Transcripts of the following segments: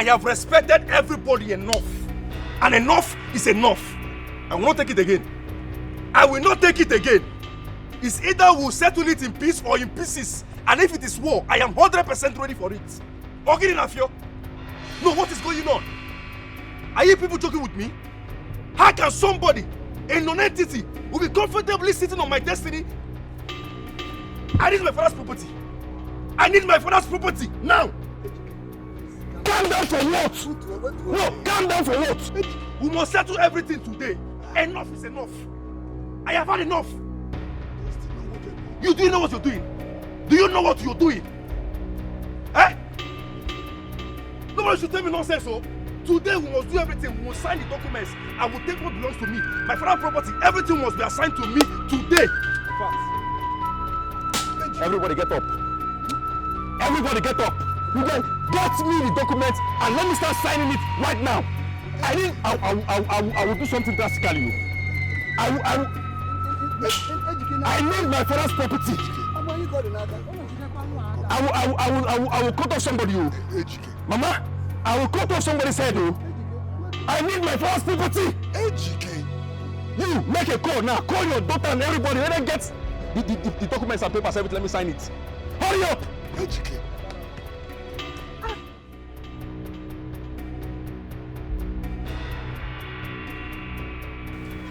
I have respected everybody enough. And enough is enough. I will not take it again. I will not take it again. It's either we'll settle it in peace or in pieces. And if it is war, I am 100% ready for it. Okay, Nafio? No, what is going on? Are you people joking with me? How can somebody, a non-entity, will be comfortably sitting on my destiny? I need my father's property. I need my father's property now. Calm down for what? No, calm down for what? We must settle everything today. Enough is enough. I have had enough. Do you know what you're doing? Do you know what you're doing? Eh? Nobody should tell me nonsense, so today we must do everything. We must sign the documents. I will take what belongs to me. My father's property, everything must be assigned to me today. Everybody get up. Everybody get up. You guys get me the documents and let me start signing it right now. I will do something drastically. I need my father's property. I will cut off somebody. Mama, I will cut off somebody's head. I need my father's property. You make a call now. Call your daughter and everybody. Let them get the documents and papers. Everything. Let me sign it. Hurry up.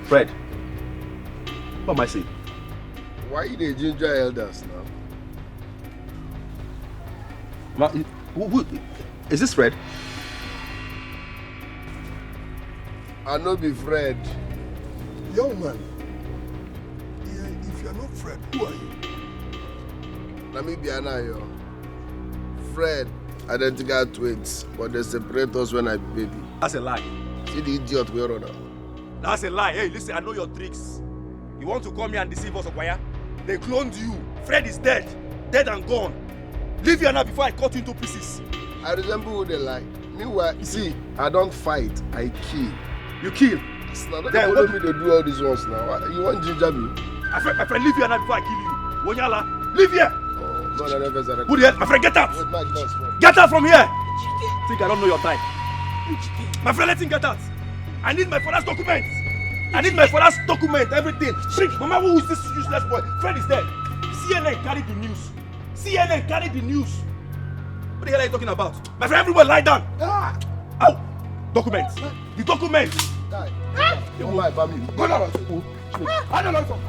Fred, what am I saying? Why you the ginger elders now? Who is this Fred? I know be Fred. Young man, if you are not Fred, who are you? Let me be Anayo. Fred, identical twins, but they separate us when I be baby. That's a lie. See the idiot we are on. That's a lie. Hey, listen, I know your tricks. You want to come here and deceive us, Okwaya? They cloned you. Fred is dead. Dead and gone. Leave here now before I cut you into pieces. I resemble who they lie. Meanwhile, see, I don't fight, I kill. You kill? Now, don't follow me to do all these ones now. You want ginger me? My friend, leave here now before I kill you. Wonyala, leave here. Oh, no, never. Who the hell? My friend, get out. Get out from here. Think I don't know your type. My friend, let him get out. I need my father's documents. I need my father's document, everything. Shrink. Mama, who is this useless boy? Fred is dead. CNN carried the news. CNN carried the news. What the hell are you talking about? My friend, everyone lie down. Ow! Documents. The documents. You're my family. Go down. I don't know.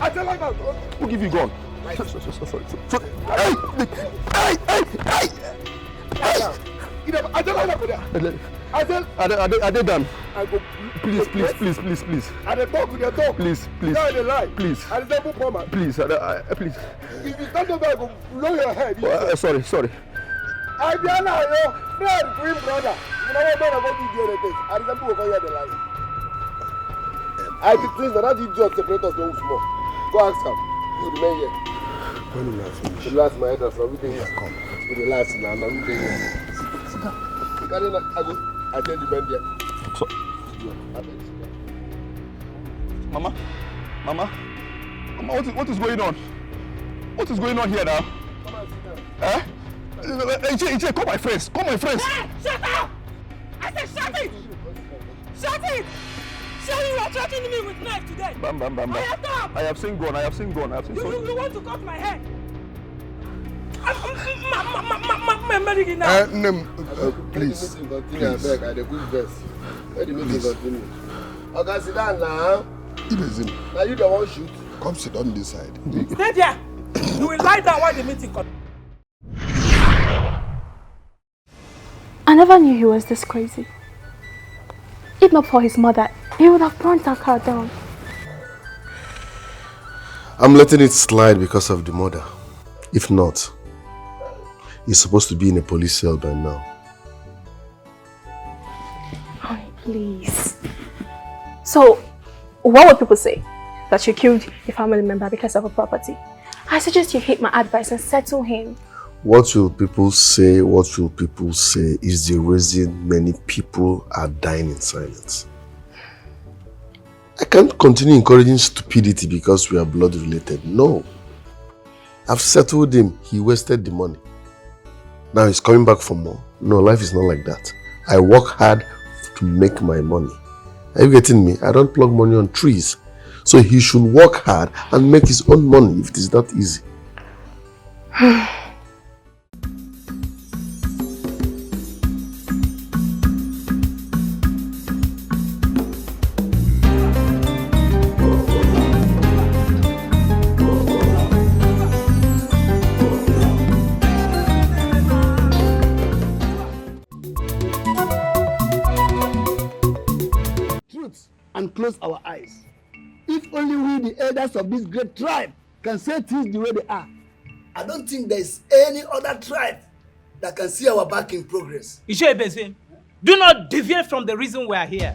I tell you about. Who give you gun? Sorry. I don't I did done. I go. Please. I dey talk with your dog. Please. Now they lie. Please. I dey say poor man. Please. Please. If you stand over, I go blow your head. Sorry. I be Anna, your friend, twin brother. You know what man about to do anything. I dey say over here the lie. I be twins, that idiot separate us don't small. Go ask him. You remain here. When will I finish? The last my head is from everything here. Come. To the last now, everything here. I tell the man there. So, Mama, what is going on? What is going on here now? Come and sit down. Iche, call my friends. Hey, shut up! I said shut it! Shut it! Show you are threatening me with knife today. Bam. I have seen gun. You want to cut my head? Please. Continue, I beg. I dey good verse. Let the meeting continue. Okay, sit down now. Now you don't want to shoot. Come sit on this side. Stay there. You will lie down while the meeting continues. I never knew he was this crazy. If not for his mother, he would have burnt that car down. I'm letting it slide because of the mother. If not, he's supposed to be in a police cell by now. Honey, please. So, what would people say? That you killed a family member because of a property? I suggest you heed my advice and settle him. What will people say? What will people say is the reason many people are dying in silence. I can't continue encouraging stupidity because we are blood related. No. I've settled him. He wasted the money. Now he's coming back for more. No, life is not like that. I work hard to make my money. Are you getting me? I don't plug money on trees. So he should work hard and make his own money if it is not easy. And close our eyes. If only we, the elders of this great tribe, can say things the way they are, I don't think there is any other tribe that can see our back in progress. Ishebeze, do not deviate from the reason we are here.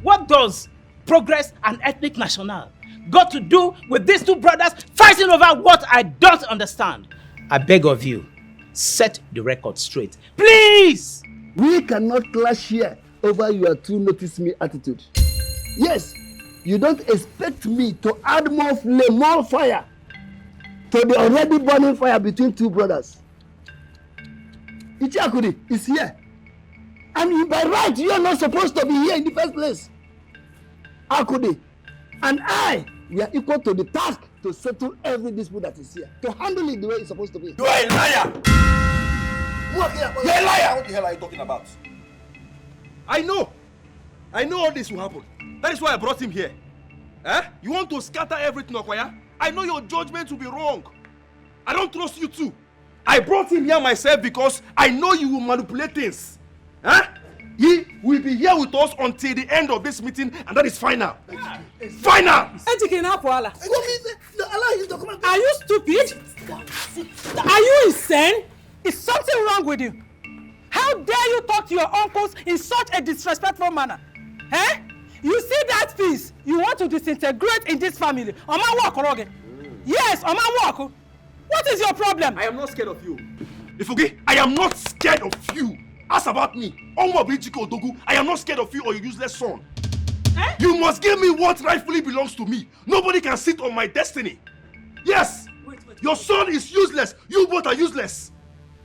What does progress and ethnic national got to do with these two brothers fighting over what I don't understand? I beg of you, set the record straight. Please! We cannot clash here over your two notice me attitude. Yes, you don't expect me to add more flame, more fire to the already burning fire between two brothers. Ichiakudi is here. And by right, you are not supposed to be here in the first place. Akudi and I, we are equal to the task to settle every dispute that is here, to handle it the way it's supposed to be. You are a liar! You're a liar! What the hell are you talking about? I know all this will happen. That is why I brought him here. Eh? You want to scatter everything, Okoya? I know your judgment will be wrong. I don't trust you too. I brought him here myself because I know you will manipulate things. Eh? He will be here with us until the end of this meeting, and that is final. Final! Are you stupid? Are you insane? Is something wrong with you? How dare you talk to your uncles in such a disrespectful manner? Eh? You see that piece? You want to disintegrate in this family. Oma walk, Oroge. Yes, Oma walk. What is your problem? I am not scared of you. Ifugi, I am not scared of you. Ask about me. I am not scared of you or your useless son. Eh? You must give me what rightfully belongs to me. Nobody can sit on my destiny. Yes. Wait. Your son is useless. You both are useless.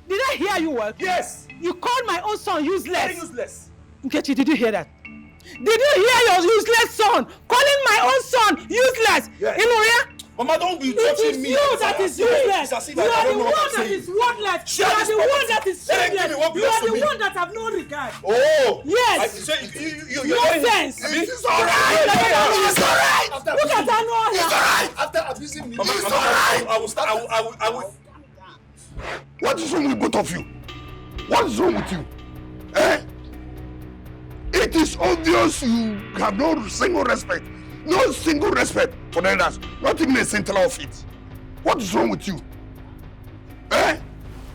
Did I hear you well? Yes. You called my own son useless. Very useless. Nkechi, did you hear that? Did you hear your useless son calling my own son useless? Yes. Inuria? Mama, don't be touching me. It is you that is useless. You are the one that is worthless. You are the one that is shameless. You are the one that have no regard. Oh. Yes. Nonsense. It's all right. It's all right. Look at that. It's all right. After abusing me, It's all right. I will. What is wrong with both of you? What is wrong with you? Eh? It is obvious you have no single respect for the elders, not even a scintilla of it. What is wrong with you? Eh?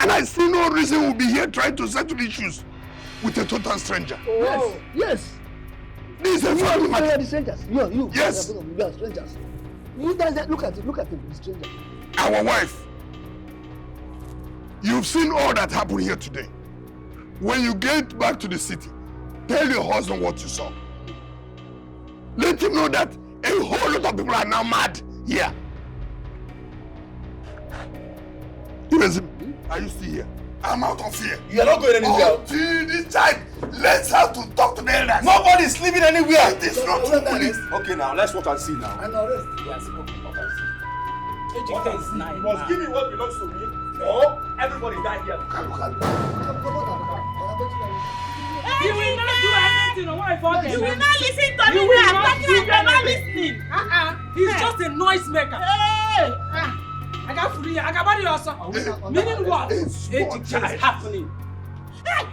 And I see no reason we'll be here trying to settle issues with a total stranger. Oh. Yes. This is a family You matter. are the strangers. You. Yes. You are strangers. You guys, look at him, the stranger. Our wife. You've seen all that happened here today. When you get back to the city, tell your husband what you saw. Let him know that a whole lot of people are now mad here. Are you still here? I'm out of here. You are not going anywhere. Until this time, let's have to talk to the elders. Nobody is living anywhere. It is not true, police. Okay, now let's watch and see now. And arrest. Yes, You must give me what belongs to me, or everybody die here. You will not do anything. You will not listen to me. You will not I'm do talking like you're not anything. listening. He's just a noise maker. Hey! I got free. I got body also. Meaning what? It is happening. Hey,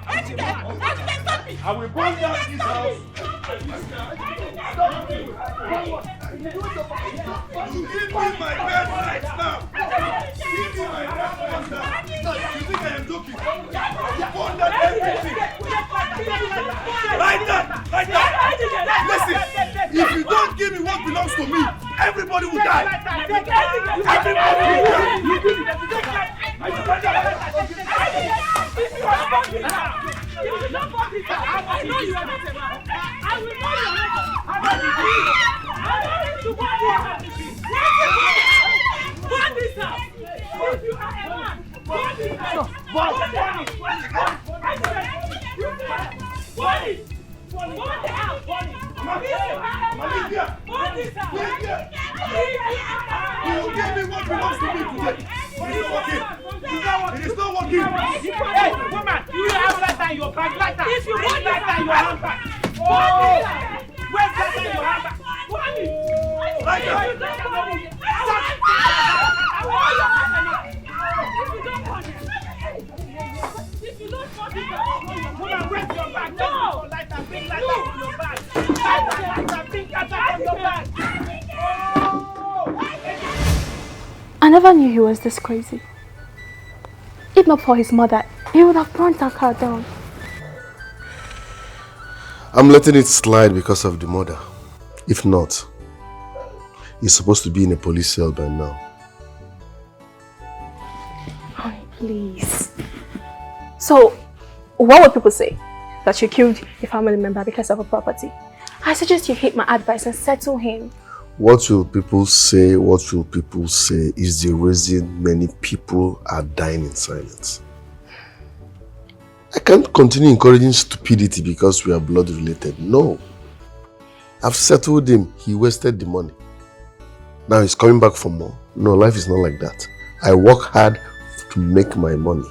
stop me. I will burn down this house. You give me my bed right now. Give me my bed right now. You think I am joking? Burn down everything. Like that. Listen, if you don't give me what belongs to me, everybody will die. Everybody will die. I know you are not a man. I will know you are not a man. I want you to burn this house. If you are a man, burn this house. Bonnie! Bonnie! Bonnie! You will give me what belongs to me today. It is not working. It is not working. Hey, woman, you have lighter in your bag. Lighter. If you want lighter in your handbag. Oh! Where's lighter in your handbag? Bonnie! Lighter! If you don't want it, woman, where's your bag? No! Lighter, bring lighter from your bag. Lighter, bring lighter from your bag. I never knew he was this crazy. If not for his mother, he would have burnt that car down. I'm letting it slide because of the mother. If not, he's supposed to be in a police cell by now. Oh, please. So, what would people say? That you killed a family member because of a property? I suggest you heed my advice and settle him. What will people say? What will people say is the reason many people are dying in silence. I can't continue encouraging stupidity because we are blood related. No. I've settled him. He wasted the money. Now he's coming back for more. No, life is not like that. I work hard to make my money.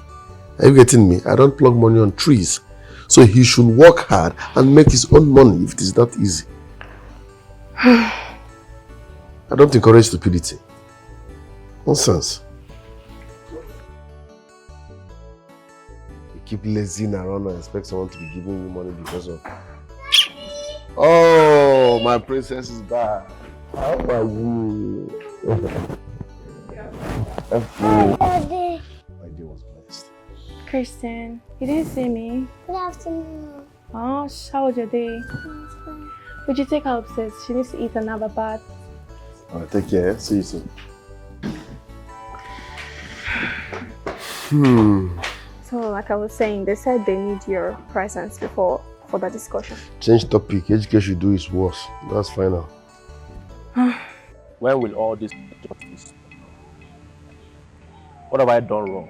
Are you getting me? I don't plug money on trees. So he should work hard and make his own money if it is that easy. I don't encourage stupidity. Nonsense. You keep lazing around and expect someone to be giving you money because of... Oh, my princess is back. How are you? My day was blessed. Christian, you didn't see me. Good afternoon. Oh, how was your day? Fine. Would you take her upstairs? She needs to eat and have a bath. Alright, take care. See you soon. So, like I was saying, they said they need your presence before for the discussion. Change topic. Education should do is worse. That's final. When will all this justice? What have I done wrong?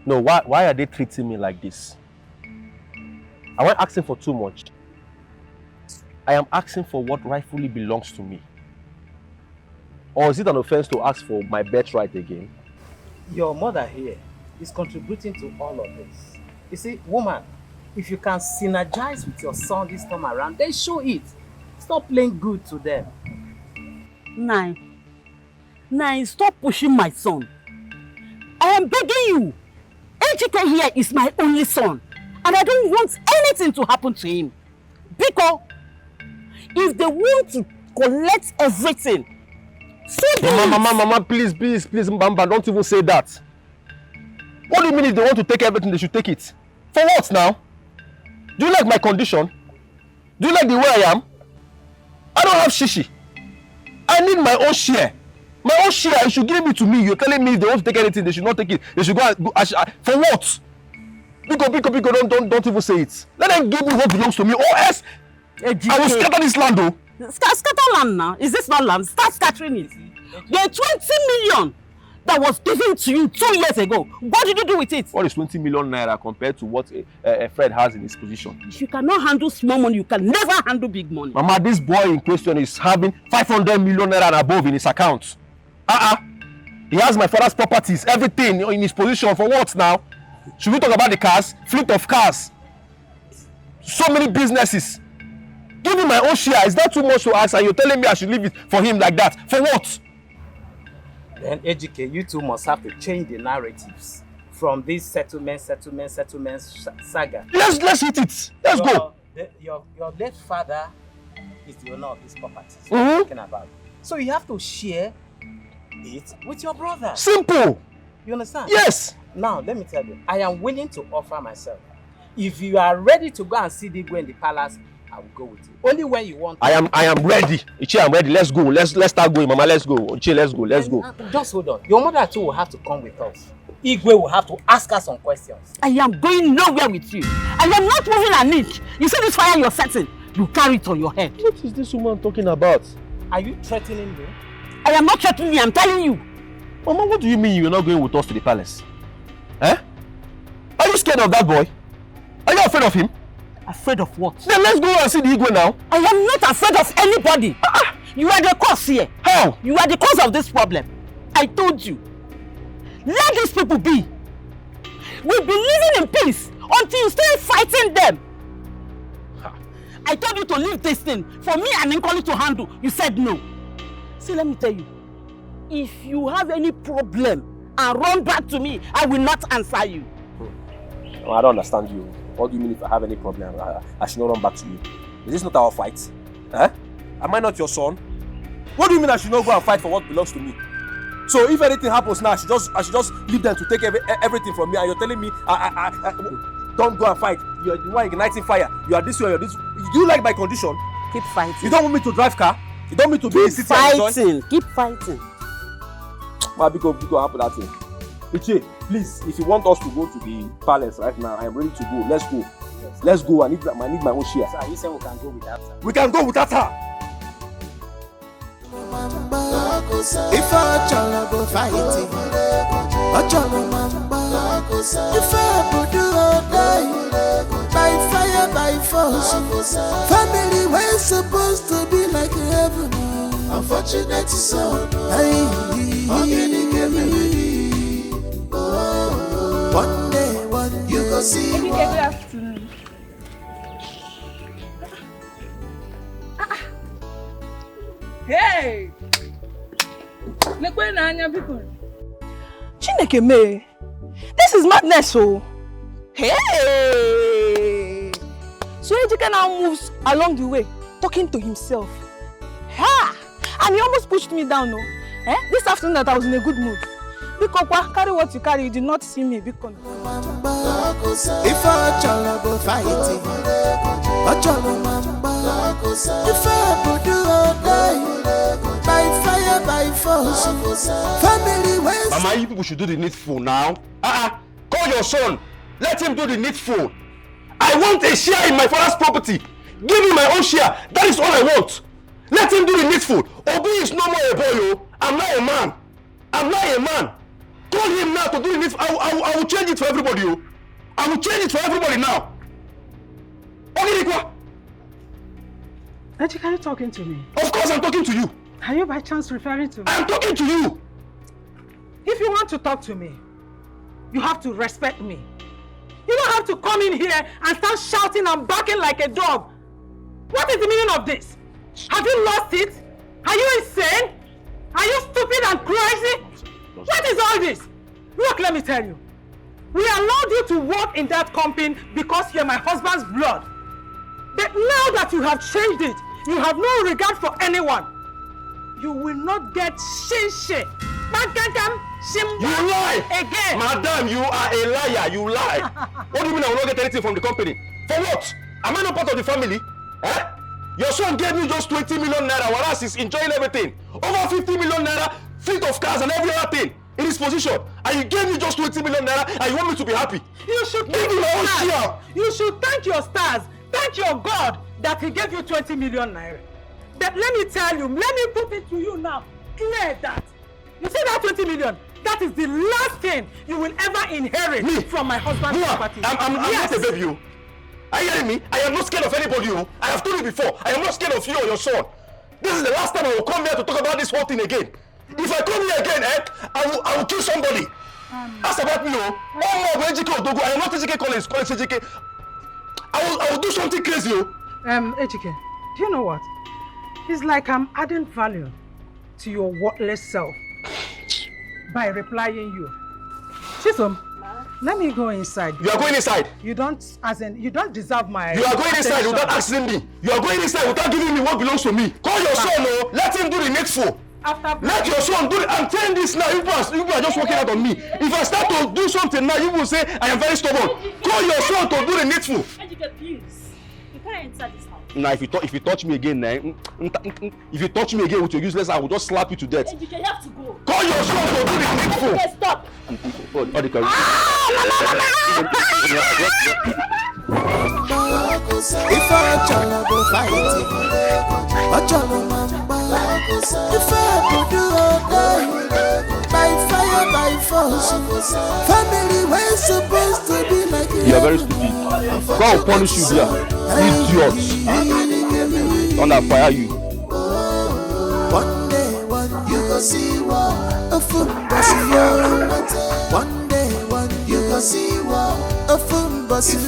No, why are they treating me like this? I wasn't asking for too much. I am asking for what rightfully belongs to me. Or is it an offense to ask for my birthright again? Your mother here is contributing to all of this. You see, woman, if you can synergize with your son this time around, then show it. Stop playing good to them. Nine, stop pushing my son. I am begging you. Ejike here is my only son. And I don't want anything to happen to him. Because if they want to collect everything, Mama, please, Mbamba, don't even say that. What do you mean if they want to take everything, they should take it? For what now? Do you like my condition? Do you like the way I am? I don't have shishi. I need my own share. My own share, you should give it to me. You're telling me if they want to take anything, they should not take it. They should go for what? Biko, don't even say it. Let them give me what belongs to me, or else I will scatter this land, though. Scatter land now? Is this not land? Start scattering it. The 20 million that was given to you 2 years ago, what did you do with it? What is 20 million naira compared to what Fred has in his position? If you cannot handle small money, you can never handle big money. Mama, this boy in question is having 500 million naira and above in his account. He has my father's properties, everything in his position. For what now? Should we talk about the cars? Fleet of cars. So many businesses. Give him my own share. Is that too much to ask? And you're telling me I should leave it for him like that? For what? Then educate, you two must have to change the narratives from this settlement saga. Let's hit it. Let's go. Your late father is the owner of this property. What you're talking about. So you have to share it with your brother. Simple. You understand? Yes. Now let me tell you, I am willing to offer myself. If you are ready to go and see the go in the palace, I will go with you. Only when you want to. I am ready. Ichi, I'm ready. Let's go. Let's start going, Mama. Let's go. Ichi, let's go. Let's go. Just hold on. Your mother too will have to come with us. Igwe will have to ask us some questions. I am going nowhere with you. I am not moving an inch. You see this fire you're setting? You carry it on your head. What is this woman talking about? Are you threatening me? I am not threatening you. I'm telling you. Mama, what do you mean you're not going with us to the palace? Eh? Are you scared of that boy? Are you afraid of him? Afraid of what? Then let's go and see the Igwe now. I am not afraid of anybody. You are the cause here. How? You are the cause of this problem. I told you. Let these people be. We'll be living in peace until you start fighting them. I told you to leave this thing for me and Nkoli to handle. You said no. See, let me tell you. If you have any problem and run back to me, I will not answer you. I don't understand you. What do you mean if I have any problem, I should not run back to you? Is this not our fight? Eh? Am I not your son? What do you mean I should not go and fight for what belongs to me? So if anything happens now, I should just leave them to take everything from me, and you're telling me don't go and fight. You're the one igniting fire. You are this way, you're this way. Do you like my condition? Keep fighting. You don't want me to drive car? You don't want me to be in city and enjoy? Keep fighting. Go happen that thing. Iche, please, if you want us to go to the palace right now, I am ready to go. Let's go. Yes. Let's go. I need my own share. Sir, you said we can go without her. We can go without her. If I cholo go fighting, I cholo mamba. If I put you all day, by fire, by force, family we're supposed to be like heaven. Unfortunate son, one day, you go see. Good afternoon. Hey! Chineke me. This is madness, oh. Hey! So Ejike now moves along the way, talking to himself. Ha! And he almost pushed me down, no? This afternoon that I was in a good mood. Because carry what you carry, you did not see me. Because if I cholo go fighting, I cholo mamba. If I put you all day, by fire, by force, family ways. Mama, you people should do the needful now. Call your son. Let him do the needful. I want a share in my father's property. Give me my own share. That is all I want. Let him do the needful. Obi is no more a boy, yo. I'm not a man. I'm not a man. Call him now to do the needful. I will change it for everybody, yo. I will change it for everybody now. Ejike, are you talking to me? Of course I'm talking to you. Are you by chance referring to me? I'm talking to you. If you want to talk to me, you have to respect me. You don't have to come in here and start shouting and barking like a dog. What is the meaning of this? Have you lost it? Are you insane? Are you stupid and crazy? What is all this? Look, let me tell you. We allowed you to work in that company because you're my husband's blood. But now that you have changed it, you have no regard for anyone. You will not get shishi. You lie! Again! Madam, you are a liar. You lie. What do you mean I will not get anything from the company? For what? Am I not part of the family? Your son gave me just 20 million naira, whereas he's enjoying everything. Over 50 million naira, fleet of cars and every other thing in his position. And you gave me just 20 million naira and you want me to be happy? You should thank your stars. You should thank your stars. Thank your God that he gave you 20 million naira. But let me tell you, let me put it to you now. Clear that. You see that 20 million? That is the last thing you will ever inherit from my husband's property. I'm not a baby. Are you hearing me? I am not scared of anybody. I have told you before. I am not scared of you or your son. This is the last time I will come here to talk about this whole thing again. If I come here again, I will kill somebody. Ask about me, I am not Ejike Collins, Ejike. I will do something crazy. Ejike, do you know what? It's like I'm adding value to your worthless self by replying you. Chisom, let me go inside. You are going inside? You don't, you don't deserve my You are going inside without asking me. You are going inside without giving me what belongs to me. Call your son, let him do the needful. Let your son do it. I'm telling this now. You are just working out on me. If I start to do something now, you will say I am very stubborn. Call your son to do the needful. Ejike, please. You can't enter this house. Now, if you touch me again, if you touch me again with your useless, I will just slap you to death. Ejike, you have to go. Call your son to do the needful. Ejike, stop. If I cholo go fighting, I cholo mamba. If I put you all day, by fire, by force, family we're supposed to be like. You are very stupid. God will punish you there. Idiot! Thunder fire you. One day, you go see what a fool boss you. One day, you go see what a fool boss you.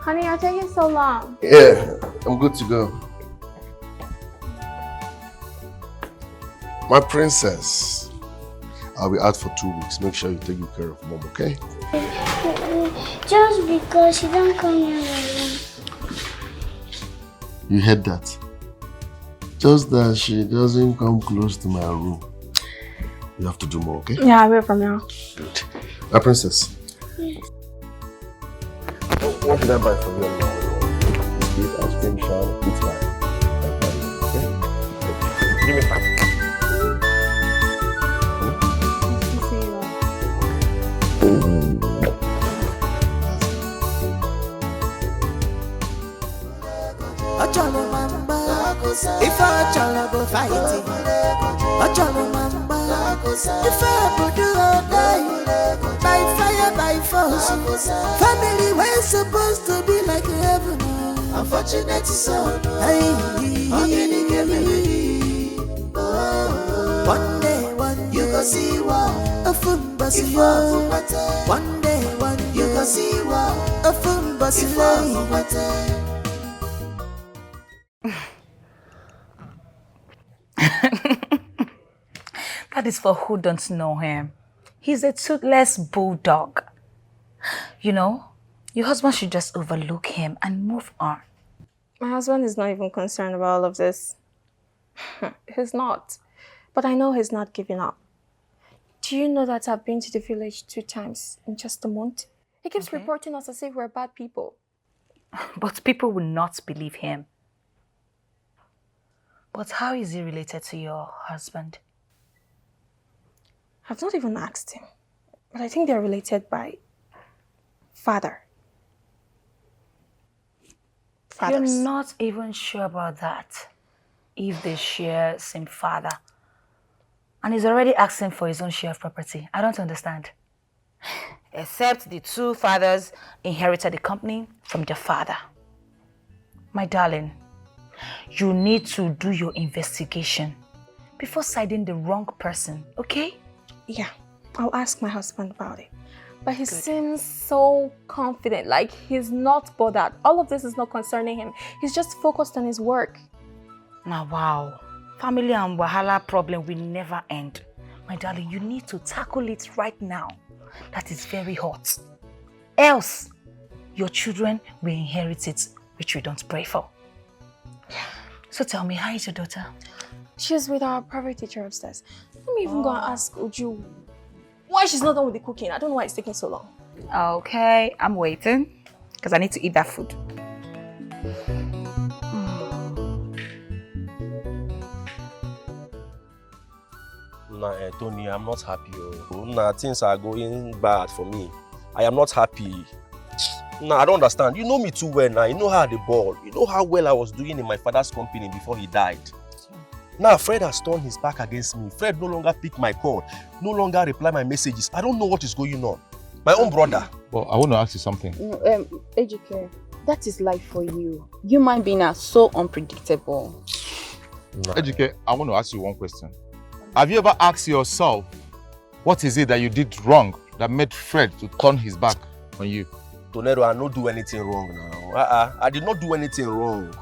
Honey, you're taking so long. Yeah, I'm good to go. My princess, I'll be out for 2 weeks. Make sure you take good care of mom, okay? Just because she don't come near my room. You heard that? Just that she doesn't come close to my room. You have to do more, okay? Yeah, I will from now. Good. My princess. Yes. What should I buy for you now? Biscuit, ice cream, shower, pizza. Okay? Give me 5. If I go fight it, if I do all day, by fire, by force, family we're supposed to be like heaven. Unfortunate son, one day, you go see what a fool bus you. One day, you go see what a fool bus you. That is for who don't know him. He's a toothless bulldog. You know, your husband should just overlook him and move on. My husband is not even concerned about all of this. He's not. But I know he's not giving up. Do you know that I've been to the village 2 times in just a month? He keeps reporting us as if we're bad people. But people will not believe him. But how is he related to your husband? I've not even asked him. But I think they're related by father. Fathers. You're not even sure about that. If they share same father. And he's already asking for his own share of property. I don't understand. Except the 2 fathers inherited the company from their father. My darling, you need to do your investigation before siding the wrong person, okay? Yeah, I'll ask my husband about it. But he seems so confident, like he's not bothered. All of this is not concerning him. He's just focused on his work. Now, wow. Family and wahala problem will never end. My darling, you need to tackle it right now. That is very hot. Else, your children will inherit it, which we don't pray for. So tell me, how is your daughter? She's with our private teacher upstairs. Let me even go and ask Uju why she's not done with the cooking. I don't know why it's taking so long. Okay, I'm waiting because I need to eat that food. Nah, Tony, I'm not happy. Nah, things are going bad for me. I am not happy. Nah, I don't understand. You know me too well now. You know how the ball. You know how well I was doing in my father's company before he died. Now Fred has turned his back against me. Fred no longer pick my call, no longer reply my messages. I don't know what is going on. My own brother. Well, I want to ask you something. Ejike, that is life for you. Human beings are so unpredictable. No. Ejike, I want to ask you one question. Have you ever asked yourself, what is it that you did wrong that made Fred to turn his back on you? Tonero, I don't do anything wrong now. I did not do anything wrong.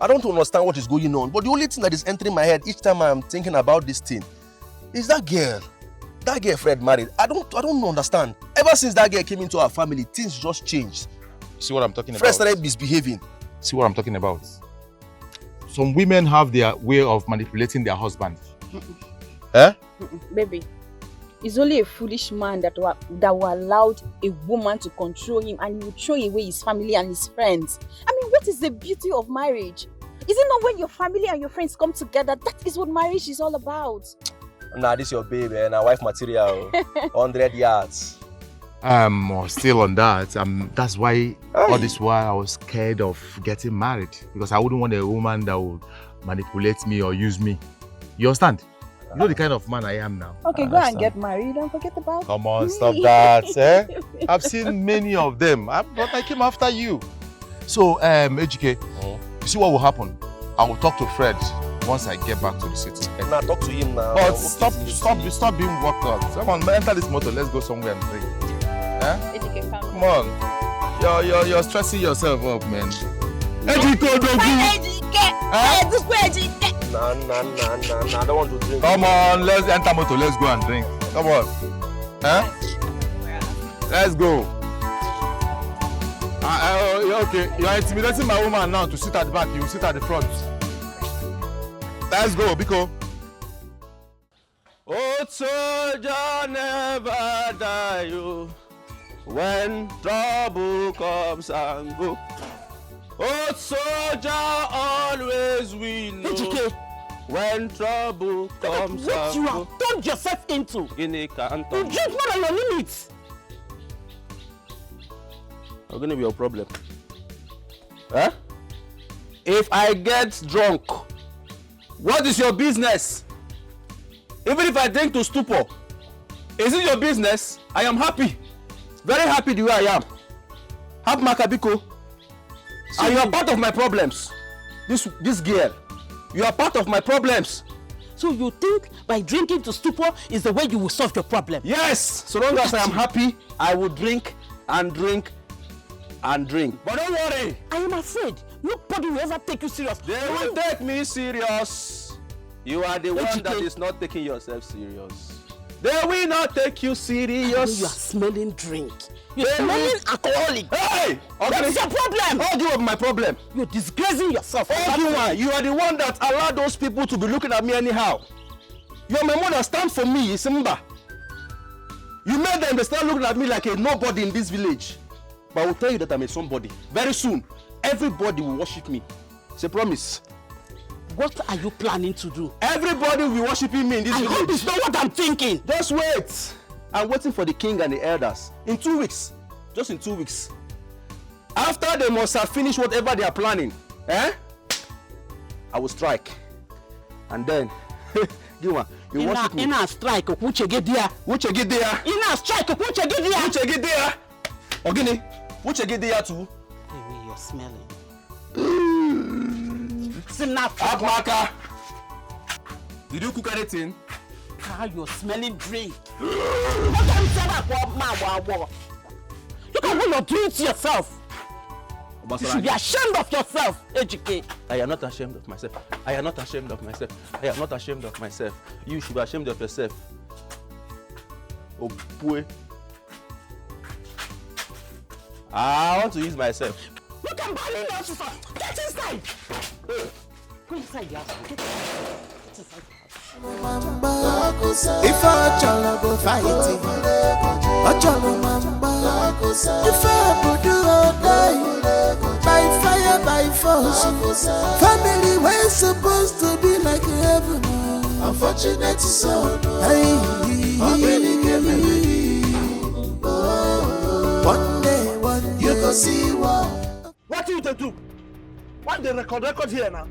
I don't understand what is going on, but the only thing that is entering my head each time I'm thinking about this thing is that girl. That girl Fred married. I don't understand. Ever since that girl came into our family, things just changed. See what I'm talking about? Fred started misbehaving. See what I'm talking about? Some women have their way of manipulating their husband. Eh? Baby, it's only a foolish man that will allow a woman to control him and he will throw away his family and his friends. I mean, what is the beauty of marriage? Is it not when your family and your friends come together? That is what marriage is all about. Nah, this is your baby and our wife material. 100 yards. Still on that. That's why all this while I was scared of getting married. Because I wouldn't want a woman that would manipulate me or use me. You understand? You know the kind of man I am now. Okay, go and get married and forget about Come on, me. stop that. Eh? I've seen many of them, but I came after you. So, Ejike, you see what will happen? I will talk to Fred once I get back to the city. Now talk to him now. But stop being worked out. Come on, enter this motor. Let's go somewhere and drink. Eh? Ejike, Come on. You're stressing yourself up, man. Ejike, Nah, I don't want to drink. Come on, let's enter motor. Let's go and drink. Come on. Huh? Let's go. Okay, you're intimidating my woman now to sit at the back. You sit at the front. Let's go, Biko. Oh, soldier never die, oh, when trouble comes and go. Oh, soldier always win, oh, when trouble comes What and you go. have turned yourself into? In a canton. You drink more than your limits. What's gonna be your problem? Huh? If I get drunk, what is your business? Even if I drink to stupor, is it your business? I am happy. Very happy the way I am. Have Makabiko. And you are part of my problems. This girl, you are part of my problems. So you think by drinking to stupor is the way you will solve your problem? Yes! So long as I am happy, I will drink and drink and drink. But don't worry. I am afraid nobody will ever take you serious. They will take me serious. You are the one that is not taking yourself serious. They will not take you serious. You are smelling drink. You're smelling alcoholic. Hey! What is your problem? How do you have my problem? You're disgracing yourself. You are the one that allowed those people to be looking at me anyhow. You're my mother, stand for me, Simba. You made them start looking at me like a nobody in this village. But I will tell you that I'm a somebody. Very soon, everybody will worship me. It's a promise. What are you planning to do? Everybody will be worshiping me in this village. I hope it's not what I'm thinking. Just wait. I'm waiting for the king and the elders. In 2 weeks. Just in 2 weeks. After they must have finished whatever they are planning, I will strike. And then, Giwa, you worship me. In a strike, Wuche get there. Wuche get there. In a strike, Wuche get there. Wuche get there. Ogini, Wuche get there too. The way you're smelling. Abmaka. Did you cook anything? You're smelling drink. Look at what you're doing to yourself. You should be ashamed of yourself, Ejike. I am not ashamed of myself. I am not ashamed of myself. I am not ashamed of myself. You should be ashamed of yourself. Oh boy. I want to use myself. Look at my nose. Get inside. Go inside the house. Get inside the house. If I cholo fighting, I cholo mamba. If I put you all day, by fire, by force. Family we're supposed to be like heaven. Unfortunate son, hey, already gave me. One day, you go see what. What do you do? What the record here now?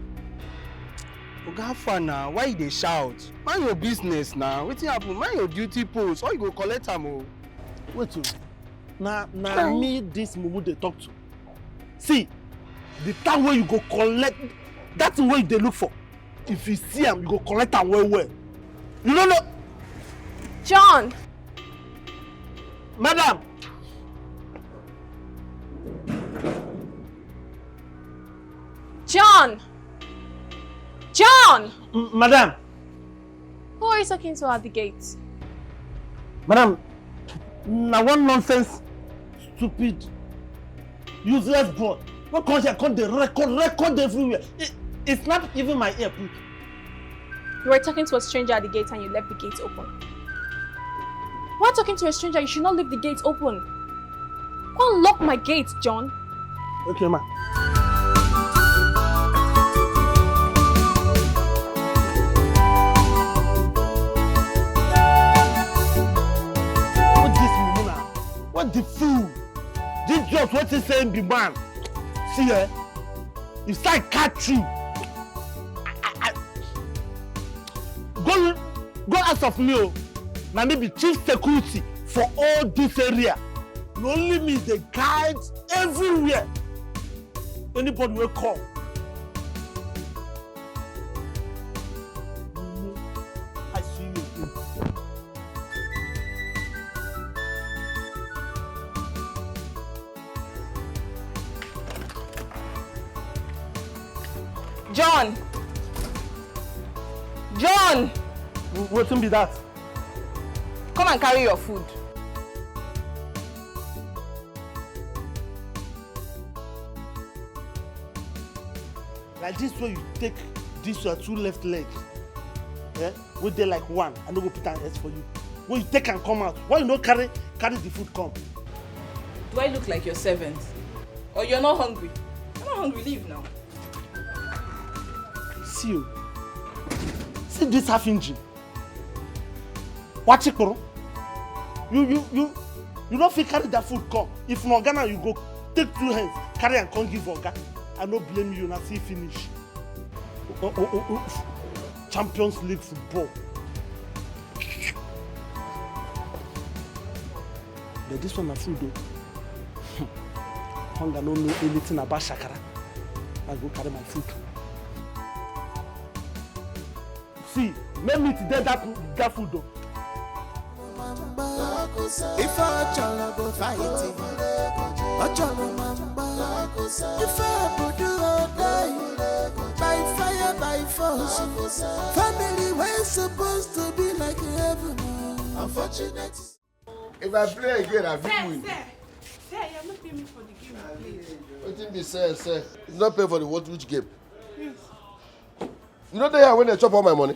Oga Fan now, why they shout? Mind your business now. Wetin happen? Mind your duty post. Or you go collect am o. Wait o. Na me this mumu dey talk to. See, the time wey you go collect, that thing wey you dey look for. If you see am, you go collect am well well. You no know. John. Madam. John. John! Madam. Who are you talking to at the gate? Madam, na one nonsense, stupid, useless boy. What come here, come the record everywhere. It's not even my ear. You were talking to a stranger at the gate and you left the gate open. While talking to a stranger, you should not leave the gate open. Go and lock my gate, John. Okay, ma. What the fool? This just what he saying be man. See if I catch you, go go ask of me o. Na me be chief security for all this area. Na only me dey guide everywhere. Anybody will call. I see you. John! John! Wetin be that? Come and carry your food. Like this way you take this your two left legs. Yeah? Wey dey like one, I no go put an S for you. When you take and come out, why you no carry the food come? Do I look like your servant? Or you're not hungry? You're not hungry, leave now. See you. See this half engine. Watch it, You don't fit carry that food come. If no Ghana, you go take 2 hands, carry and come give Oga. I no blame you, na see finish. Champions League football. But this one na food though. Hunger no know anything about shakara. I go carry my food. See, make me today that food though. If I chala go fight it, I chala mamba. If I put you all day, by fire, by force. Family we're supposed to be like heaven. Unfortunate. If I play again, I will win. Sir, you're not paying me for the game, please. What did they say, sir? It's not pay for the which game? Yes. You know they here when they chop all my money?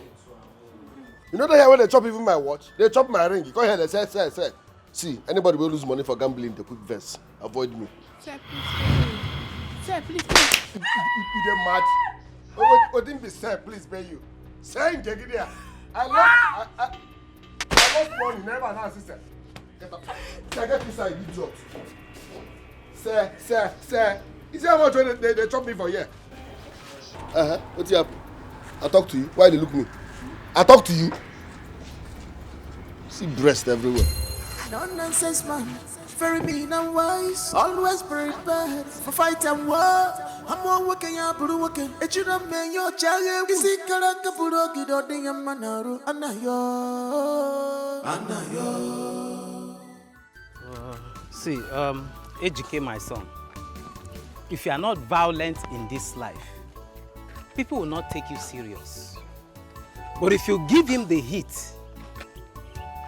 You know they here when they chop even my watch? They chop my ring. Go ahead and say. See, anybody will lose money for gambling, the quick verse. Avoid me. Sir, please. Sir, please. You dey mad? What didn't be sir, please pay you. Sir, in Gegidia. I lost money, never announced sister. Get up. Sir, get inside, idiot. Sir. You see how much they chop me for here? What's happen? I talk to you. Why they look at me? I talk to you. See breast everywhere. No nonsense man, very mean and wise. Always prepared for fight and war. I'm more working, I'm working. It should have been your child. You see, Karaka Purogi, Doding and Manaru, Anayo. See, Ejike, my son, if you are not violent in this life, people will not take you serious. But if you give him the heat,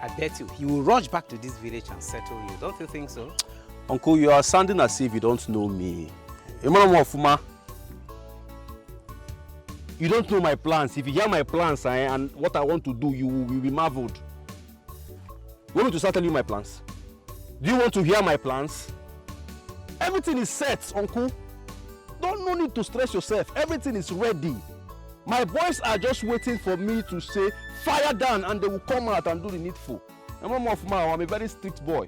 I bet you, he will rush back to this village and settle you. Don't you think so? Uncle, you are sounding as if you don't know me. You don't know my plans. If you hear my plans and what I want to do, you will be marveled. You want me to start telling you my plans? Do you want to hear my plans? Everything is set, Uncle. No need to stress yourself. Everything is ready. My boys are just waiting for me to say, fire down, and they will come out and do the needful. I'm a very strict boy.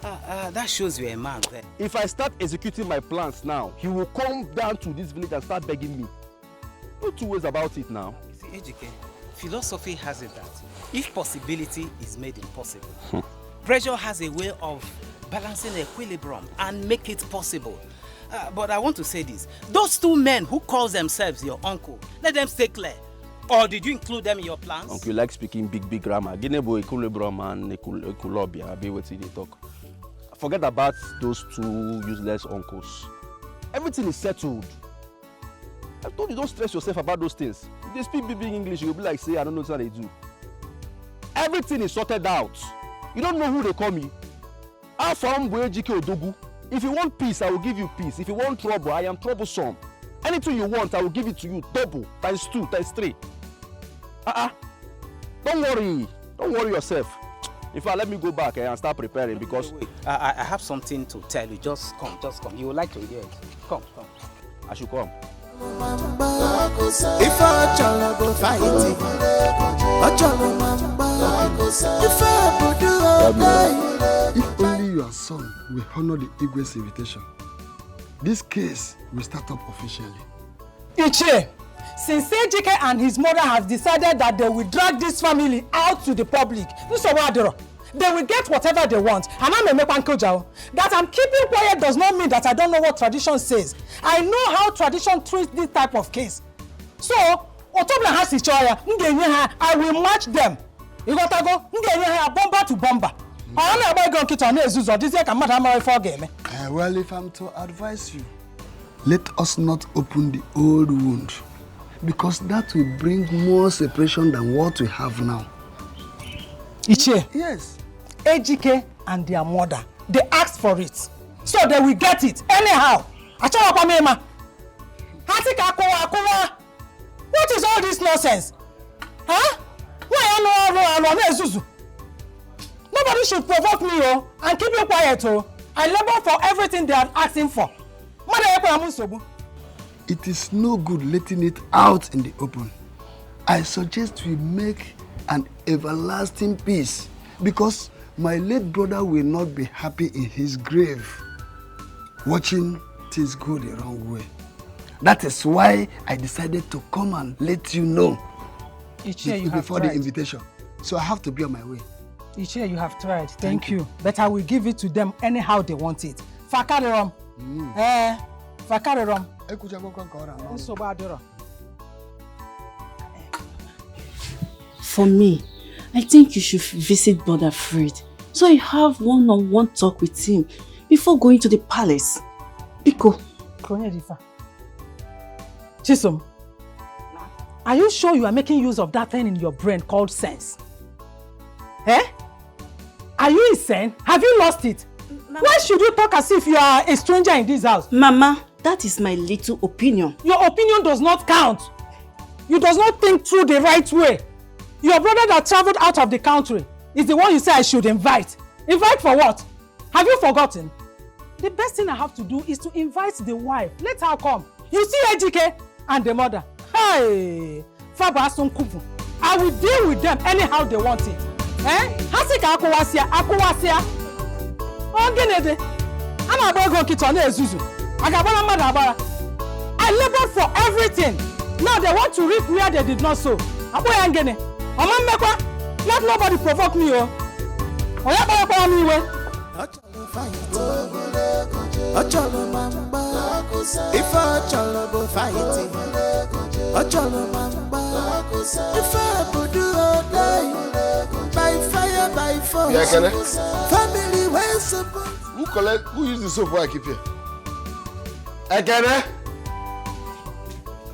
That shows you're a man then. If I start executing my plans now, he will come down to this village and start begging me. No two ways about it now. You see, Ejike, philosophy has it that if possibility is made impossible, pressure has a way of balancing equilibrium and make it possible. But I want to say this. Those two men who call themselves your uncle, let them stay clear. Or did you include them in your plans? Uncle, you like speaking big grammar. Ginebo, equilibrium and equilobia. Be what they talk. Forget about those two useless uncles. Everything is settled. I told you, don't stress yourself about those things. If they speak big English, you'll be like, say, I don't know what they do. Everything is sorted out. You don't know who they call me. I'm from Ejike Odogu. If you want peace, I will give you peace. If you want trouble, I am troublesome. Anything you want, I will give it to you. Double, times 2, times 3. Don't worry yourself. In fact, let me go back and start preparing because wait. I have something to tell you. Just come. You would like to hear it. Come. I should come. If I chala go fight it, I chala mamba. If I put you all day. If only your son will honor the Igwe's invitation, this case will start up officially. Iche, Since Ejike and his mother have decided that they will drag this family out to the public, they will get whatever they want. And I'm a Mekwankoja. That I'm keeping quiet does not mean that I don't know what tradition says. I know how tradition treats this type of case. So, Otobla has his choice. I will match them. You got to go? Bomber to bomber. Well, if I'm to advise you, let us not open the old wound, because that will bring more separation than what we have now. Ichie. Yes. Ejike and their mother, they asked for it. So they will get it anyhow. What is all this nonsense? Huh? Nobody should provoke me, and keep you quiet, I labor for everything they are asking for. It is no good letting it out in the open. I suggest we make an everlasting peace, because my late brother will not be happy in his grave watching things go the wrong way. That is why I decided to come and let you know before the invitation. So I have to be on my way. Ichie, you have tried. Thank you. But I will give it to them anyhow they want it. Fakarirom. Fakarirom. For me, I think you should visit Brother Fred, so I have one-on-one talk with him before going to the palace. Biko. Chisom, are you sure you are making use of that thing in your brain called sense? Eh? Are you insane? Have you lost it? Mama. Why should you talk as if you are a stranger in this house? Mama, that is my little opinion. Your opinion does not count. You does not think through the right way. Your brother that traveled out of the country is the one you say I should invite. Invite for what? Have you forgotten? The best thing I have to do is to invite the wife. Let her come. You see Ejike and the mother. Hey, I will deal with them anyhow they want it. Eh? Hasika akuwasia. Ongenede. Ana bogo kitone ezuzu. Agabana madabara. I labored for everything. Now they want to reap where they did not sow. Aboyangene. Let nobody provoke me, oh. If I go fighting, if I do all day, by fire, by force, family well support. Who use the soap I keep here?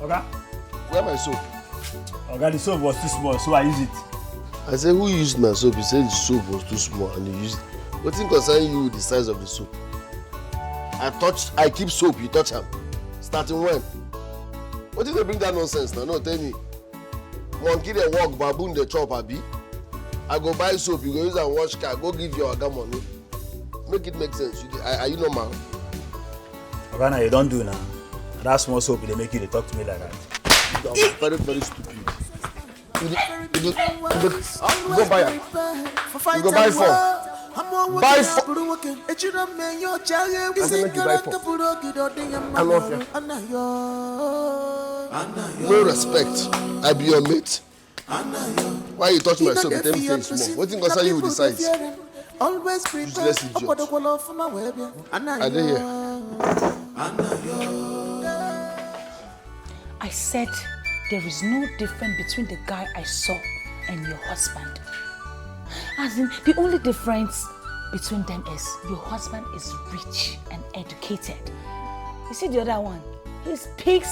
Okay. Where my soap? Okay, the soap was too small, so I use it. I said, who used my soap? He said the soap was too small and he used it. What thing concern you with the size of the soap? I keep soap, you touch them. Starting when? What did they bring that nonsense now? No, tell me. Monkey they walk, baboon they chop, abi. I go buy soap, you go use and wash car, go give your organ money. Make it make sense. Are you normal? Okay, now you don't do now. That small soap, they make you they talk to me like that. You are very, very stupid. You go buy it. You go buy 4. Buy 4. I said make you buy 4. I love you. No respect. I be your mate. Why you touch my soap? Tell me say small. What thing concern you with the size? Useless idiot. I dey here. I said there is no difference between the guy I saw and your husband. As in, the only difference between them is your husband is rich and educated. You see the other one? He speaks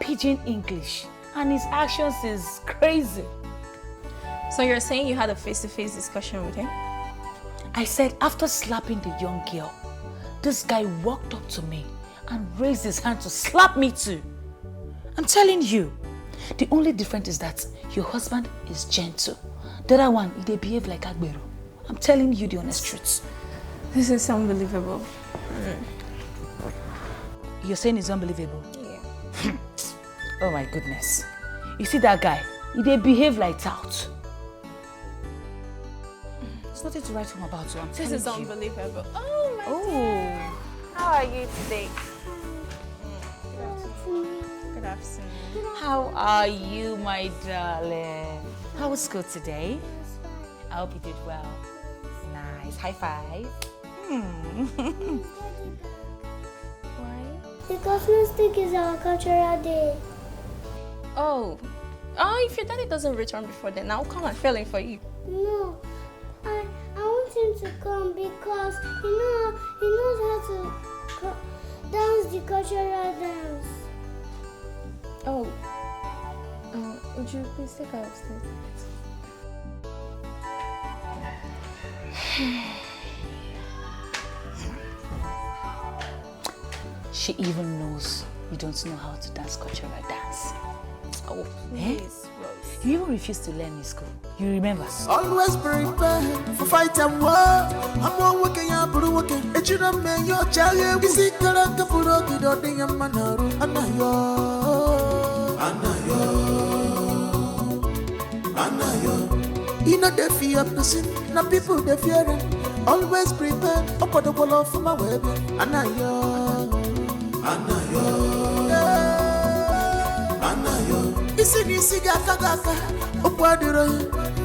pidgin English and his actions is crazy. So you're saying you had a face-to-face discussion with him? I said after slapping the young girl, this guy walked up to me and raised his hand to slap me too. I'm telling you, the only difference is that your husband is gentle. The other one, they behave like Agbero. I'm telling you the honest truth. This is unbelievable. You're saying it's unbelievable? Yeah. Oh my goodness. You see that guy? They behave like tout. There's nothing to write home about. So This is unbelievable. Oh my God. How are you today? Good Good afternoon. How are you, my darling? How was school today? I hope you did well. Nice. High five. Why? Because Mystic is our cultural day. Oh, if your daddy doesn't return before then, I'll come and fill in for you. No, I want him to come because he knows how to dance the cultural dance. Oh, would you please take her upstairs? She even knows you don't know how to dance cultural dance. Oh, please, Rose. You even refused to learn in school. You remember? Always prepared for fight and war. I'm one working, I'm working. It should have made your child. You see, Karaka Puroki, Dotting and Manaru. Anayo. You know the fear person, now people the fear. Always prepared, up the wall of my web. Anayo. Isi ni siga kagaka okwadiro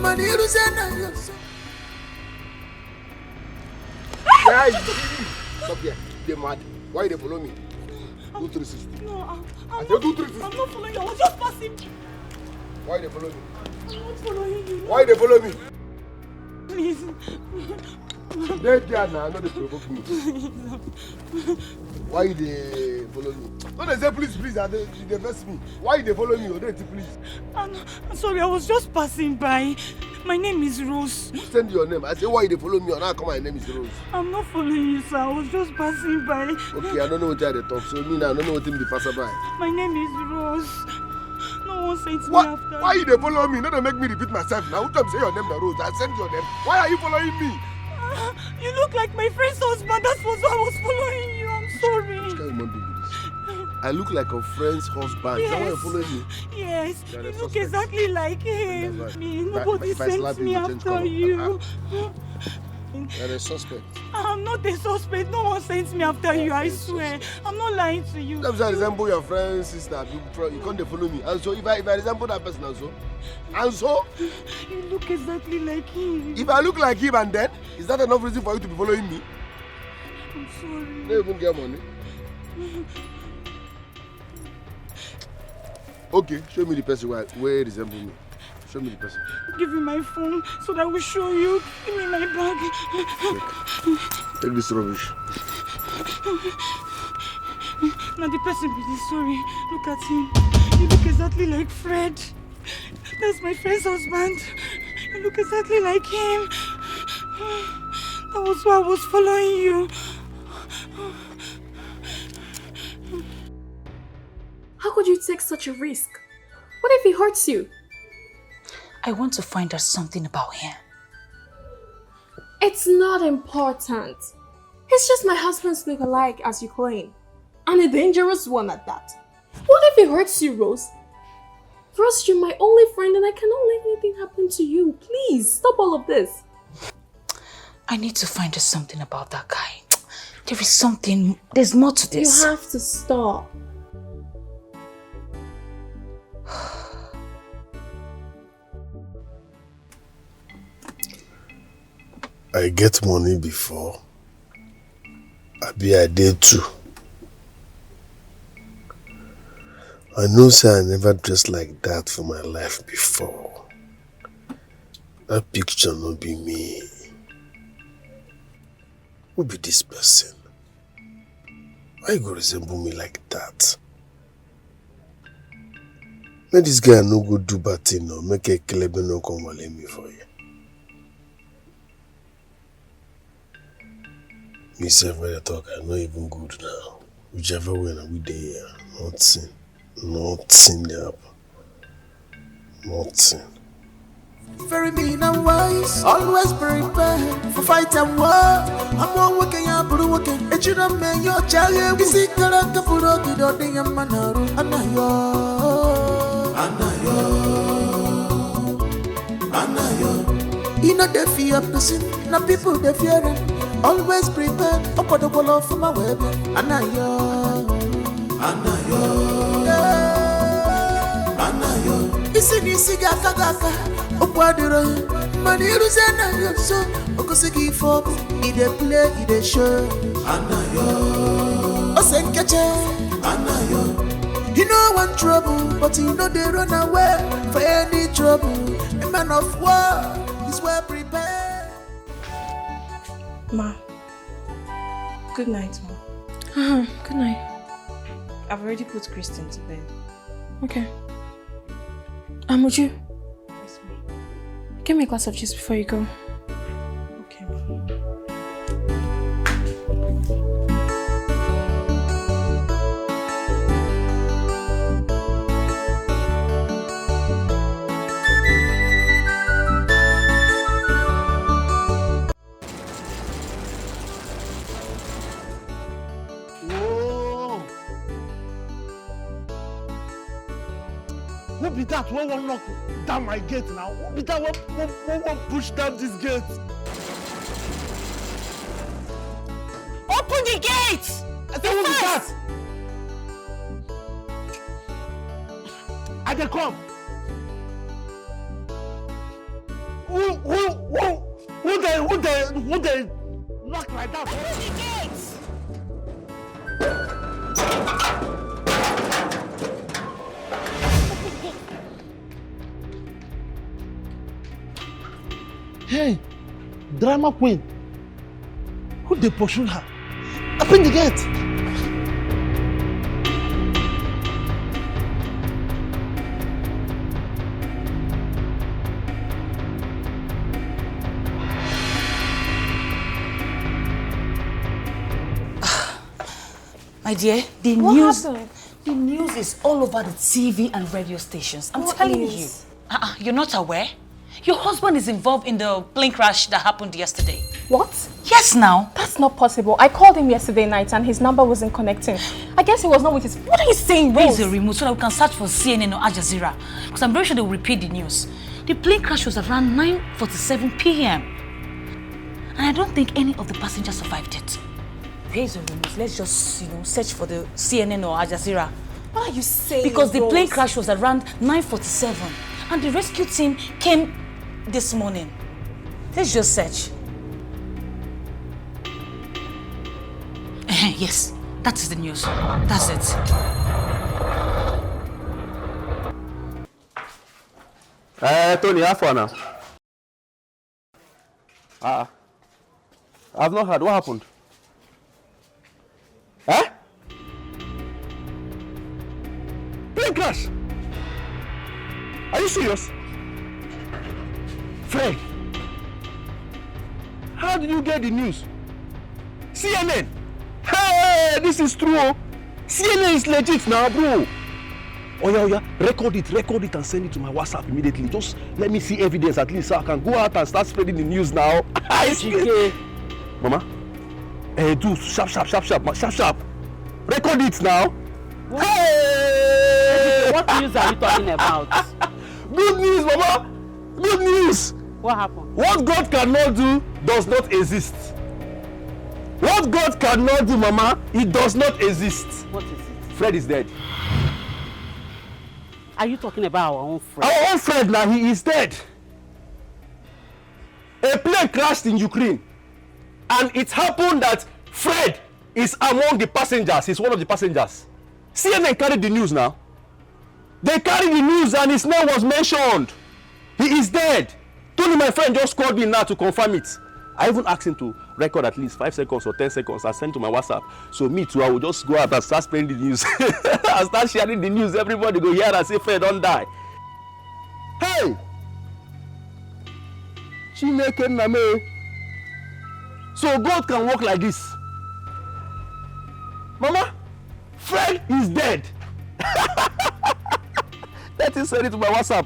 maniru zena. Guys, stop here. They mad. Why they follow me? 236. No, I said 236. I'm not following you. I was just passing. Why they follow me? I'm not following you. Why they follow me? Please. They now, not they provoke me. Why they follow me? No, they say please, they vex me. Why they follow me? Or they please? I'm sorry, I was just passing by. My name is Rose. Who send your name? I say why they follow me? Or now come my name is Rose. I'm not following you, sir. I was just passing by. Okay, I don't know what they talk. So me now, I don't know what they be passing by. My name is Rose. No one sent me after. Why they follow me? Not to make me repeat myself. Now who come say your name, the Rose? I send your name. Why are you following me? You look like my friend's husband. That's why I was following you. I'm sorry. Which kind of human being is this? I look like a friend's husband. Is that why you're following me? Yes. You You look exactly like him. Nobody sent me after you. You're a suspect. I'm not a suspect. No one sent me after you, I swear. I'm not lying to you. Sometimes I resemble your friend's sister. You can't follow me. And so if I resemble that person and so you look exactly like him. If I look like him and then, is that enough reason for you to be following me? I'm sorry. You don't even get money. Okay, show me the person where you resemble me. Show me the person. Give me my phone so that I will show you. Give me my bag. Take this rubbish. Now the person really sorry. Look at him. You look exactly like Fred. That's my friend's husband. You look exactly like him. That was why I was following you. How could you take such a risk? What if he hurts you? I want to find out something about him. It's not important. He's just my husband's look-alike, as you claim. And a dangerous one at that. What if he hurts you, Rose? Rose, you're my only friend and I cannot let anything happen to you. Please, stop all of this. I need to find out something about that guy. There is something, there's more to this. You have to stop. I get money before. I did too. I know say I never dressed like that for my life before. That picture no be me. Who be this person? Why you go resemble me like that? Make this guy no go do bad thing no. Make a kelebe no come wale me for you. Me self when I talk, I know even good now. Whichever way we dey here, nothing there happen. Nothing. Very mean and wise, always prepared for fight and war. I'm one working, I'm working. It should have made your child. You see, Karaka Puroki, Dotting and Manaru. Anayo. You know the fear person, now people the fearing. Always prepared, up the wall of my web. Anayo. Isi ni siga kaka Okwadiro Maniruze na yo so Okosigi for Ide play, ide show Osenkeche You know one trouble But you know they run away For any trouble A man of war is well prepared. Ma, good night, Ma. Good night. I've already put Kristen to bed. Okay. Would you? Yes, Ma. Give me a glass of juice before you go. Okay, Ma. Who be that? Who won't knock down my gate now? Who be that? Who won't push down this gate? Open the gate! I said, who be that? I dey come. Who they knock like that? Open the gate! Hey, drama queen. Who they pursue her? Open the gate. My dear, the news is all over the TV and radio stations. I'm telling you. You're not aware? Your husband is involved in the plane crash that happened yesterday. What? Yes, now. That's not possible. I called him yesterday night and his number wasn't connecting. I guess he was not with his... What are you saying, Rose? Where's the remote so that we can search for CNN or Al Jazeera? Because I'm very sure they'll repeat the news. The plane crash was around 9:47 p.m. And I don't think any of the passengers survived it. Where's the remote? Let's just, search for the CNN or Al Jazeera. What are you saying, Because the Rose? plane crash was around 9:47 and the rescue team came this morning. Let's just search. Yes, that is the news. That's it. Tony, how far now? I've not heard. What happened? Plane crash. Are you serious? Fred, how did you get the news? CNN. Hey, this is true. CNN is legit now, bro. Oh yeah, record it and send it to my WhatsApp immediately. Just let me see evidence at least so I can go out and start spreading the news now. Mama, do sharp. Record it now. What? Hey! What news are you talking about? Good news, Mama. Good news. What happened? What God cannot do does not exist. What God cannot do, Mama, it does not exist. What is it? Fred is dead. Are you talking about our own Fred? Our own Fred now, he is dead. A plane crashed in Ukraine. And it happened that Fred is among the passengers. He's one of the passengers. CNN carried the news now. They carried the news and his name was mentioned. He is dead. Tony, my friend, just called me now to confirm it. I even asked him to record at least 5 seconds or 10 seconds and send to my WhatsApp. So me too, I will just go out and start spreading the news. I start sharing the news. Everybody go hear and say, Fred, don't die. Hey! Chineke Name. So God can work like this. Mama, Fred is dead. Let him send it to my WhatsApp.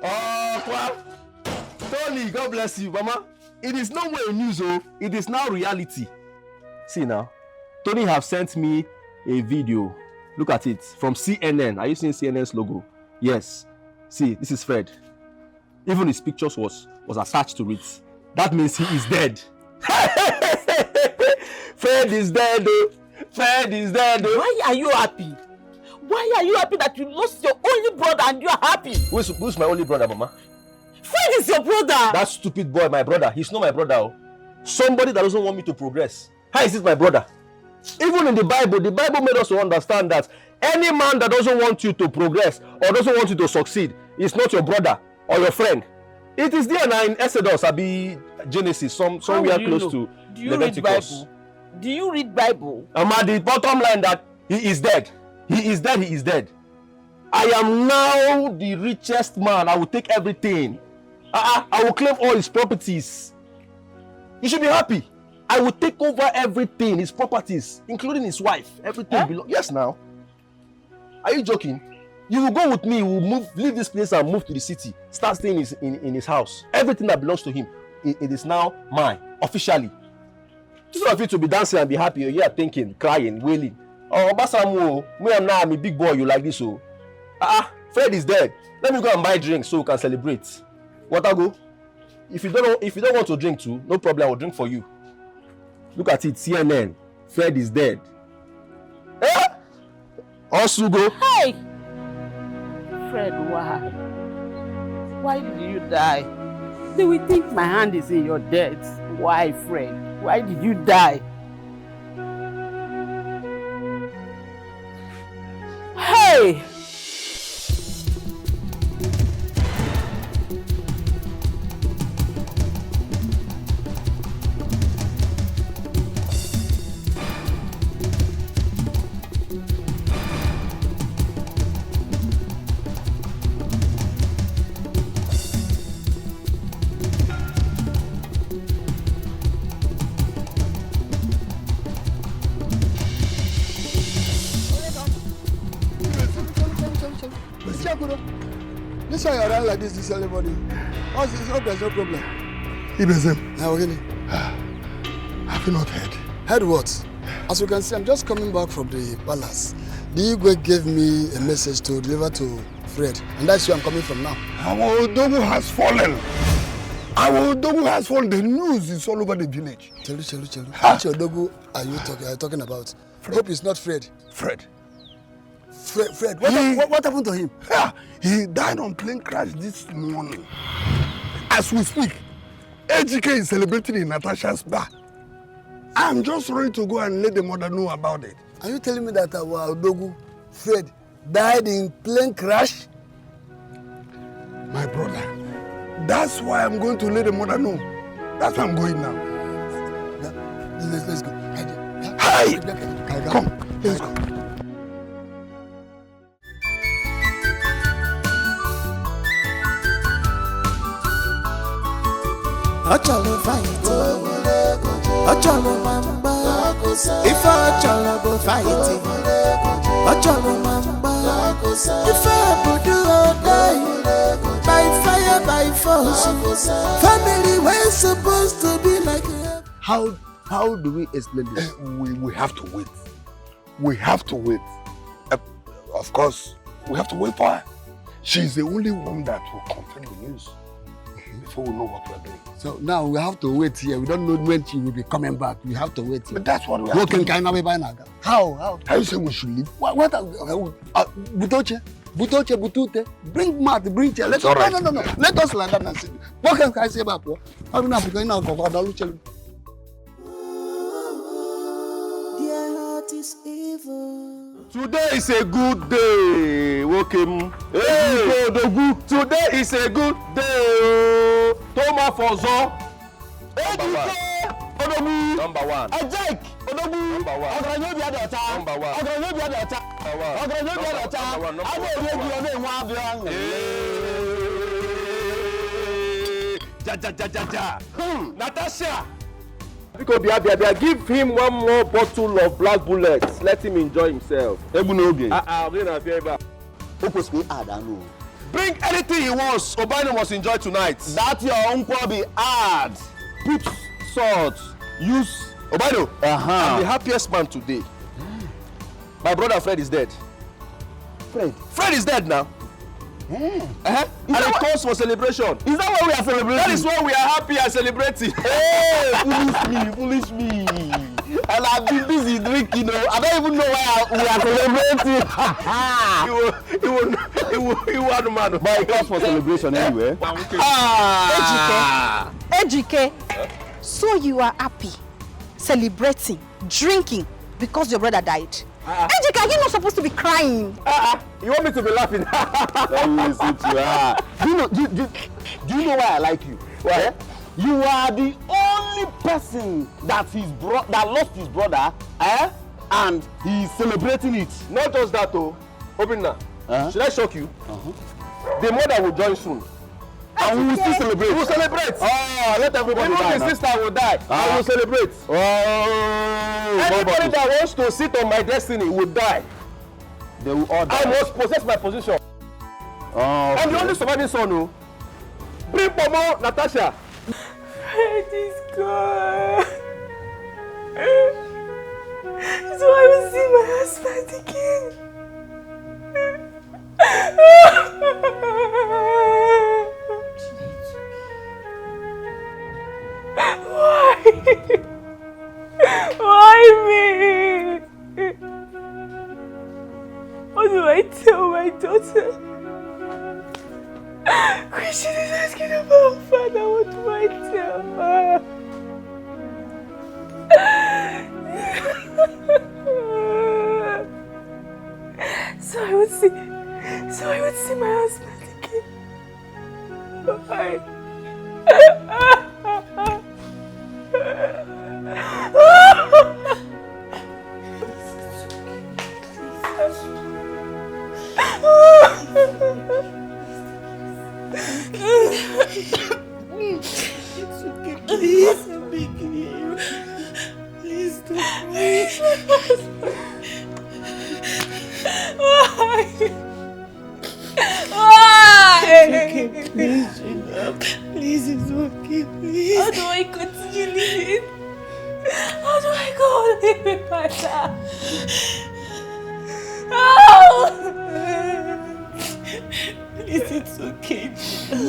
Oh, Tony, God bless you, Mama. It is no more news, oh. It is now reality. See now, Tony have sent me a video. Look at it from CNN. Are you seeing CNN's logo? Yes. See, this is Fred. Even his pictures was attached to it. That means he is dead. Fred is dead, oh. Fred is dead, oh. Why are you happy? Why are you happy that you lost your only brother and you are happy? Who's my only brother, Mama? Fred is your brother. That stupid boy, my brother. He's not my brother. Oh. Somebody that doesn't want me to progress. How is it my brother? Even in the Bible made us to understand that any man that doesn't want you to progress or doesn't want you to succeed is not your brother or your friend. It is there now in Exodus, Abi Genesis, somewhere close to Leviticus. Do you read Bible? At the bottom line that he is dead. He is dead, he is dead. I am now the richest man. I will take everything. I will claim all his properties. You should be happy. I will take over everything, his properties, including his wife. Everything belongs. Yes, now. Are you joking? You will go with me. We will leave this place and move to the city. Start staying in his house. Everything that belongs to him, it is now mine, officially. Instead of you to be dancing and be happy, you're here thinking, crying, wailing. Oh, Basamu, I'm a big boy, you like this, oh. Fred is dead. Let me go and buy drinks so we can celebrate. What I go? If you don't want to drink too, no problem, I will drink for you. Look at it, CNN. Fred is dead. Osugo. Hey! Fred, why? Why did you die? They will think my hand is in your death. Why, Fred? Why did you die? Hey! This why you're around like this early morning. Hope there's no problem. Ibezem. Now, again. Have you not heard? Heard what? As you can see, I'm just coming back from the palace. The Igwe gave me a message to deliver to Fred, and that's where I'm coming from now. Our Odogu has fallen. Our Odogu has fallen. The news is all over the village. Chelu. Which Odogu are you talking about? Fred. Hope it's not Fred. Fred. What happened to him? He died on plane crash this morning. As we speak, AGK is celebrating in Natasha's bar. I'm just ready to go and let the mother know about it. Are you telling me that our Odogu, Fred, died in plane crash? My brother, that's why I'm going to let the mother know. That's why I'm going now. Let's go. Hi! Come, let's go. Ocholo fight, Ocholo mamba. If Ocholo go fight, Ocholo mamba. If I do or die, by fire, by force. Family we're supposed to be like. How do we explain this? We have to wait. We have to wait. Of course, we have to wait for her. She's the only one that will confirm the news before we know what we're doing. So now we have to wait here. We don't know when she will be coming back. We have to wait here. But that's what we have to do. How? How you say we should leave? Butute, bring mat, bring chair. No. Let us land and see. What can I say about what? How do you know? Their heart is evil. Today is a good day. Welcome. Hey, today is a good day. Toma Fozo. Number one. Ajak. Number one. Natasha. Because give him one more bottle of black bullets. Let him enjoy himself. Bring anything he wants. Obano must enjoy tonight. That your uncle be hard. put salt, use Obado. I'm the happiest man today. My brother Fred is dead. Fred is dead now. And it calls for celebration. Is that why we are celebrating? That is why we are happy and celebrating. Hey, foolish me. And I've been busy drinking, I don't even know why we are celebrating. You are the man. But it calls for celebration anyway. Ejike, so you are happy, celebrating, drinking because your brother died? Ejike, are you not supposed to be crying? You want me to be laughing? Do you know why I like you? Why? You are the only person that lost his brother, and he's celebrating it. Not just that, Obinna. Should I shock you? The mother will join soon. And we will still celebrate. We will celebrate. Oh, let everybody die. Even the sister will die. I will celebrate. Oh, anybody that wants to sit on my destiny will die. They will all die. I must possess my position. I'm the only surviving son. Bring Pomo, Natasha. Fred is gone. So I will see my husband again. Why me? What do I tell my daughter? Christian is asking about her father. What do I tell her? So I would see my husband again. Why? It's okay, please, I'm begging you. Please don't wait. Why? It's okay, please, Gina. Please, it's okay, please. How do I continue living? How do I go on living like that? Please, it's okay, Gina.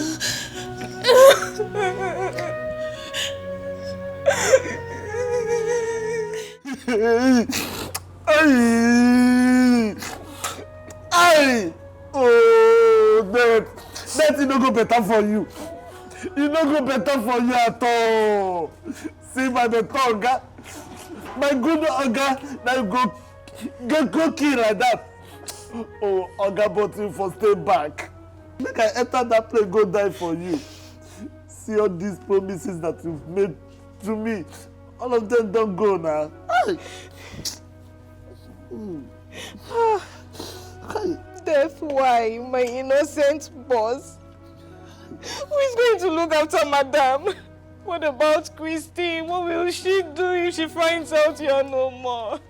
Oh, that no go better for you. It no go better for you at all. See my better Oga, my good Oga, that go kill like that. Oh, Oga, but you for stay back. Make I enter that place, go die for you. See all these promises that you've made to me. All of them don't go now. That's why, my innocent boss. Who is going to look after Madame? What about Christine? What will she do if she finds out you are no more?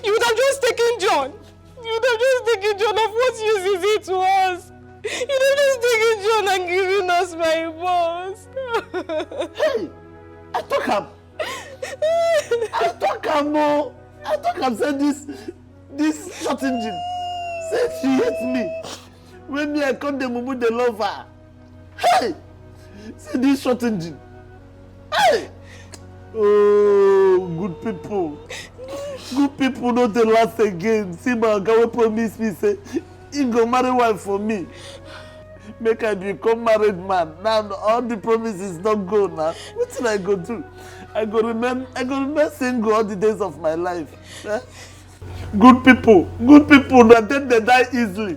You would have just taken John. You would have just taken John. Of what use is it to us? You would have just taken John and given us my boss. Hey, I talk am say this short engine. Say she hates me. When me I come the mumu the lover. Hey, say this short engine. Hey, oh, good people. Good people no dey last again. See my oga wey promise me say he go marry wife for me. Make I become married man. Now all the promises don't go now. Wetin I go do? I go remain single all the days of my life. Eh? Good people that then they die easily.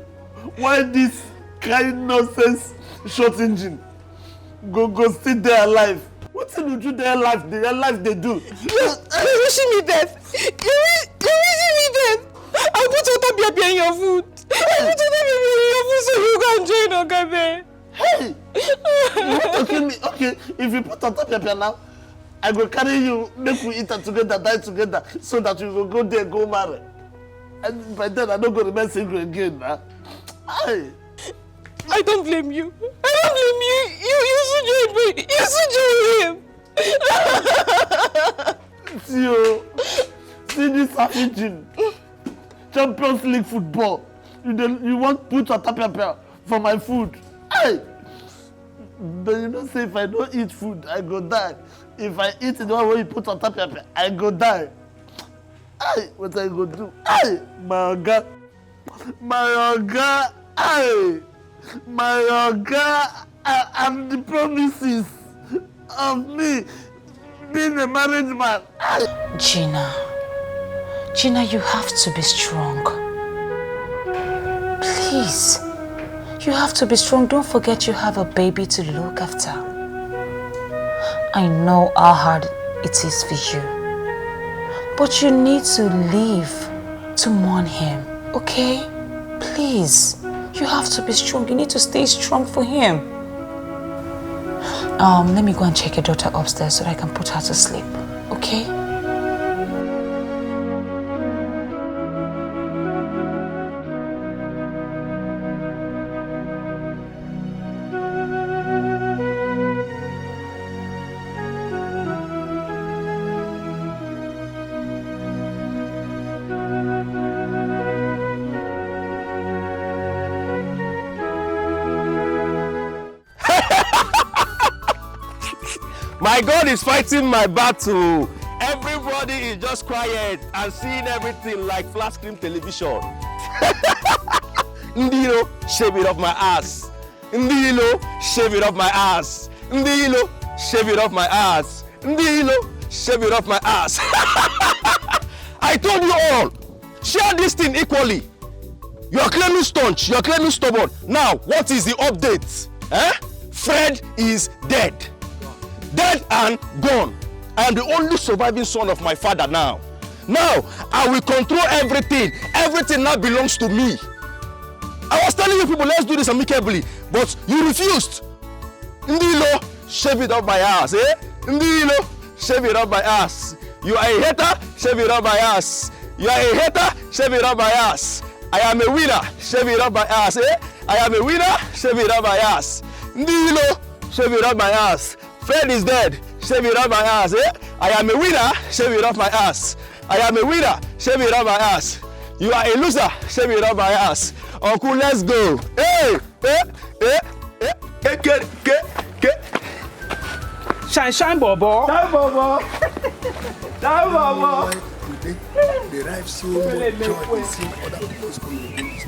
Why this kind nonsense short engine go still there alive? Wetin you do their life they do? You're wishing me death. You're wishing me death. I'll put water in your food. I'll put water in your food so you can join Ogabe. Hey! You want to kill me? Okay, if you put on top of now, I go carry you, make we eat together, die together, so that you will go there, go marry. And by then I don't go remain single again now. Hey! I don't blame you. I don't blame you. You should join me. You should See this savage Champions League football. You want put atapia for my food? Hey! But you don't say if I don't eat food, I go die. If I eat the one where you put atapia, I go die. Hey! What I go do? Hey! My God! Hey! My God! And the promises of me being a married man. Gina, you have to be strong. Please, you have to be strong. Don't forget you have a baby to look after. I know how hard it is for you, but you need to leave to mourn him, okay? Please, you have to be strong. You need to stay strong for him. Let me go and check your daughter upstairs so that I can put her to sleep, okay? My God is fighting my battle. Everybody is just quiet and seeing everything like flat screen television. Ndilo, shave it off my ass. Ndilo, shave it off my ass. Ndilo, shave it off my ass. Ndilo, shave it off my ass. I told you all, share this thing equally. You are clearly staunch, you are clearly stubborn. Now, what is the update? Fred is dead. Dead and gone. I am the only surviving son of my father now. Now, I will control everything. Everything now belongs to me. I was telling you people, let's do this amicably, but you refused. Ndilo, shave it off my ass, eh? Ndilo, shave it off my ass. You are a hater, shave it off my ass. You are a hater, shave it off my ass. I am a winner, shave it off my ass, eh? I am a winner, shave it off my ass. Ndilo, shave it off my ass. Fred is dead, shave it off my ass, eh? I am a winner, shave it off my ass. I am a winner, shave it off my ass. You are a loser, shave it off my ass. Uncle, let's go. Hey, get. Shine, Bobo. Shine, Bobo. They derive so much joy in seeing other people's communities.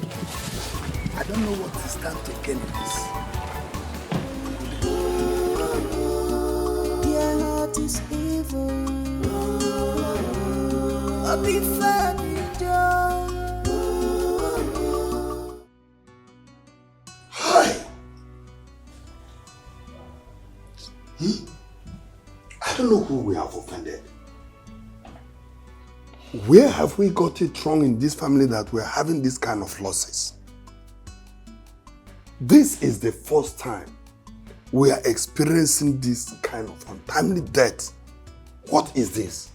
I don't know what to stand to gain in this. Their heart is evil. I'll be funny, I don't know who we have offended. Where have we got it wrong in this family that we're having this kind of losses? This is the first time we are experiencing this kind of untimely death. What is this?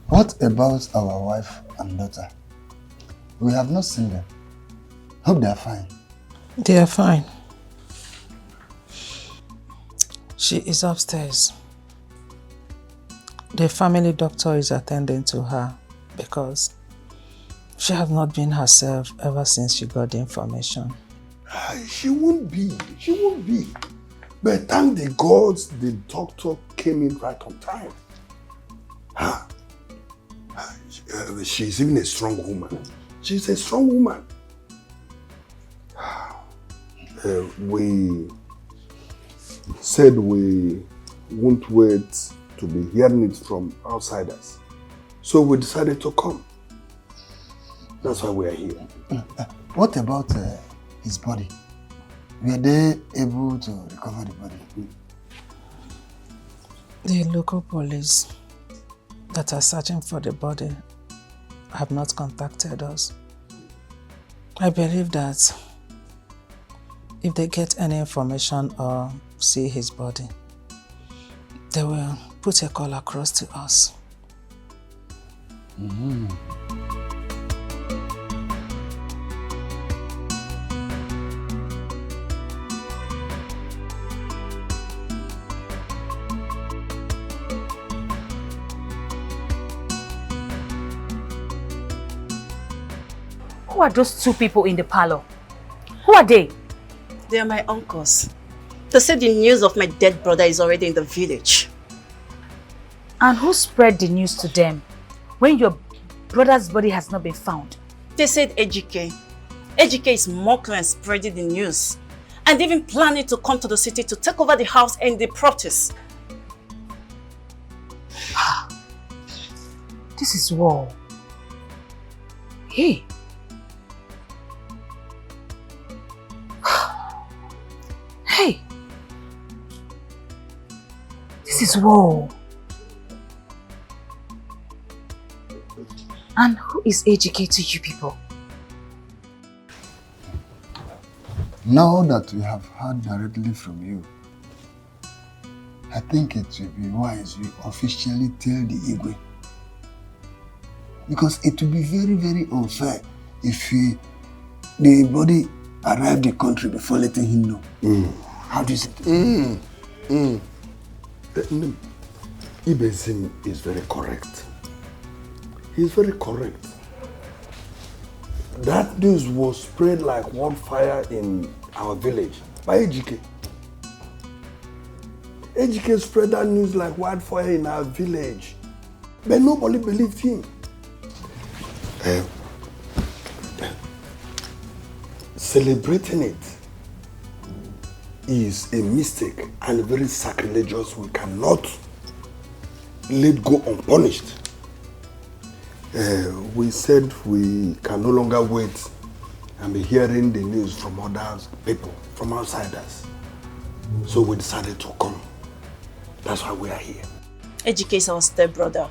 What about our wife and daughter? We have not seen them. Hope they are fine. They are fine. She is upstairs. The family doctor is attending to her because she has not been herself ever since she got the information. She won't be. But thank the gods the doctor came in right on time. She's even a strong woman. She's a strong woman. We said we won't wait to be hearing it from outsiders. So we decided to come. That's why we are here. What about his body? Were they able to recover the body? The local police that are searching for the body have not contacted us. I believe that if they get any information or see his body, they will put a call across to us. Who are those two people in the parlor? Who are they? They are my uncles. They said the news of my dead brother is already in the village. And who spread the news to them when your brother's body has not been found? They said Ejike. Ejike is mocking and spreading the news. And even planning to come to the city to take over the house and the properties. This is war. Hey. Hey. This is war. And who is Ejike to you people? Now that we have heard directly from you, I think it will be wise we officially tell the Igwe. Because it will be very, very unfair if the body arrived the country before letting him know. How do you say it? Ibezim is very correct. He's very correct. That news was spread like wildfire in our village by Ejike. Ejike spread that news like wildfire in our village, but nobody believed him. Celebrating it is a mistake and very sacrilegious. We cannot let go unpunished. We said we can no longer wait and be hearing the news from other people, from outsiders. So we decided to come. That's why we are here. Ejike is our stepbrother.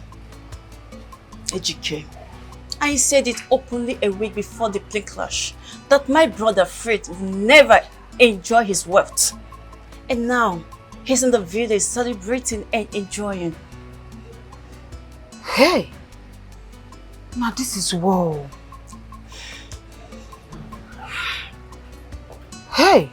Ejike. I said it openly a week before the plane crash that my brother Fred will never enjoy his wealth. And now he's in the village celebrating and enjoying. Hey! Now this is war. Hey!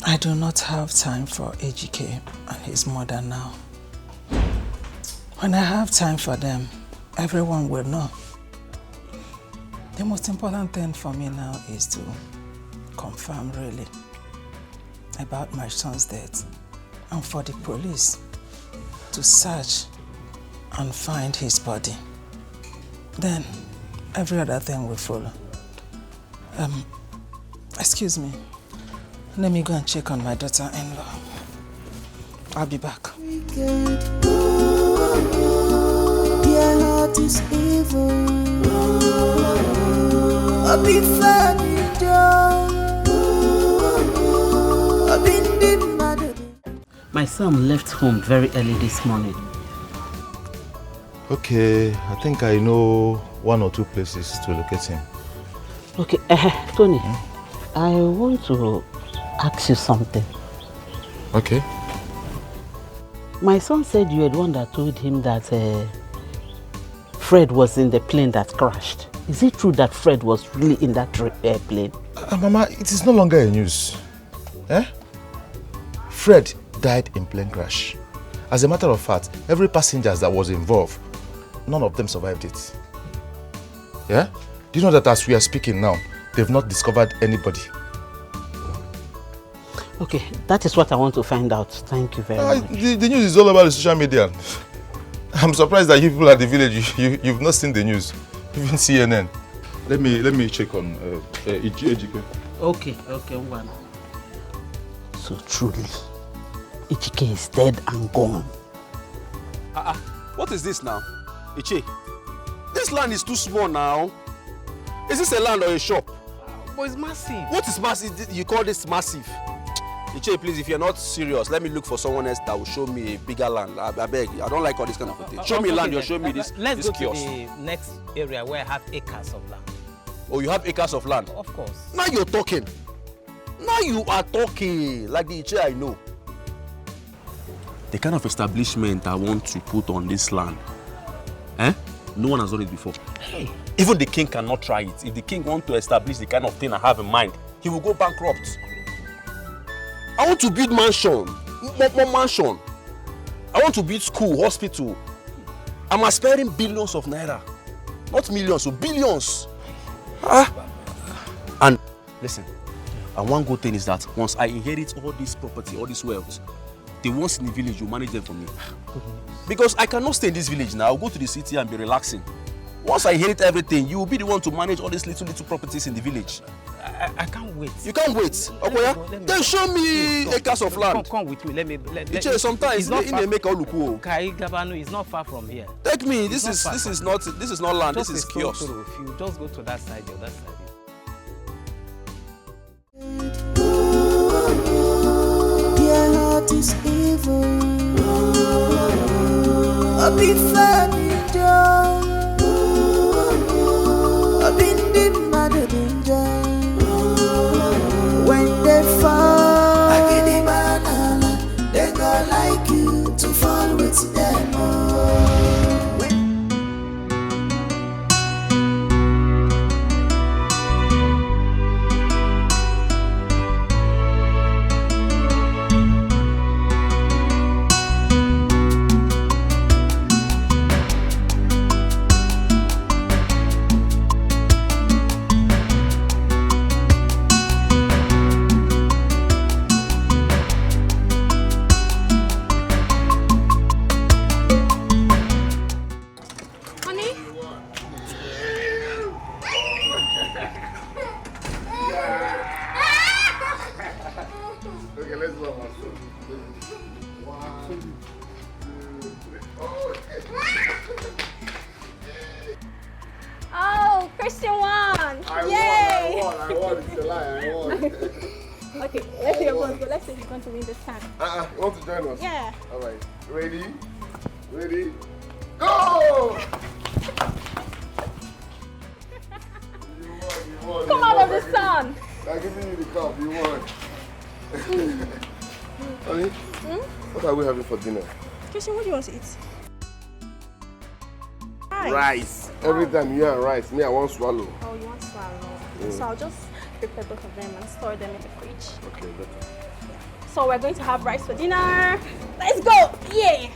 I do not have time for Ejike and his mother now. When I have time for them, everyone will know. The most important thing for me now is to confirm really about my son's death and for the police to search and find his body. Then every other thing will follow. Excuse me. Let me go and check on my daughter-in-law. I'll be back. Your heart is evil. I've been fighting down. I've been mad. My son left home very early this morning. Okay, I think I know one or two places to locate him. Okay, Tony, I want to ask you something. Okay. My son said you were the one that told him that Fred was in the plane that crashed. Is it true that Fred was really in that plane? Mama, it is no longer a news. Fred died in plane crash. As a matter of fact, every passenger that was involved, none of them survived it. Yeah? Do you know that as we are speaking now, they've not discovered anybody? Okay, that is what I want to find out. Thank you very much. The news is all about the social media. I'm surprised that you people at the village, you've not seen the news. Even CNN. Let me check on Ejike. Okay, one. So truly, Ejike is dead and gone. What is this now? Ichi, this land is too small now. Is this a land or a shop? But it's massive. What is massive? You call this massive? Ichi, please, if you're not serious, let me look for someone else that will show me a bigger land. I beg you. I don't like all this kind of thing. Show me land, you'll show me this Let's go kiosk. to the next area where I have acres of land. Oh, you have acres of land? Of course. Now you're talking. Now you are talking like the Ichi I know. The kind of establishment I want to put on this land, no one has done it before. Hey. Even the king cannot try it. If the king wants to establish the kind of thing I have in mind, he will go bankrupt. I want to build mansion, more mansion. I want to build school, hospital. I'm aspiring billions of naira. Not millions, so billions. And listen, and one good thing is that once I inherit all this property, all this wealth, the ones in the village will manage them for me. Because I cannot stay in this village now. I'll go to the city and be relaxing. Once I inherit everything, you will be the one to manage all these little properties in the village. I can't wait. You can't wait? Okay, then show me acres of land. Come with me. Let me. Sometimes they make all look cool. Kai Gabanu is not far from here. Take me. This is not land. This is kiosk. If you just go to that side, the other side. Their heart is evil. I've been fighting down. I've been mad at them. When they fall, I get the banana. They go like you to fall with them. Oh, Christian won! Yay! I won. It's a lie. I won. Okay, let's see your phone. Let's see if you're going to win this time. You want to join us? Yeah. All right. Ready? Go! You won. Come out of the sun. I'm giving you the cup. You won. Honey, what are we having for dinner? Christian, what do you want to eat? Rice. Every time you have rice, me I want swallow. Oh, you want swallow? So I'll just prepare both of them and store them in the fridge. Okay, better. So we're going to have rice for dinner. Let's go! Yeah!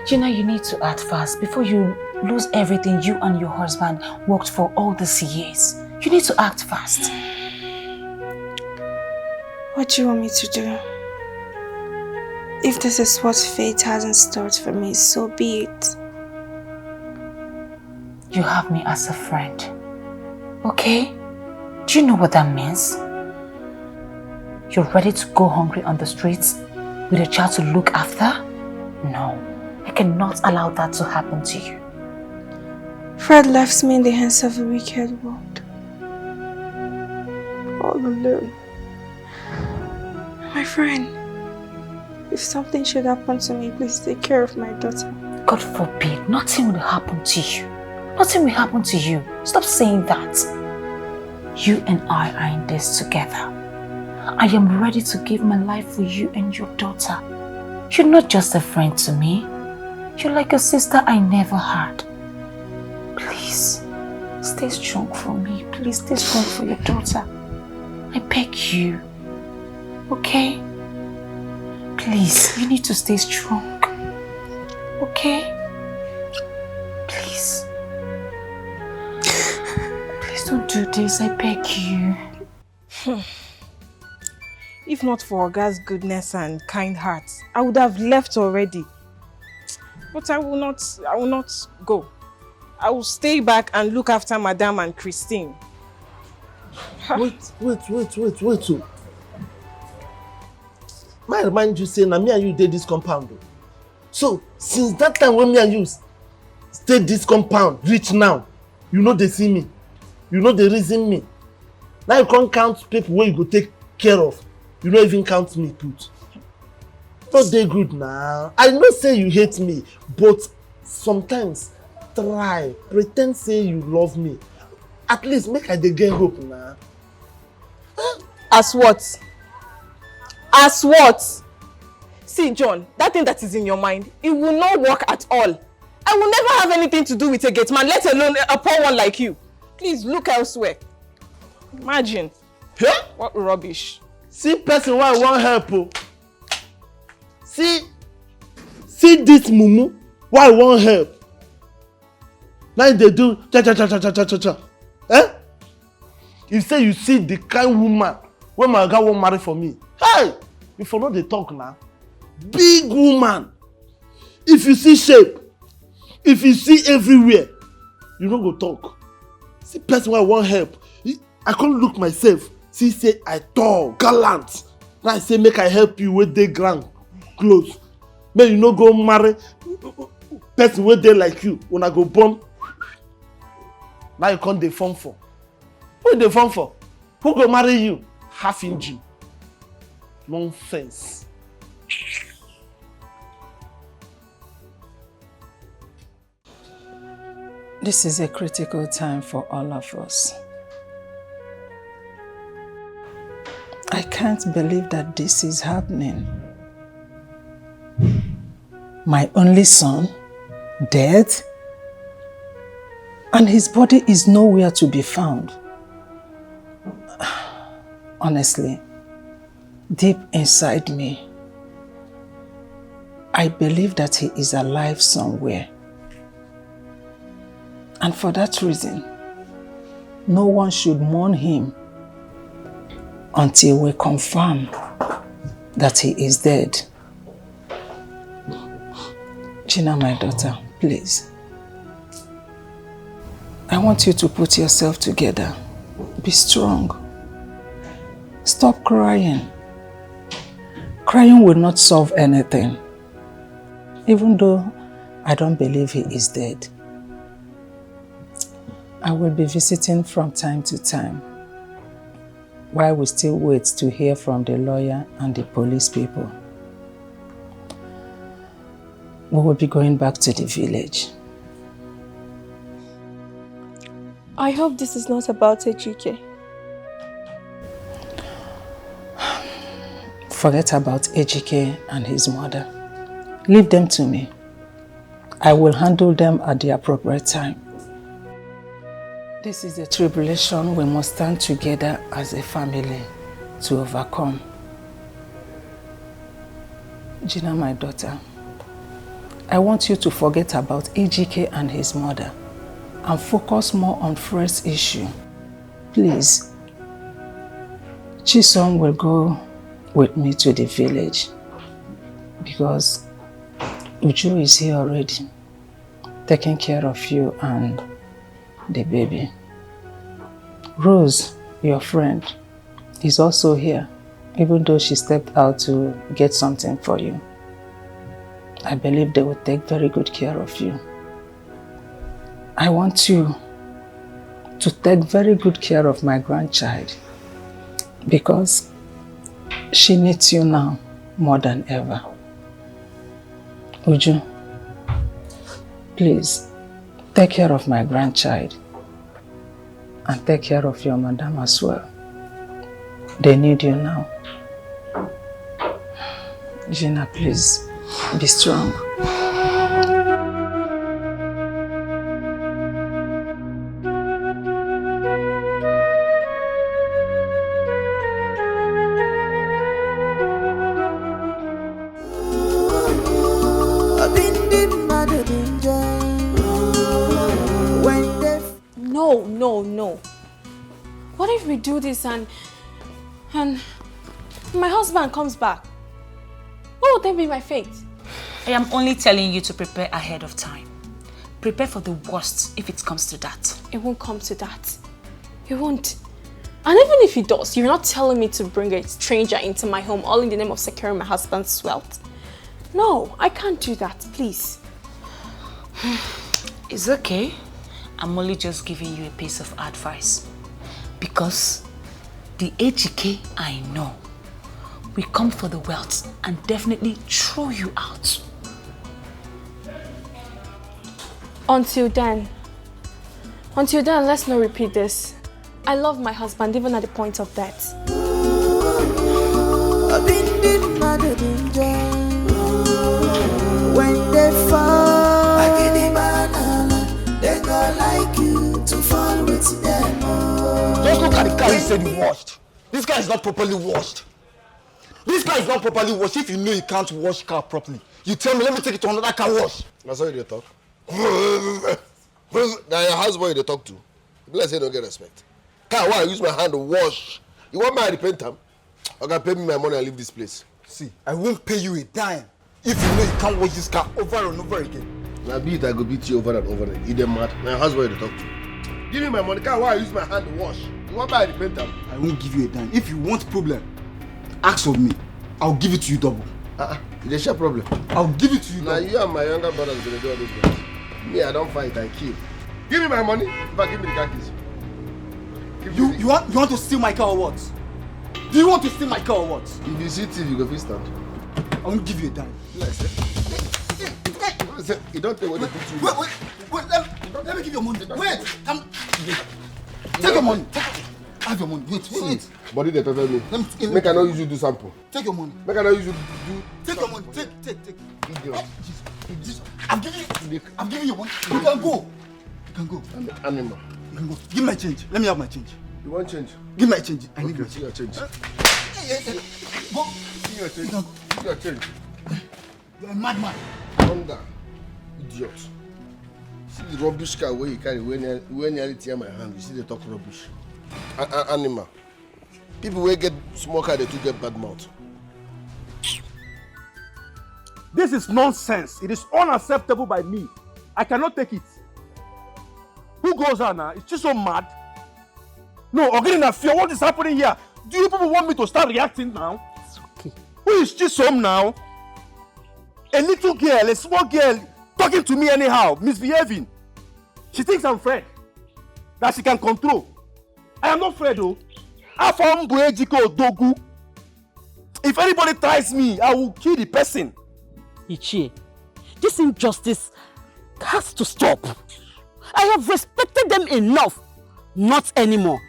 Gina, you need to act fast before you lose everything you and your husband worked for all these years. You need to act fast. What do you want me to do? If this is what fate has in store for me, so be it. You have me as a friend. Okay? Do you know what that means? You're ready to go hungry on the streets with a child to look after? No. I cannot allow that to happen to you. Fred left me in the hands of a wicked world. All alone. My friend, if something should happen to me, please take care of my daughter. God forbid, nothing will happen to you. Nothing will happen to you. Stop saying that. You and I are in this together. I am ready to give my life for you and your daughter. You're not just a friend to me. You're like a sister I never had. Please, stay strong for me. Please, stay strong for your daughter. I beg you. Okay? Please, you need to stay strong. Okay? Please. Please don't do this, I beg you. If not for Oga's goodness and kind heart, I would have left already. But I will not go. I will stay back and look after Madame and Christine. Wait. I remind you say na me and you did this compound. So since that time when me and you stay this compound, reach now, you know they see me. You know they reason me. Now you can't count people where you go take care of. You don't even count me put. Not they good now. I know say you hate me, but sometimes try pretend say you love me. At least make I dey get hope now. As what? As what? See, John, that thing that is in your mind, it will not work at all. I will never have anything to do with a gate man, let alone a poor one like you. Please look elsewhere. Imagine. Huh? What rubbish. See person why I want help. Oh. See this mumu why I want help. Now they do cha. Eh? You say you see the kind woman when my guy won't marry for me. Hey! You follow the talk now. Big woman. If you see shape, if you see everywhere, you don't go talk. See person why I want help. I can't look myself. See say I tall, gallant. Now I say make I help you with the ground close. May you no go marry person with they like you when I go born. Now you can't dey form for. Who dey form for? Who go marry you? Half engine. Nonsense. This is a critical time for all of us. I can't believe that this is happening. My only son, dead, and his body is nowhere to be found. Honestly, deep inside me, I believe that he is alive somewhere. And for that reason, no one should mourn him until we confirm that he is dead. Gina, my daughter, please. I want you to put yourself together. Be strong. Stop crying. Crying will not solve anything. Even though I don't believe he is dead. I will be visiting from time to time while we still wait to hear from the lawyer and the police people. We will be going back to the village. I hope this is not about Ejike. Forget about Ejike and his mother. Leave them to me. I will handle them at the appropriate time. This is a tribulation we must stand together as a family to overcome. Gina, my daughter, I want you to forget about Ejike and his mother and focus more on Fred's issue. Please. Chisom will go with me to the village because Uju is here already, taking care of you and the baby. Rose, your friend, is also here, even though she stepped out to get something for you. I believe they will take very good care of you. I want you to take very good care of my grandchild because she needs you now more than ever. Uju, please take care of my grandchild and take care of your madam as well. They need you now. Gina, please be strong. No. What if we do this and my husband comes back? What would then be my fate? I am only telling you to prepare ahead of time. Prepare for the worst if it comes to that. It won't come to that. It won't. And even if he does, you're not telling me to bring a stranger into my home all in the name of securing my husband's wealth. No, I can't do that, please. It's okay. I'm only just giving you a piece of advice. Because the HK I know will come for the wealth and definitely throw you out. Until then, let's not repeat this. I love my husband even at the point of death. When they fall, they not like you to fall with them. Just look at the car he said he washed. This car is not properly washed. This car is not properly washed. If you know you can't wash car properly, you tell me, let me take it to another car wash. That's how you talk. Now your houseboy they talk to. Let's say don't get respect. Car, why I use my hand to wash? You want me to repaint them? Okay, pay me my money and leave this place. See, I won't pay you a dime if you know you can't wash this car over and over again. Now beat, I go beat you over and over again. You them mad. My houseboy they talk to. Give me my money. Car, why I use my hand to wash? You want me to repaint them? I won't give you a dime. If you want problem, ask of me. I'll give it to you double. It's a problem. I'll give it to you now double. You and my younger brother is gonna do all this things. Me, I don't fight, I kill. Give me my money if I give me the car keys. You want to steal my car or what? Do you want to steal my car or what? If you see TV, you go fist stand. I won't give you a dime. You don't take what they put you. Wait, let me give you money. Wait, come. Take your money. Have your money. Wait. Body they pepper me. Make I not use you do sample. Take your money. Make I not use you do. Take your money. Take. Idiot. I'm giving you money. You can go. You can go. Animal. You can go. Give my change. Let me have my change. You want change? Give my change. I need your change. Go. Give your change. Give your change. You're a madman. Hunger. Idiot. See the rubbish car where you carry when you tear my hand. You see they talk rubbish. Animal. People who get small car, they too get bad mouth. This is nonsense. It is unacceptable by me. I cannot take it. Who goes on now? It's just so mad. No, Ogini fear. What is happening here? Do you people want me to start reacting now? It's okay. Who is Chisom now? A little girl, a small girl, talking to me anyhow, misbehaving. She thinks I'm Fred. That she can control. I am not Fred, though. If anybody tries me, I will kill the person. Ichie, this injustice has to stop. I have respected them enough. Not anymore.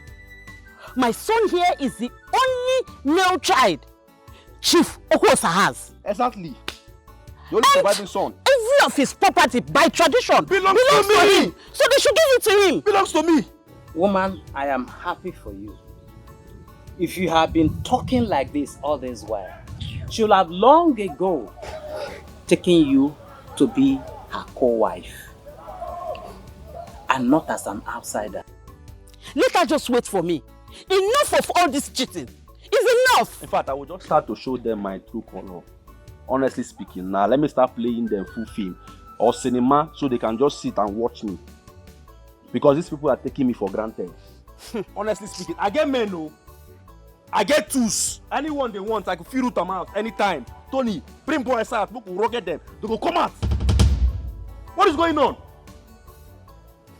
My son here is the only male child Chief Okosa has. Exactly. The only surviving son. Every of his property, by tradition, belongs to him. So they should give it to him. Belongs to me. Woman, I am happy for you. If you have been talking like this all this while, she will have long ago taken you to be her co-wife and not as an outsider. Let her just wait for me. Enough of all this cheating. It's enough. In fact, I will just start to show them my true color. Honestly speaking, now let me start playing them full film or cinema so they can just sit and watch me. Because these people are taking me for granted. Honestly speaking, I get men, no. I get tools. Anyone they want, I can feel root them out anytime. Tony, bring boys out, we will rocket them. They go come out. What is going on?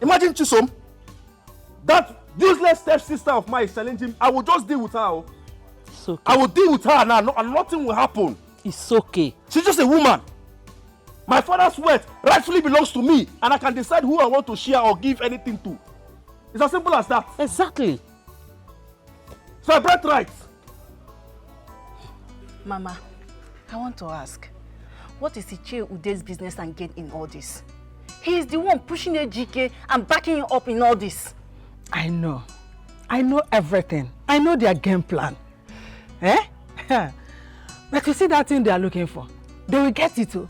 Imagine Chisom. That useless stepsister of mine is challenging. I will just deal with her. It's okay. I will deal with her now and nothing will happen. It's okay. She's just a woman. My father's wealth rightfully belongs to me and I can decide who I want to share or give anything to. It's as simple as that. Exactly. So I brought right. Mama, I want to ask, what is Ichie Ude's business and gain in all this? He is the one pushing the GK and backing him up in all this. I know. I know everything. I know their game plan. Eh? But you see that thing they are looking for? They will get it too.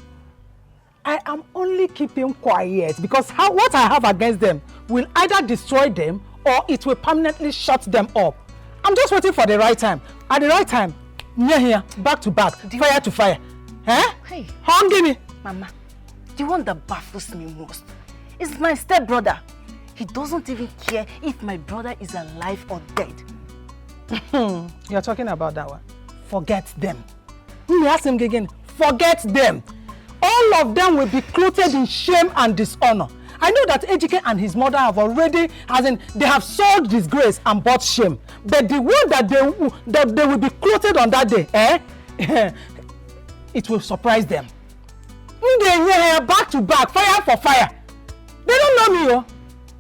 I am only keeping quiet because what I have against them will either destroy them or it will permanently shut them up. I'm just waiting for the right time. At the right time, near here, back to back, fire to fire. Eh? Hey. Give me. Mama, the one that baffles me most is my stepbrother. He doesn't even care if my brother is alive or dead. You're talking about that one. Forget them. Let me ask him again. Forget them. All of them will be clothed in shame and dishonor. I know that Ejike and his mother have already, they have sold disgrace and bought shame. But the way that they will be clothed on that day, it will surprise them. Back to back, fire for fire. They don't know me, oh.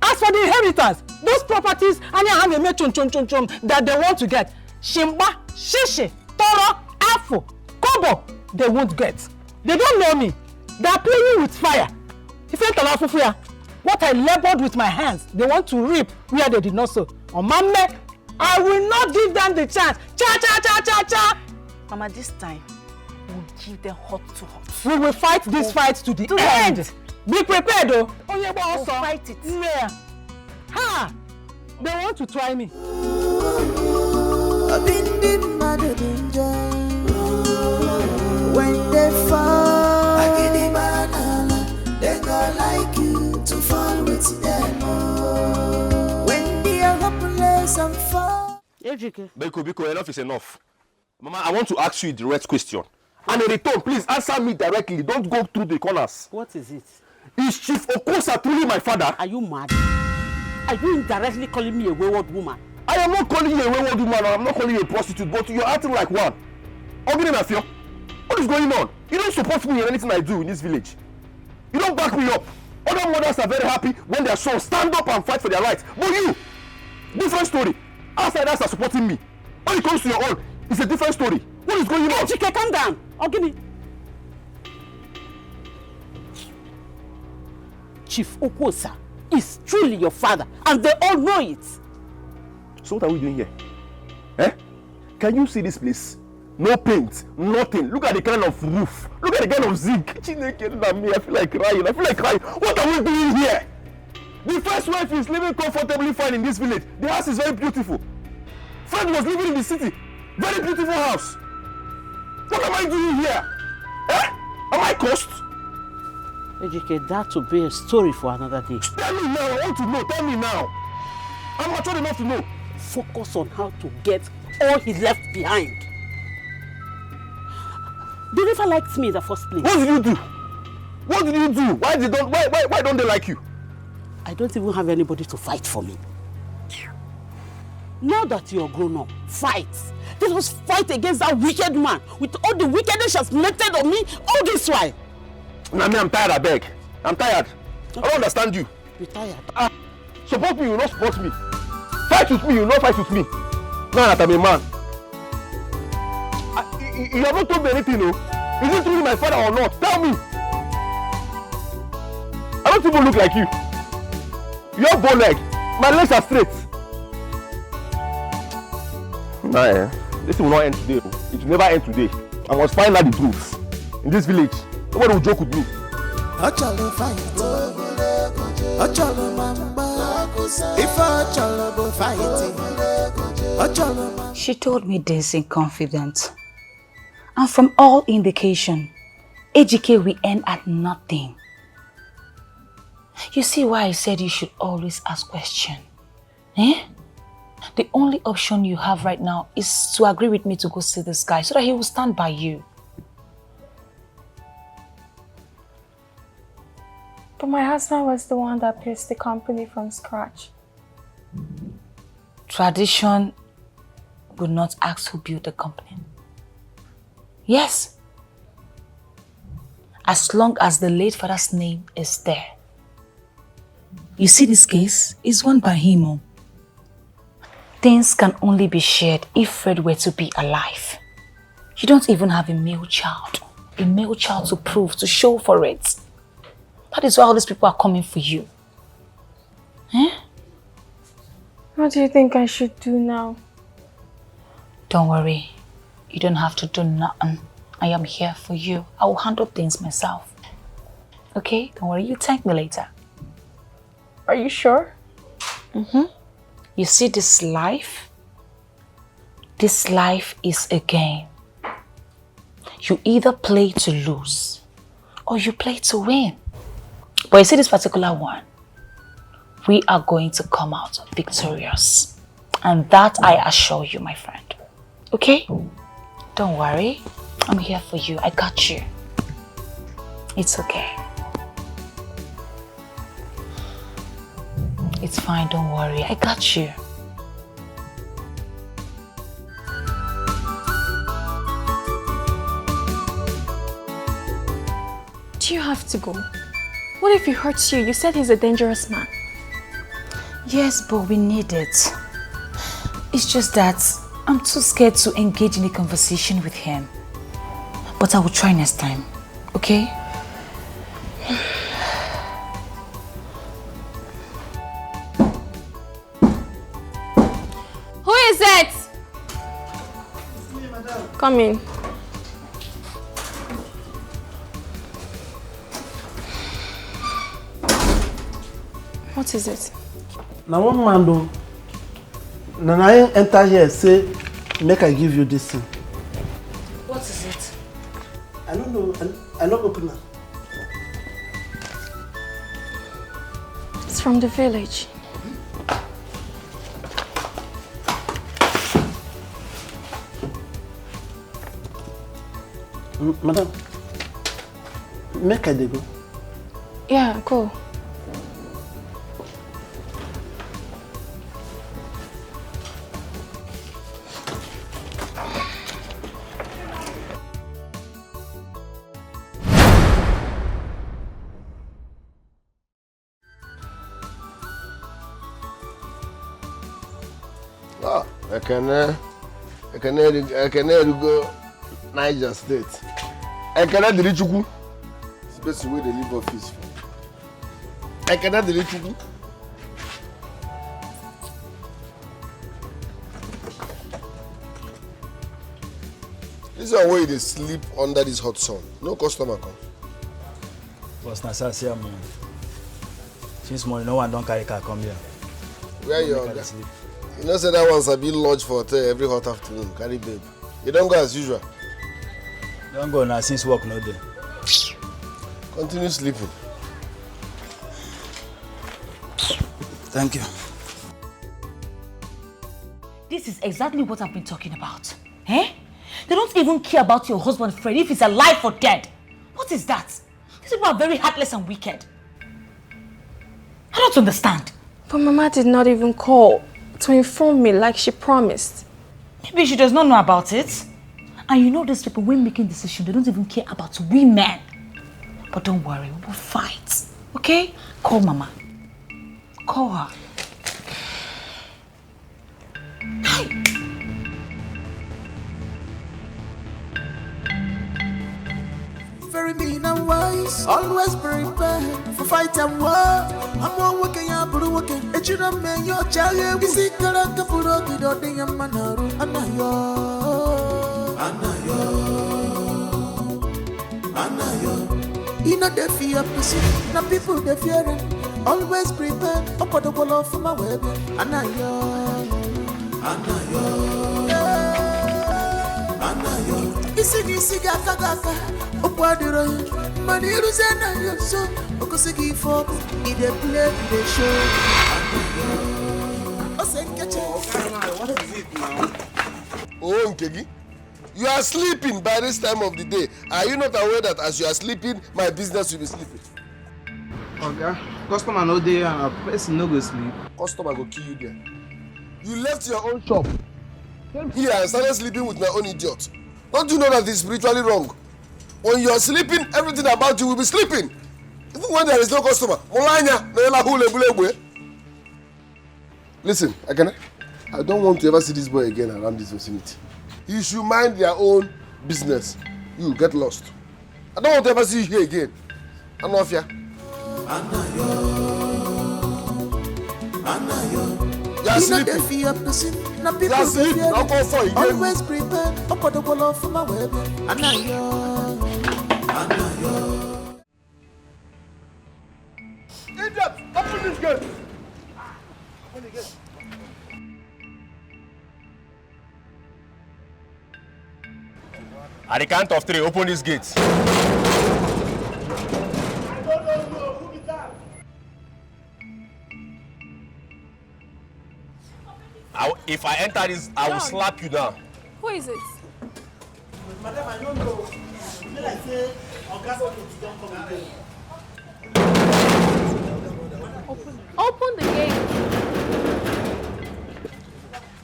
As for the inheritance, those properties that they want to get, Shimba, Shishi, Toro, Afo, Kobo, they won't get. They don't know me. They are playing with fire. What I labored with my hands, they want to reap where they did not sow. Mama, I will not give them the chance. Cha cha cha cha cha. Mama, this time we'll give them hot to hot. We will fight this fight to the end. Be prepared, though. We'll fight it. Yeah. Ha! They want to try me. When they fall, they go like you to fall with them. When they are hopeless and fall. Biko, enough is enough. Mama, I want to ask you a direct question. And in return, please answer me directly. Don't go through the corners. What is it? Is Chief Okosa truly my father? Are you mad? Are you indirectly calling me a wayward woman? I am not calling you a wayward woman, or I'm not calling you a prostitute, but you're acting like one. What is going on? You don't support me in anything I do in this village. You don't back me up. Other mothers are very happy when their sons stand up and fight for their rights. But you, different story. Outsiders are supporting me. When it comes to your own, it's a different story. What is going on? Chike, calm down. Ogini. Chief Okosa is truly your father, and they all know it. So what are we doing here? Eh? Can you see this place? No paint, nothing. Look at the kind of roof. Look at the kind of zinc. I feel like crying. What are we doing here? The first wife is living comfortably fine in this village. The house is very beautiful. Fred was living in the city. Very beautiful house. What am I doing here? Eh? Am I cursed? Ejike, that will be a story for another day. Tell me now. I want to know. Tell me now. I'm mature enough to know. Focus on how to get all he left behind. They never liked me in the first place. What did you do? What did you do? Why don't they like you? I don't even have anybody to fight for me. Now that you're grown up, fight. Let us fight against that wicked man with all the wickedness she has committed on me all this while. Nami, I'm tired, I beg. I'm tired. Okay. I don't understand you. You're tired. Support me, you will not support me. Fight with me, you will not fight with me. Now that I'm a man. You have not told me anything, no? Is it really my father or not? Tell me. I don't even look like you. You have bow leg. My legs are straight. Nah, this will not end today. It will never end today. I must find out the truth. In this village, nobody will joke with me. She told me this in confidence. And from all indication, Ejike will end at nothing. You see why I said you should always ask questions. Eh? The only option you have right now is to agree with me to go see this guy so that he will stand by you. But my husband was the one that built the company from scratch. Tradition would not ask who built the company. Yes. As long as the late father's name is there. You see, this case is won by him. Things can only be shared if Fred were to be alive. You don't even have a male child. A male child to prove, to show for it. That is why all these people are coming for you. Eh? What do you think I should do now? Don't worry. You don't have to do nothing. I am here for you. I will handle things myself. Okay? Don't worry. You thank me later. Are you sure? You see this life? This life is a game. You either play to lose or you play to win. But you see this particular one, we are going to come out victorious. And that I assure you, my friend. Okay? Don't worry. I'm here for you. I got you. It's okay. It's fine, don't worry. I got you. Do you have to go? What if he hurts you? You said he's a dangerous man. Yes, but we need it. It's just that I'm too scared to engage in a conversation with him. But I will try next time, okay? Who is it? Come in. What is it? Now one man though, now I enter here say, make I give you this thing. What is it? I don't know, I don't open it. It's from the village. Madam, make I dey go. Yeah, go. Ekene go Niger State. Ekene diri Chukwu. It's the person where they leave office for. Ekene diri Chukwu. This is where they sleep under this hot sun. No customer come. Was Nasasia man. Since morning, no one don't carry car come here. Where you are? You know, say that one's a bit lodge for hotel every hot afternoon. Carry babe. You don't go as usual. Don't go now since work no day. Continue sleeping. Thank you. This is exactly what I've been talking about. Eh? They don't even care about your husband, Fred, if he's alive or dead. What is that? These people are very heartless and wicked. I don't understand. But Mama did not even call to inform me like she promised. Maybe she does not know about it. And you know these people, when making decisions, they don't even care about women. But don't worry, we will fight. Okay? Call Mama. Call her. Hi. Very mean and wise, always prepared for fight and war. I'm one working, I'm working. It should have made your child. You see, Karaka Puroki, Dodi, and Manaru, Anayo, Anayo. You know, they fear pussy, now people they fear it. Always prepared, up on the wall of my web. Anayo, Anayo, Anayo. Isi gaka gaka. Okwadiro maniru zena yoso okosigi for ide play ide show. What is it now? Oh, Nkegi, you are sleeping by this time of the day. Are you not aware that as you are sleeping, my business will be sleeping? Okay, customer no dey and a person no go sleep. Customer go kill you there. You left your own shop, came here and started sleeping with my own idiot. Don't you know that it's spiritually wrong? When you are sleeping, everything about you will be sleeping. Even when there is no customer. Listen, I don't want to ever see this boy again around this vicinity. He should mind their own business. You get lost. I don't want to ever see you here again. I know fear. You are sleeping. You are sleeping. I'll go for you. Always prepared. Up on the wall of my web. Anayo. Idiot! Open this gate! Open the gate. At the count of 3, open this gate. If I enter this, I will slap you down. Who is it? Madam, I don't know. Feel like say, Oga Socket don't come again. Open the gate.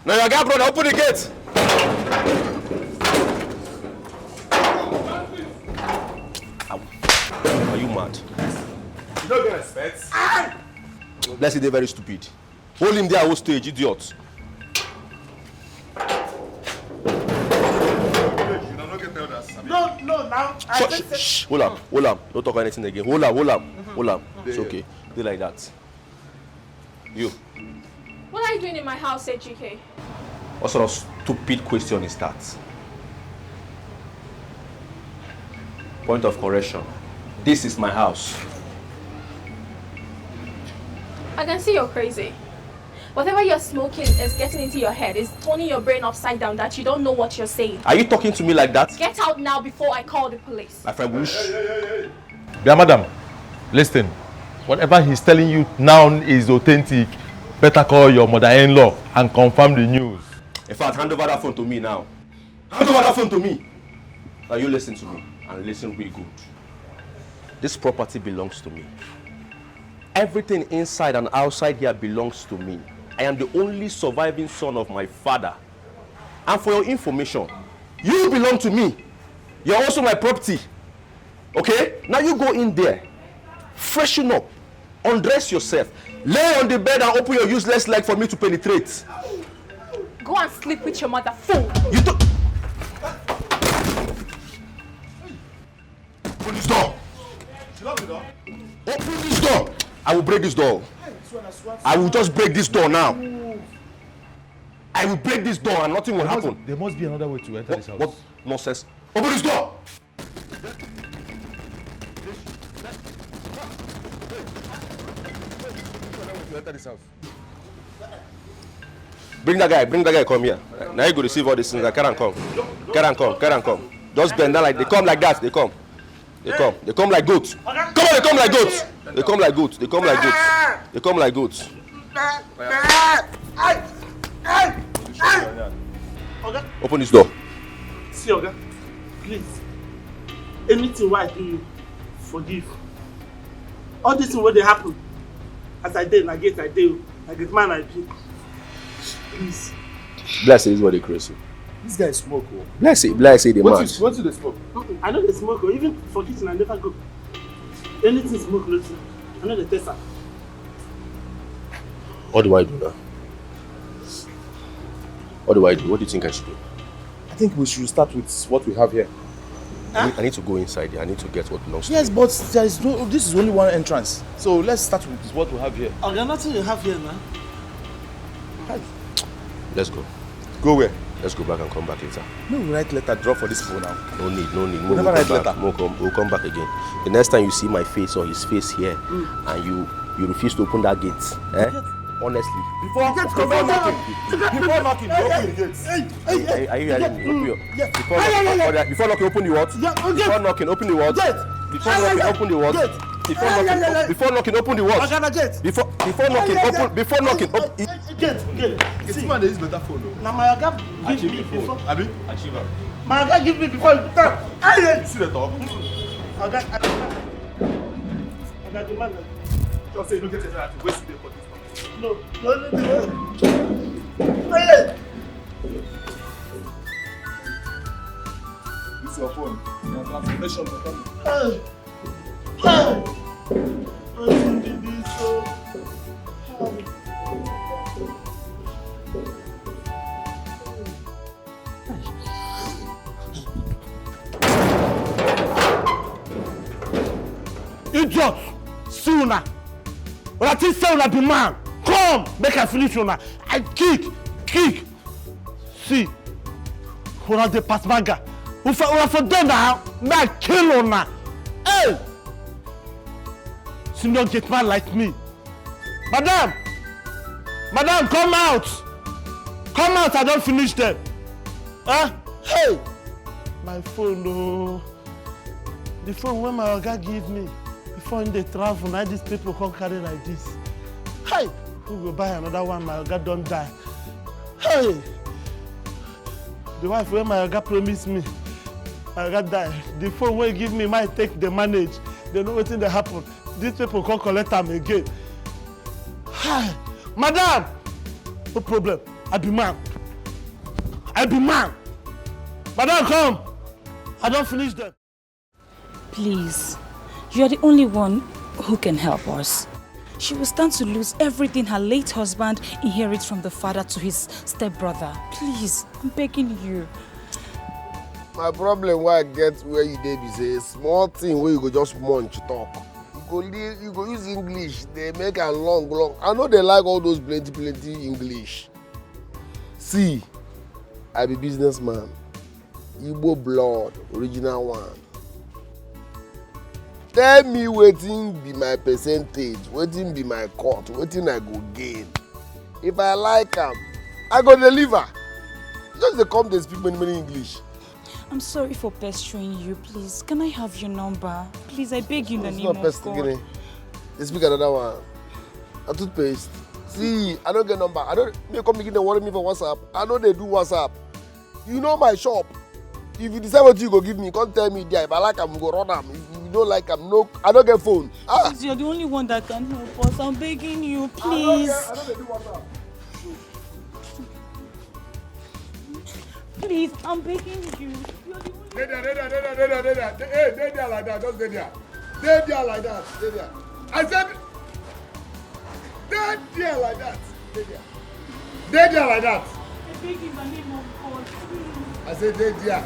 No, your guy, brother, open the gate. Are you mad? You don't get respect. Let's say they're very stupid. Hold him there, I will stage, idiot. No, now. Shh. Hold on. Don't talk anything again. Hold on. It's okay. Do like that. You. What are you doing in my house, AGK? What sort of stupid question is that? Point of correction. This is my house. I can see you're crazy. Whatever you're smoking is getting into your head. It's turning your brain upside down that you don't know what you're saying. Are you talking to me like that? Get out now before I call the police. My friend Bush. Yeah, madam, listen. Whatever he's telling you now is authentic. Better call your mother-in-law and confirm the news. In fact, hand over that phone to me now. Hand over that phone to me. Now you listen to me and listen really good. This property belongs to me. Everything inside and outside here belongs to me. I am the only surviving son of my father. And for your information, you belong to me. You're also my property. Okay? Now you go in there, freshen up, undress yourself, lay on the bed and open your useless leg for me to penetrate. Go and sleep with your mother, fool. You don't... Open this door. Open this door. I will break this door. I will just break this door now. I will break this door and nothing will happen. There must be another way to enter this house. What nonsense? Open this door! Enter this house. Bring that guy, come here. Now you go receive all these things. Carry and come. Just bend down like they come like that. They come like goats. Come on, they come like goats. Open this door. See, Oga, please. Anything what I do, you forgive. All this thing what they happen. As I did, like this man I did. Please. Bless is what they crazy. This guy smoke. Bless it, the man. What do they smoke? I know they smoke. Even for kitchen, I never go. Anything smoke, I know the taste. What do I do now? What do I do? What do you think I should do? I think we should start with what we have here. Huh? I need to go inside there. I need to get what belongs to Yes, me. but there is no. This is only one entrance. So let's start with what we have here. Oga, nothing you have here now. Let's go. Go where? Let's go back and come back later. No, we write letter, drop for this phone now. No need. Never write letter. We'll come back again. The next time you see my face or his face here, and you refuse to open that gate, honestly. Before knocking, open the gates. Are you hearing me? Before knocking, open the what? Before knocking, open the what? Before knocking, open the what? Before knocking, open the what? Before knocking, open. Gate. This man is better phone. Now my Oga give me before. Abi? My Oga give me before you start. See the talk. Oga, the man. Just say you don't get it right. Waste the for this one. No. This is your phone. Your transformation will come. Idiot! See una! When I think say una be man, come make I finish una. I kick. See, una dey pass baga. Una for them now, may I kill una. Hey! Senior gate man like me. Madam, come out! Come out, I don't finish them. Huh? Hey! My phone, no. The phone when my Oga give me, before they travel, now these people come carry like this. Hey! Who will buy another one? My Oga don't die. Hey! The wife where my oga promised me, my oga die. The phone wey give me might take the manage. They know wetin dey happen. These people come collect am again. Hi! Madam! No problem. I be man. I be man. Madam, come. I don't finish them. Please, you are the only one who can help us. She will stand to lose everything her late husband inherits from the father to his stepbrother. Please, I'm begging you. My problem why I get where you dey be say a small thing where you go just munch talk. You go use English, they make a long. I know they like all those plenty English. See, I be businessman. Igbo blood, original one. Tell me wetin be my percentage, wetin be my cut, wetin I go gain. If I like am, I go deliver. Just dey come dey speak many English. I'm sorry for pestering you, please. Can I have your number? Please, I beg you in the name of God. It's not pestering. They speak another one. A toothpaste. See, I don't get number. I don't. They come begin to worry me for WhatsApp. I know they do WhatsApp. You know my shop. If you decide what you go give me, come tell me there. If I like am, go run am. If you don't like am, no. I don't get phone. Please, you're the only one that can help us. I'm begging you, please. I don't do WhatsApp. Please, I'm begging you. Stay there. Hey, stay there like that. Just stay there. Stay there like that. Stay there. I said, stay there like that. Stay there. Stay there like that. I beg in the name of God, please. I said, stay there.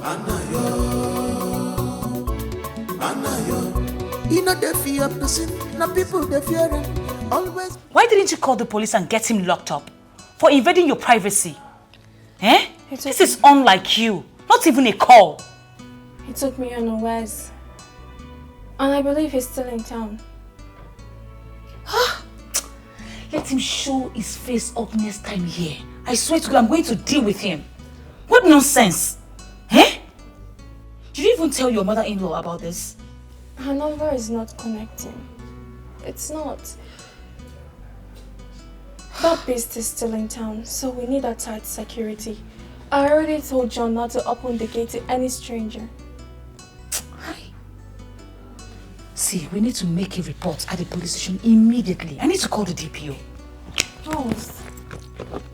Anayo. You know they fear person. Now people they fear him. Always. Why didn't you call the police and get him locked up? For invading your privacy? Eh? This is unlike you. Not even a call. He took me unawares. And I believe he's still in town. Let him show his face up next time here. I swear to God, I'm going to deal with him. What nonsense? Eh? Did you even tell your mother-in-law about this? Her number is not connecting. It's not. That beast is still in town, so we need a tight security. I already told John not to open the gate to any stranger. See, we need to make a report at the police station immediately. I need to call the DPO. Rose.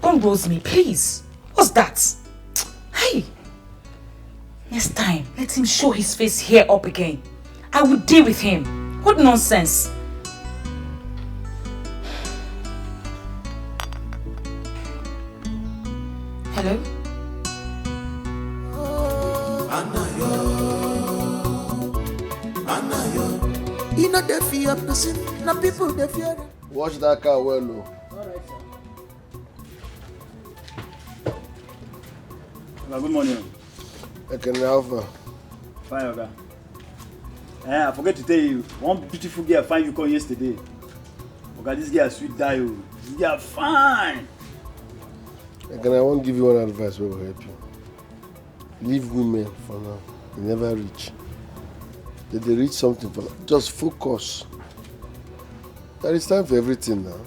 Don't rose me, please. What's that? Hey! Next time, let him show his face here up again. I will deal with him. What nonsense. Hello? Anayo. You know they fear person. Now people they fear him. Watch that car well, no. Alright, sir. Good morning. I can Alpha. Fine, Oga. I forget to tell you, one beautiful girl find you call yesterday. Oga, this girl sweet die. This girl fine. I won't give you one advice that will help you. Leave women for now. They never reach. If they reach something for now, just focus. There is time for everything now.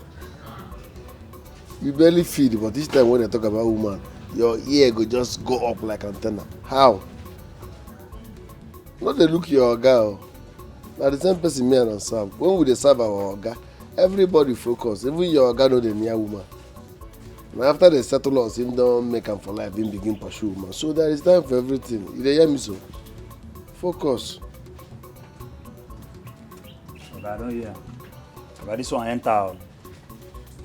You barely feed, but this time when they talk about woman, your ear go just go up like antenna. How? Not they look your oga. Now the same person me and serve. When we dey serve our oga, everybody focus. Even your oga know the near woman. Now after they settle us, him don't make am for life, him begin pursue woman. So there is time for everything. You dey hear me so? Focus. Oga, I don't hear. Oga, this one enter.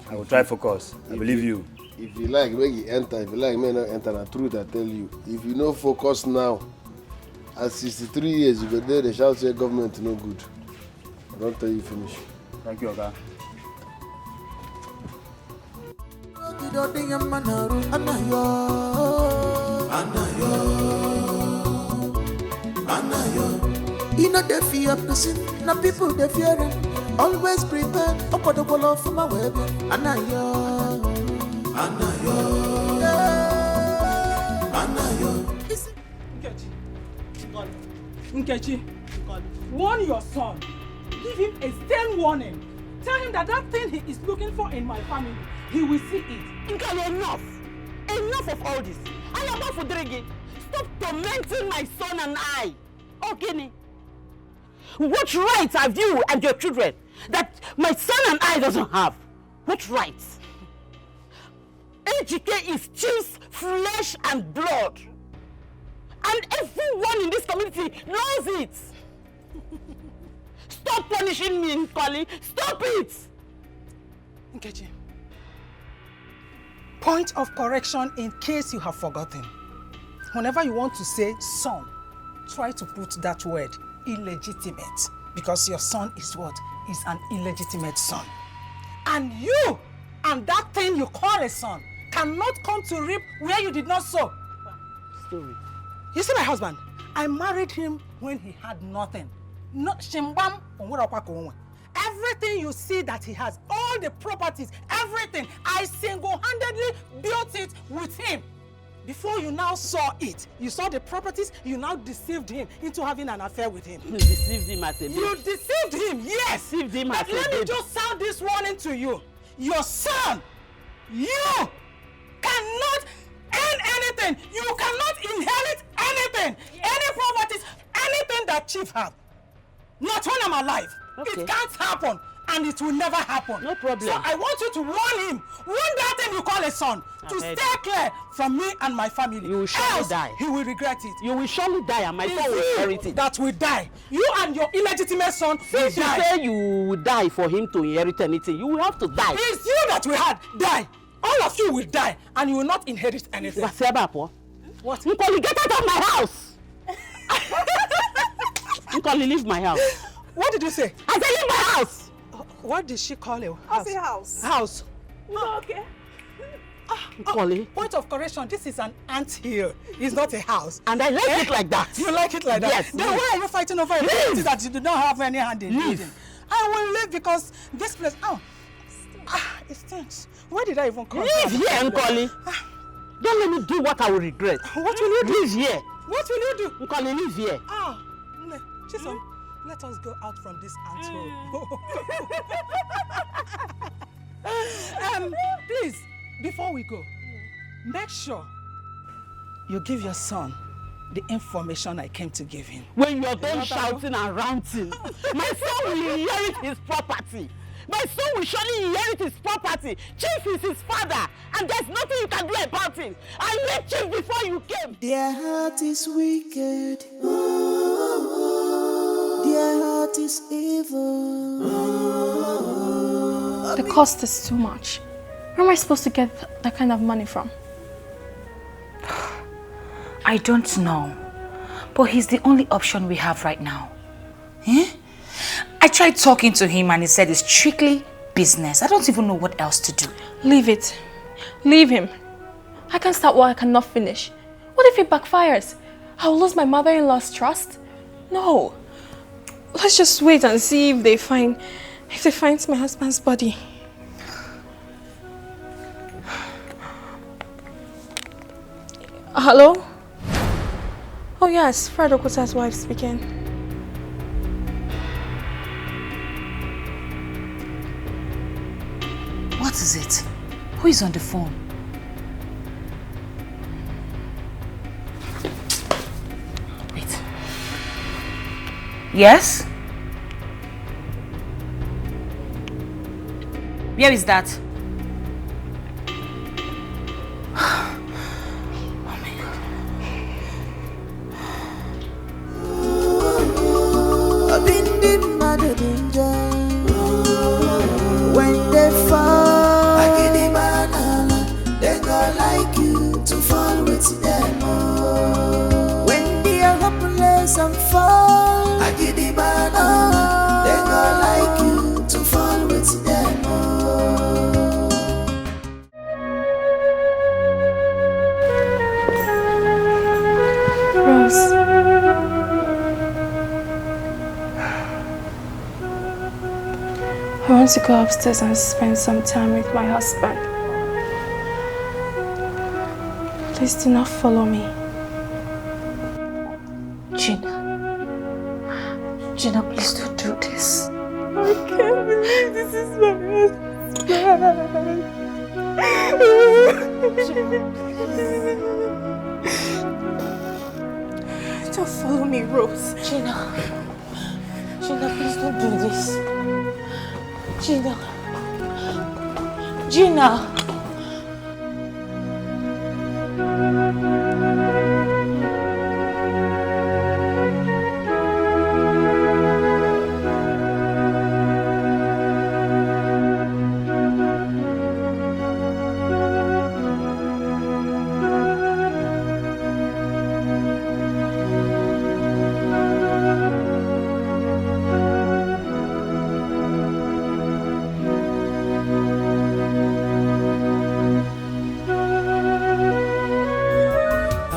I will try focus. I believe you. If you like, make you enter. If you like, may not enter. The truth I tell you. If you no focus now, at 63 years, you go there, they shall say government no good. I don't tell you finish. Thank you, Oga. You know they fear person. Now people they fear him. Always prepared. Up on the wall of my web. Anayo. Nkechi, warn your son. Give him a stern warning. Tell him that that thing he is looking for in my family, he will see it. Nkali, enough! Enough of all this. I am not for Dregi. Stop tormenting my son and I. Okay? What rights have you and your children that my son and I doesn't have? What rights? HK is Chief's flesh and blood. And everyone in this community knows it. Stop punishing me, Nkali. Stop it! Nkechi. Point of correction in case you have forgotten. Whenever you want to say son, try to put that word illegitimate. Because your son is what? Is an illegitimate son. And you and that thing you call a son cannot come to reap where you did not sow. Story. You see my husband? I married him when he had nothing. Everything you see that he has, all the properties, everything, I single-handedly built it with him. Before you now saw it, you saw the properties, you now deceived him into having an affair with him. You deceived him as a baby. You deceived him, yes! Deceived him but as a let me baby. just sound this warning to you. Your son, you cannot earn anything. You cannot inherit anything. Any properties, anything that Chief has. Not when I'm alive. Okay. It can't happen. And it will never happen. No problem. So I want you to warn him. Warn that thing you call a son. To stay clear from me and my family. You will surely die. He will regret it. You will surely die and my son will inherit it. That will die. You and your illegitimate son will Since you die. say you will die for him to inherit anything, you will have to die. It's you that will die. All of you will die and you will not inherit anything. What? Nkoli, get out of my house! Nkoli, leave my house. What did you say? I said leave my house! What did she call you? I say house. House. Oh, okay. Nkoli. Point of correction, this is an anthill. It's not a house. And I like it like that. You like it like that? Yes. Then why are you fighting over a property that you do not have any hand in building? I will leave because this place, it stinks. Why did I even come? Leave here, Nkoli. Don't let me do what I will regret. What will you do? Leave here. What will you do? Nkoli, leave here. Chisom, let us go out from this anthill. Please, before we go, make sure you give your son the information I came to give him. When you're done shouting and ranting, my son will inherit his property. My son will surely inherit his property. Chief is his father, and there's nothing you can do about it. I left Chief before you came. Their heart is wicked. Their heart is evil. The cost is too much. Where am I supposed to get that kind of money from? I don't know, but he's the only option we have right now. I tried talking to him and he said it's strictly business. I don't even know what else to do. Leave it. Leave him. I can't start what I cannot finish. What if it backfires? I'll lose my mother-in-law's trust? No. Let's just wait and see if they find my husband's body. Hello? Oh yes, Fred Okota's wife speaking. What is it? Who is on the phone? Wait. Yes? Where is that? When they fall, I get the banana. They go like you to fall with them. When they are hopeless and fall, I get the banana. They go like you to fall with them. Rose. I want to go upstairs and spend some time with my husband. Please do not follow me. Gina, please don't do this. I can't believe this is my husband. Don't follow me, Rose. Gina, please don't do this. Gina.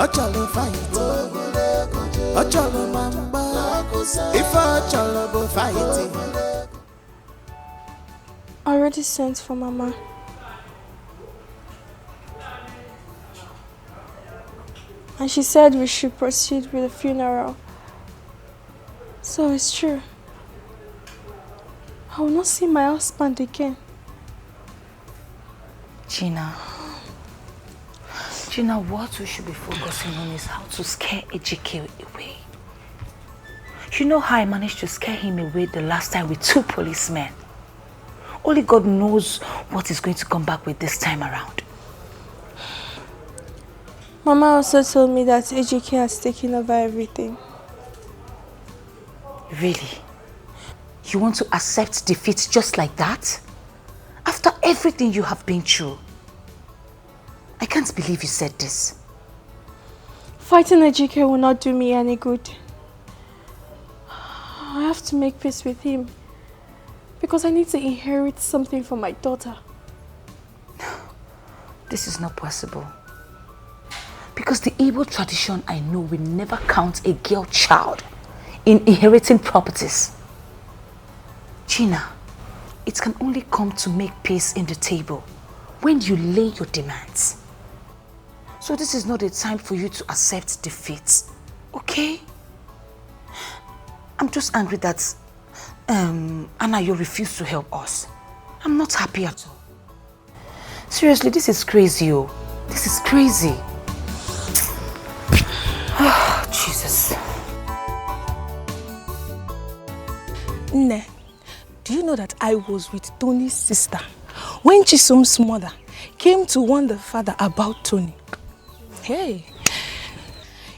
Ocholo fight, Ocholo mamba. If Ocholo go fighting. I already sent for Mama. And she said we should proceed with the funeral. So it's true. I will not see my husband again. Gina, what we should be focusing on is how to scare Ejike away. You know how I managed to scare him away the last time with 2 policemen. Only God knows what he's going to come back with this time around. Mama also told me that Ejike has taken over everything. Really? You want to accept defeat just like that? After everything you have been through? I can't believe you said this. Fighting Ejike will not do me any good. I have to make peace with him. Because I need to inherit something for my daughter. This is not possible. Because the Igbo tradition I know will never count a girl child in inheriting properties. Gina, it can only come to make peace in the table when you lay your demands. So this is not a time for you to accept defeat, okay? I'm just angry that Anna, you refuse to help us. I'm not happy at all. Seriously, this is crazy, oh. This is crazy. Oh, Jesus. Nne, do you know that I was with Tony's sister when Chisom's mother came to warn the father about Tony? Hey,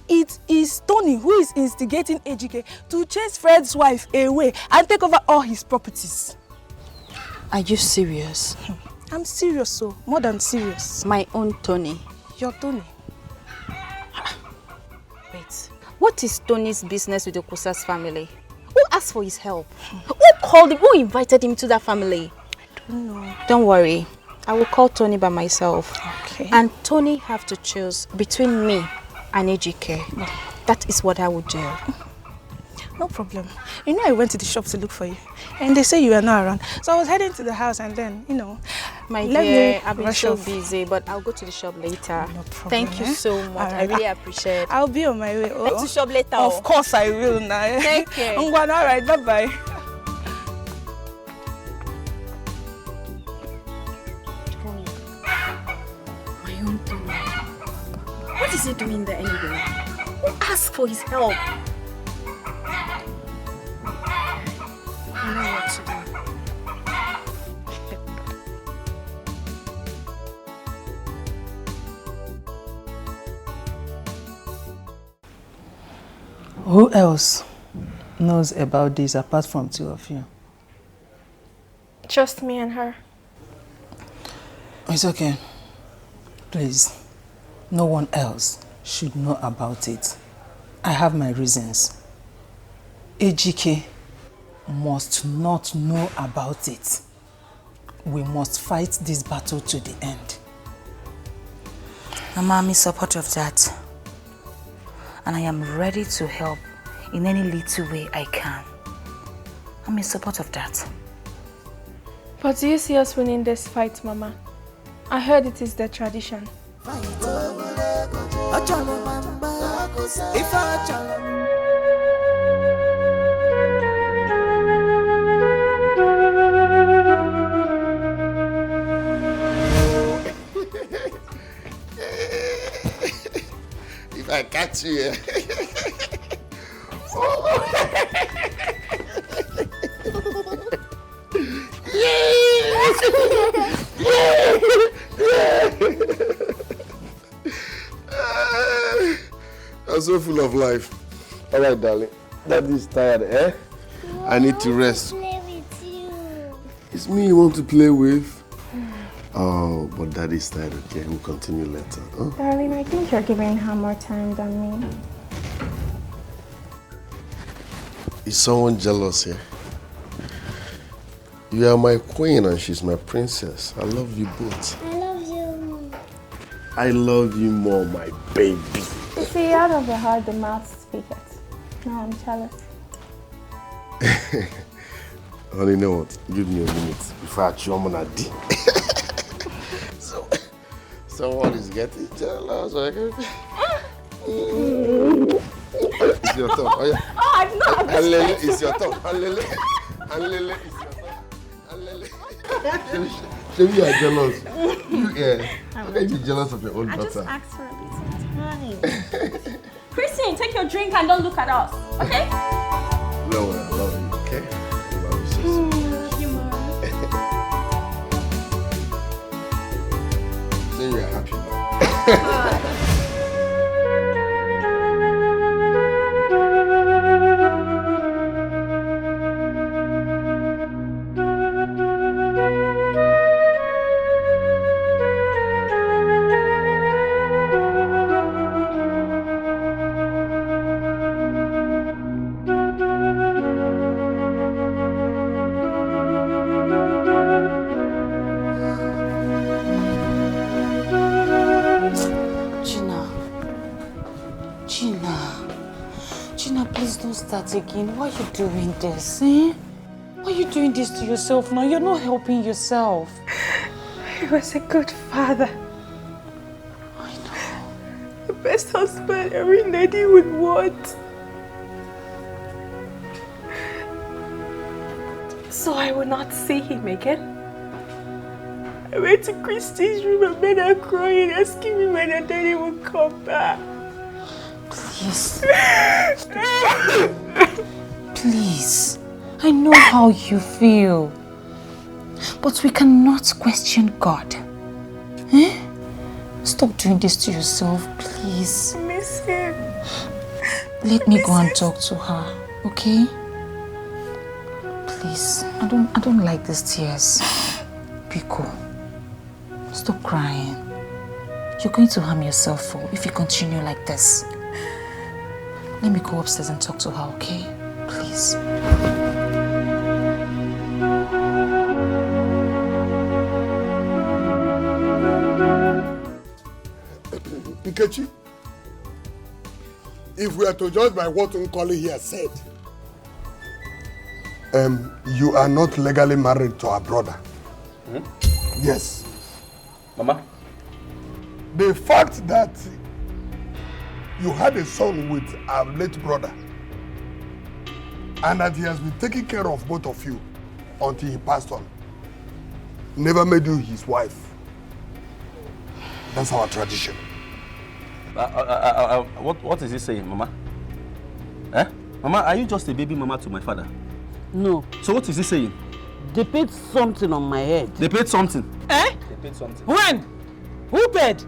it is Tony who is instigating Ejike to chase Fred's wife away and take over all his properties. Are you serious? I'm serious, so more than serious. My own Tony. Your Tony. Wait, what is Tony's business with the Kusas family? Who asked for his help? Who called him? Who invited him to that family? I don't know. Don't worry. I will call Tony by myself. Okay. And Tony have to choose between me and Ejike. That is what I would do. No problem. You know I went to the shop to look for you. And they say you are not around. So I was heading to the house and then, you know. My dear, I've been so busy, but I'll go to the shop later. No problem. Thank you so much. I really appreciate it. I'll be on my way. Let's to shop later. Of course I will now. Take care. All right, bye-bye. My own Tony. What is he doing there anyway? Who asked for his help? I know what to do. Who else knows about this apart from 2 of you? Just me and her. It's okay. Please, no one else should know about it. I have my reasons. Ejike must not know about it. We must fight this battle to the end. Mama, I'm in support of that. And I am ready to help in any little way I can. I'm in support of that. But do you see us winning this fight, Mama? I heard it is the tradition. at you. Yeah. I'm so full of life. All right, darling. Daddy is tired, eh? I need to rest. Play with you. It's me you want to play with? Oh, but Daddy's tired. Okay, we'll continue later. Huh? Darling, I think you're giving her more time than me. Is someone jealous here? You are my queen and she's my princess. I love you both. I love you. I love you more, my baby. You see, out of the heart, the mouth speaketh. Now I'm jealous. Honey, you know what? Give me a minute before I chew on a D. So, someone is getting jealous. It's your turn. Oh, yeah. Oh, I'm not. Alele, it's your turn. Alele, Alele, it's your turn. Alele. Show me you are jealous. How can you be jealous of your own daughter? I just asked for a bit of time. Christine, take your drink and don't look at us, okay? No, I love you, okay? I love you so Love you more. Say you're happy now. Again, why are you doing this? Eh? Why are you doing this to yourself now? You're not helping yourself. He was a good father. I know. The best husband every lady would want. So I will not see him again. I went to Christy's room and made her crying, asking me when her daddy would come back. Please. Please. I know how you feel. But we cannot question God. Eh? Stop doing this to yourself, please. I miss him. Let me go and talk to her, okay? Please. I don't like these tears. Biko. Stop crying. You're going to harm yourself if you continue like this. Let me go upstairs and talk to her, okay? Please. Nkechi, if we are to judge by what Nkoli here said, you are not legally married to our brother. Hmm? Yes. Mama? The fact that you had a son with our late brother and that he has been taking care of both of you until he passed on never made you his wife. That's our tradition. What is he saying, Mama? Eh? Mama, are you just a baby mama to my father? No. So what is he saying? They paid something on my head. They paid something? Eh? They paid something. When? Who paid?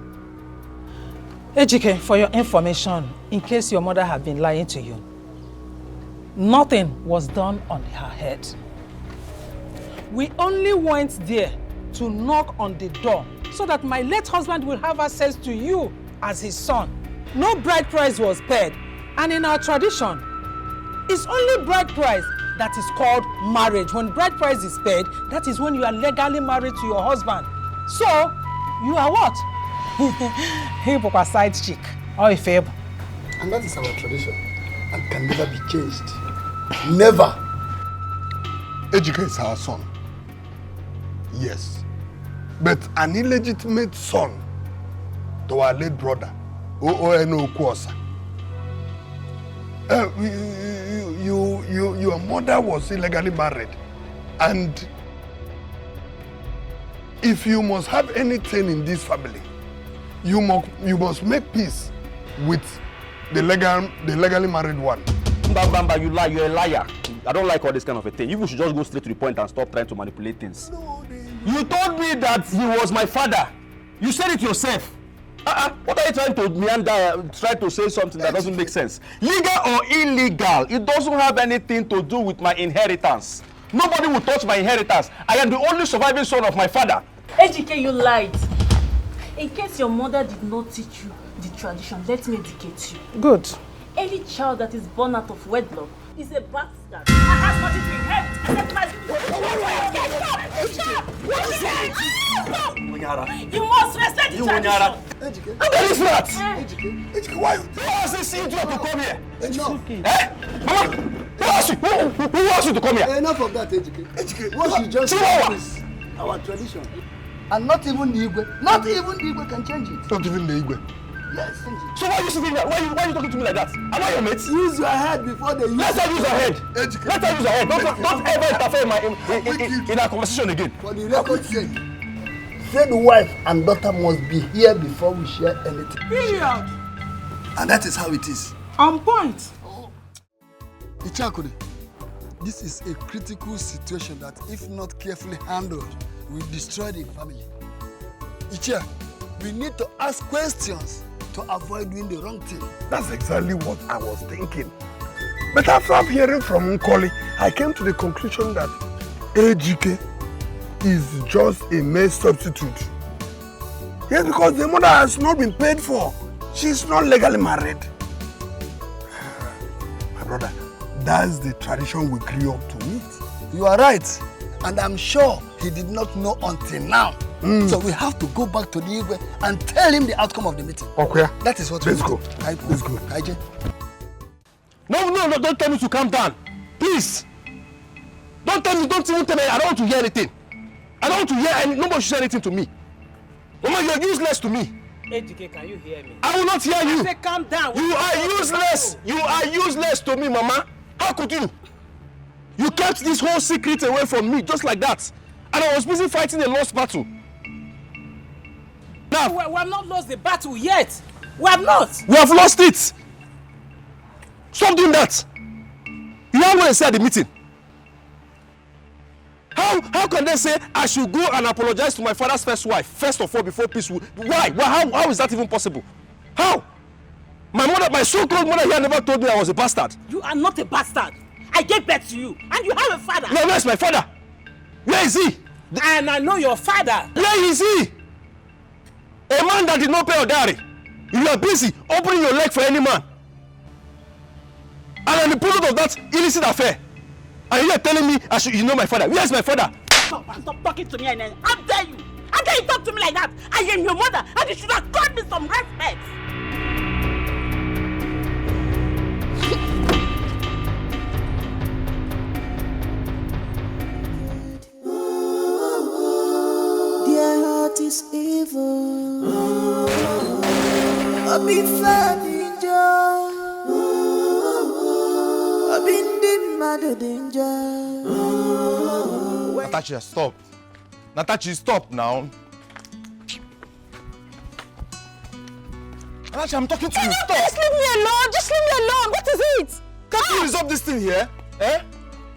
Ejike, for your information, in case your mother had been lying to you, nothing was done on her head. We only went there to knock on the door so that my late husband will have access to you as his son. No bride price was paid. And in our tradition, it's only bride price that is called marriage. When bride price is paid, that is when you are legally married to your husband. So, you are what? A side chick or a fable. And that is our tradition and can never be changed. Never. Ejike is our son. Yes. But an illegitimate son to our late brother, O.O.N.O. Kwosa. Your mother was illegally married. And if you must have anything in this family, you must make peace with the legally married one. Bamba, you lie. You're a liar. I don't like all this kind of a thing. You should just go straight to the point and stop trying to manipulate things. You told me that he was my father. You said it yourself. What are you trying to meander, try to say something that doesn't make sense? Legal or illegal, it doesn't have anything to do with my inheritance. Nobody will touch my inheritance. I am the only surviving son of my father. Ejike, you lied. In case your mother did not teach you the tradition, let me educate you. Good. Any child that is born out of wedlock is a bastard. I have nothing to inherit except my... Stop! What is that? You must respect the tradition. What is that? Ejike, why? Who asked this idiot to come here? Mama, who asked you to come here? Enough of that, Ejike. What you just said is our tradition. And not even the Igwe can change it. Not even the Igwe? Yes, change it. So why are you sitting there? Why are you talking to me like that? Am I your mate? Use your head before they use Let her use her head. Ejike. Let her use her head. Don't ever interfere in our conversation again. For the record's sake, say the wife and daughter must be here before we share anything. Period. And that is how it is. On point. Ichakuri, this is a critical situation that, if not carefully handled, will destroy the family. Ichia, we need to ask questions to avoid doing the wrong thing. That's exactly what I was thinking. But after hearing from Nkoli, I came to the conclusion that Ejike is just a mere substitute. Yes, because the mother has not been paid for. She's not legally married. My brother, that's the tradition we grew up to meet. You are right. And I'm sure he did not know until now. So we have to go back to the Igwe and tell him the outcome of the meeting. Okay. That is what Let's go. Let's go. Kaije. No, don't tell me to calm down. Please. Don't even tell me. I don't want to hear anything. I don't want to hear nobody should say anything to me. Mama, you're useless to me. Ejike, can you hear me? I will not hear you. I say calm down. You are useless. You are useless to me, Mama. How could you? You kept this whole secret away from me just like that. And I was busy fighting a lost battle. Now, we have not lost the battle yet. We have not. We have lost it. Stop doing that. You know what I said at the meeting? How can they say I should go and apologize to my father's first wife, first of all, before peace will... Why? How is that even possible? How? My mother, my so-called mother here never told me I was a bastard. You are not a bastard. I gave birth to you, and you have a father. No, where's my father? Where is he? And I know your father. Where is he? A man that did not pay your dowry. You are busy opening your leg for any man. And I'm the product of that illicit affair. And you are telling me you know my father. Where's my father? Stop talking to me, and how dare you? How dare you talk to me like that? I am your mother, and you should have called me some respect. Their heart is evil. I've been danger. I've been danger. Natasha, stop. Natasha, stop now. Natasha, I'm talking to you. Stop. Just leave me alone. Just leave me alone. What is it? Can't you resolve this thing here? Eh?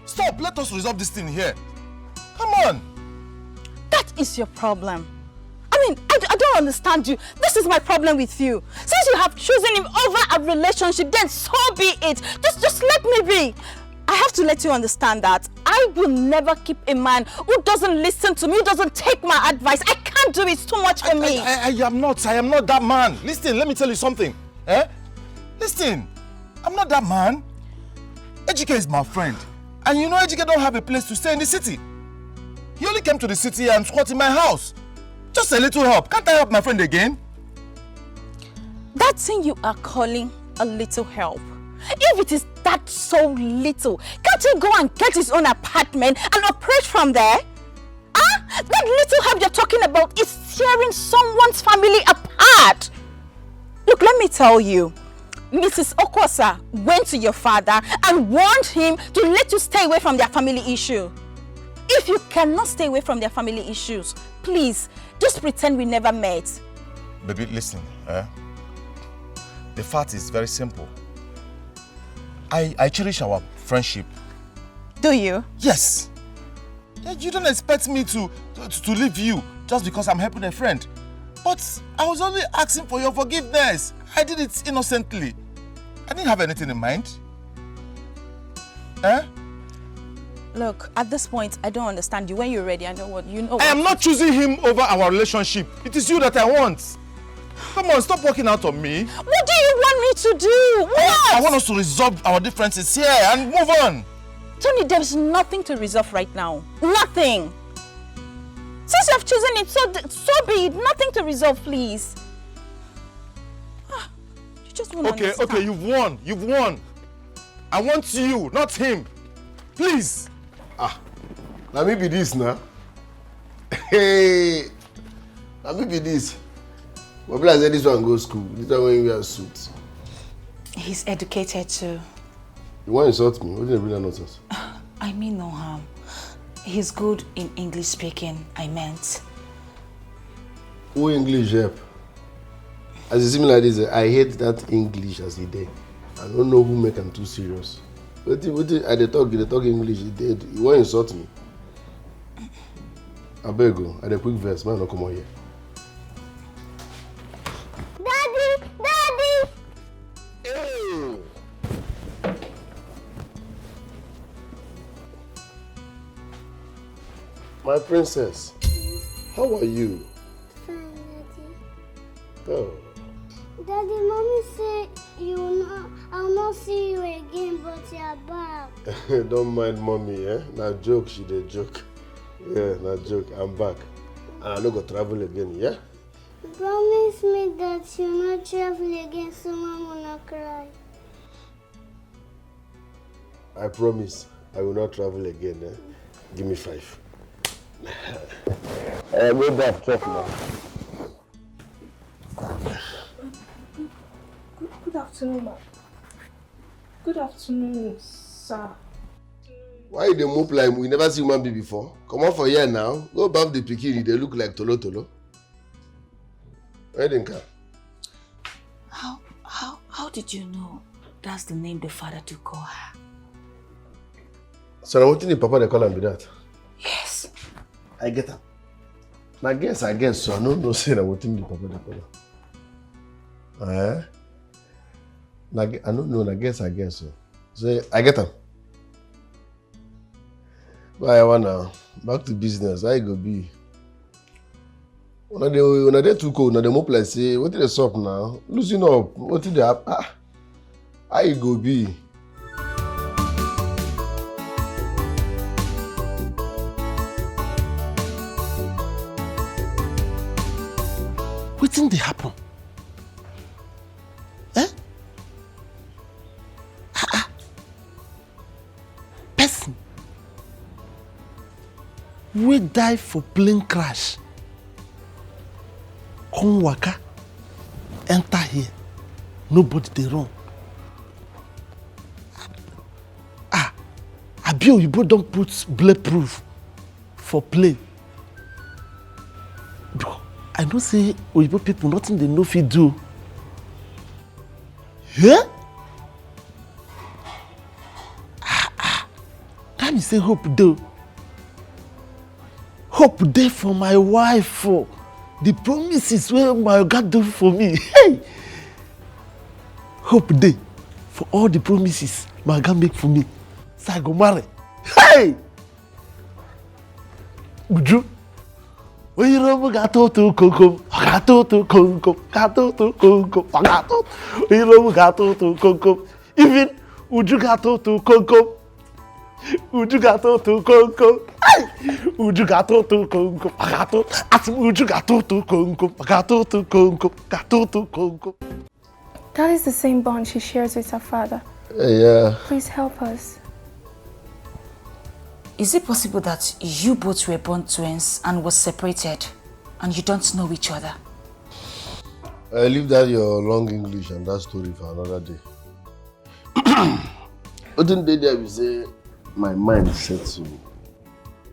Stop. Let us resolve this thing here. Come on. That is your problem. I mean, I don't understand you. This is my problem with you. Since you have chosen him over a relationship, then so be it. Just let me be. I have to let you understand that I will never keep a man who doesn't listen to me, who doesn't take my advice. I can't do it. It's too much for me. I am not that man. Listen, let me tell you something. Eh? Listen, I'm not that man. Ejike is my friend. And you know Ejike don't have a place to stay in the city. He only came to the city and squatted in my house. Just a little help. Can't I help my friend again? That thing you are calling a little help. If it is that so little, can't he go and get his own apartment and operate from there? That little help you're talking about is tearing someone's family apart. Look, let me tell you. Mrs. Okosa went to your father and warned him to let you stay away from their family issue. If you cannot stay away from their family issues, please, just pretend we never met. Baby, listen. the fact is very simple. I cherish our friendship. Do you? Yes. You don't expect me to leave you just because I'm helping a friend. But I was only asking for your forgiveness. I did it innocently. I didn't have anything in mind. Eh? Look, at this point, I don't understand you. When you're ready, I know what you know. I am not choosing him over our relationship. It is you that I want. Come on, stop walking out on me. What do you want me to do? What? I want us to resolve our differences here and move on. Tony, there's nothing to resolve right now. Nothing. Since you have chosen it, so be it. Nothing to resolve, please. You just want to understand. Okay, you've won. You've won. I want you, not him. Please. Let me be this now. Hey, let me be this. But I said this one goes school. This one when you wear suits. He's educated too. You want to insult me? What did you bring that nonsense? I mean no harm. He's good in English speaking, I meant. Who English help? As you see me like this, I hate that English as a day. I don't know who make them too serious. What they talk English, you want to insult me? I beg you, I quick verse, man, no come on here. Daddy! Hey. My princess, how are you? Fine, Daddy. Oh. Daddy, Mommy said I'll not see you again, but you're back. Don't mind mommy, eh? Now joke, she did joke. Yeah, now joke, I'm back. And I'm not going to travel again, yeah? Promise me that you'll not travel again so Mom will not cry. I promise I will not travel again, eh? Give me 5. Go back, talk now. Good afternoon, ma'am. Good afternoon, sir. Why you dey move like we never see human being before? Come on for here now. Go bath the pikin, they look like tolo tolo. Where they come? How did you know that's the name the father to call her? So now what did the papa they call him be that? Yes. I get her. I guess so. I don't know say that what did the papa they call her. Eh? I don't know, I guess so. So I get her. Bye now. Back to business. How you go be? When they too cold, now they move like say, what did they stop now? Loosen up. What did they have? How you go be? What did they happen? Eh? Person we die for plane crash. Come waka, enter here. Nobody dey run. Abi Oyibo don put bulletproof for plane. I know say Oyibo people nothing they know fit do. Yeah? That mean say hope dey. Hope dey for my wife. The promises wey my God do for me. Hey! Hope dey for all the promises my God make for me. So I go marry. Hey! Uju. Oyiromu gato to koko, gato to koko, gato to koko, gato. Oyiromu gato to koko. Even Uju gato to koko. Uju gato to koko. Uju gato to koko, gato. Asim Uju gato to koko, gato to koko, gato to koko. That is the same bond she shares with her father. Yeah. Please help us. Is it possible that you both were born twins and was separated and you don't know each other? I leave that your long English and that story for another day. But then there we say my mind sets you.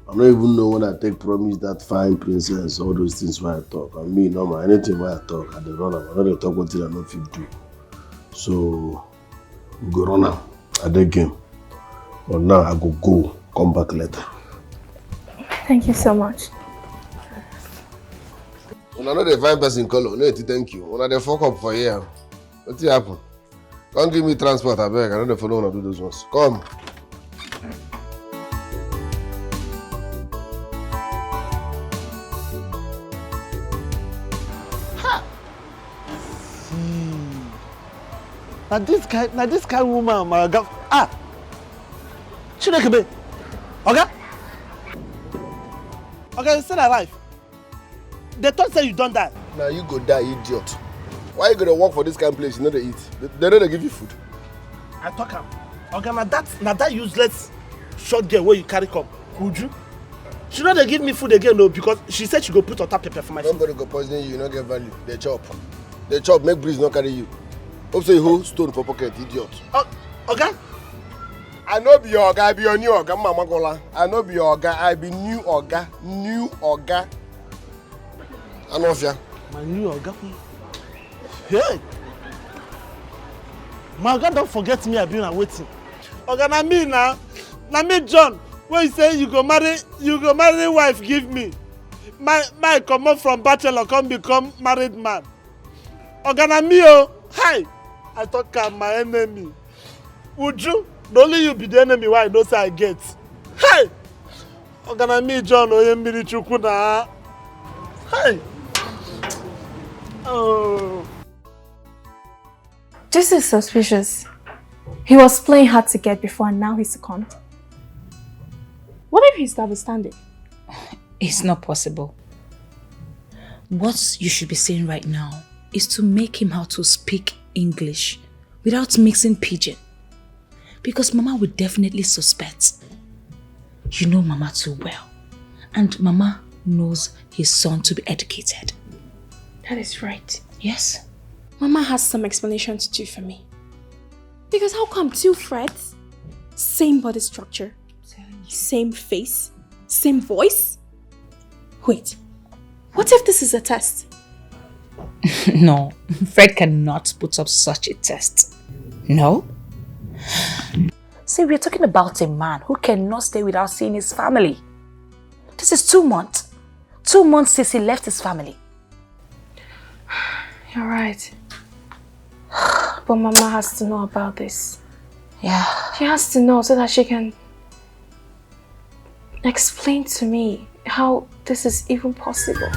I don't even know when I take promise that fine princess, all those things where I talk. I mean, no man, anything where I talk, I don't run. I don't talk what I don't fit do. So, we go run am at the game. But now I go, come back later. Thank you so much. When I know the fine person call, no, thank you. When I dey fuck up for here, what happen? Come give me transport, I beg. I know the follow wanna do those ones. Come. Now this kind woman, my God. Ah! Chinekebe. Okay? Okay, you still alive. They thought say you don't die. Now you go die, idiot. Why you gonna work for this kind of place? You know they eat. They know they give you food. I talk am. Okay, now that useless short girl where you carry come. Would you? She know they give me food again though because she said she go put on top pepper for my food. Nobody go poison you, you no get value. They chop. They chop, make breeze not carry you. Hope say you hold stone for pocket, idiot. Okay? I know be your guy, I be your new Oga, Mama Gola. I know be your guy, I be new Oga. New Oga. I know ya. My new Oga. Hey! My God, don't forget me, I've been waiting. Oga, na me now. Na me, John. When you say you go marry wife, give me. My come up from bachelor, come become married man. Oga, na me, oh. Hi! I thought I'm my enemy. Would you? Only you be the enemy, why I know say I get. Hey! Oga, na me, John, oyembiri chukwu na. Hey! Oh. This is suspicious. He was playing hard to get before and now he's succumbed. What if he's double standing? It's not possible. What you should be saying right now is to make him how to speak English without mixing pidgin. Because Mama would definitely suspect. You know Mama too well. And Mama knows his son to be educated. That is right. Yes. Mama has some explanation to do for me. Because how come two Freds, same body structure, same face, same voice? Wait, what if this is a test? No, Fred cannot put up such a test. No? See, we're talking about a man who cannot stay without seeing his family. This is 2 months. 2 months since he left his family. You're right. But Mama has to know about this. Yeah. She has to know so that she can explain to me how this is even possible.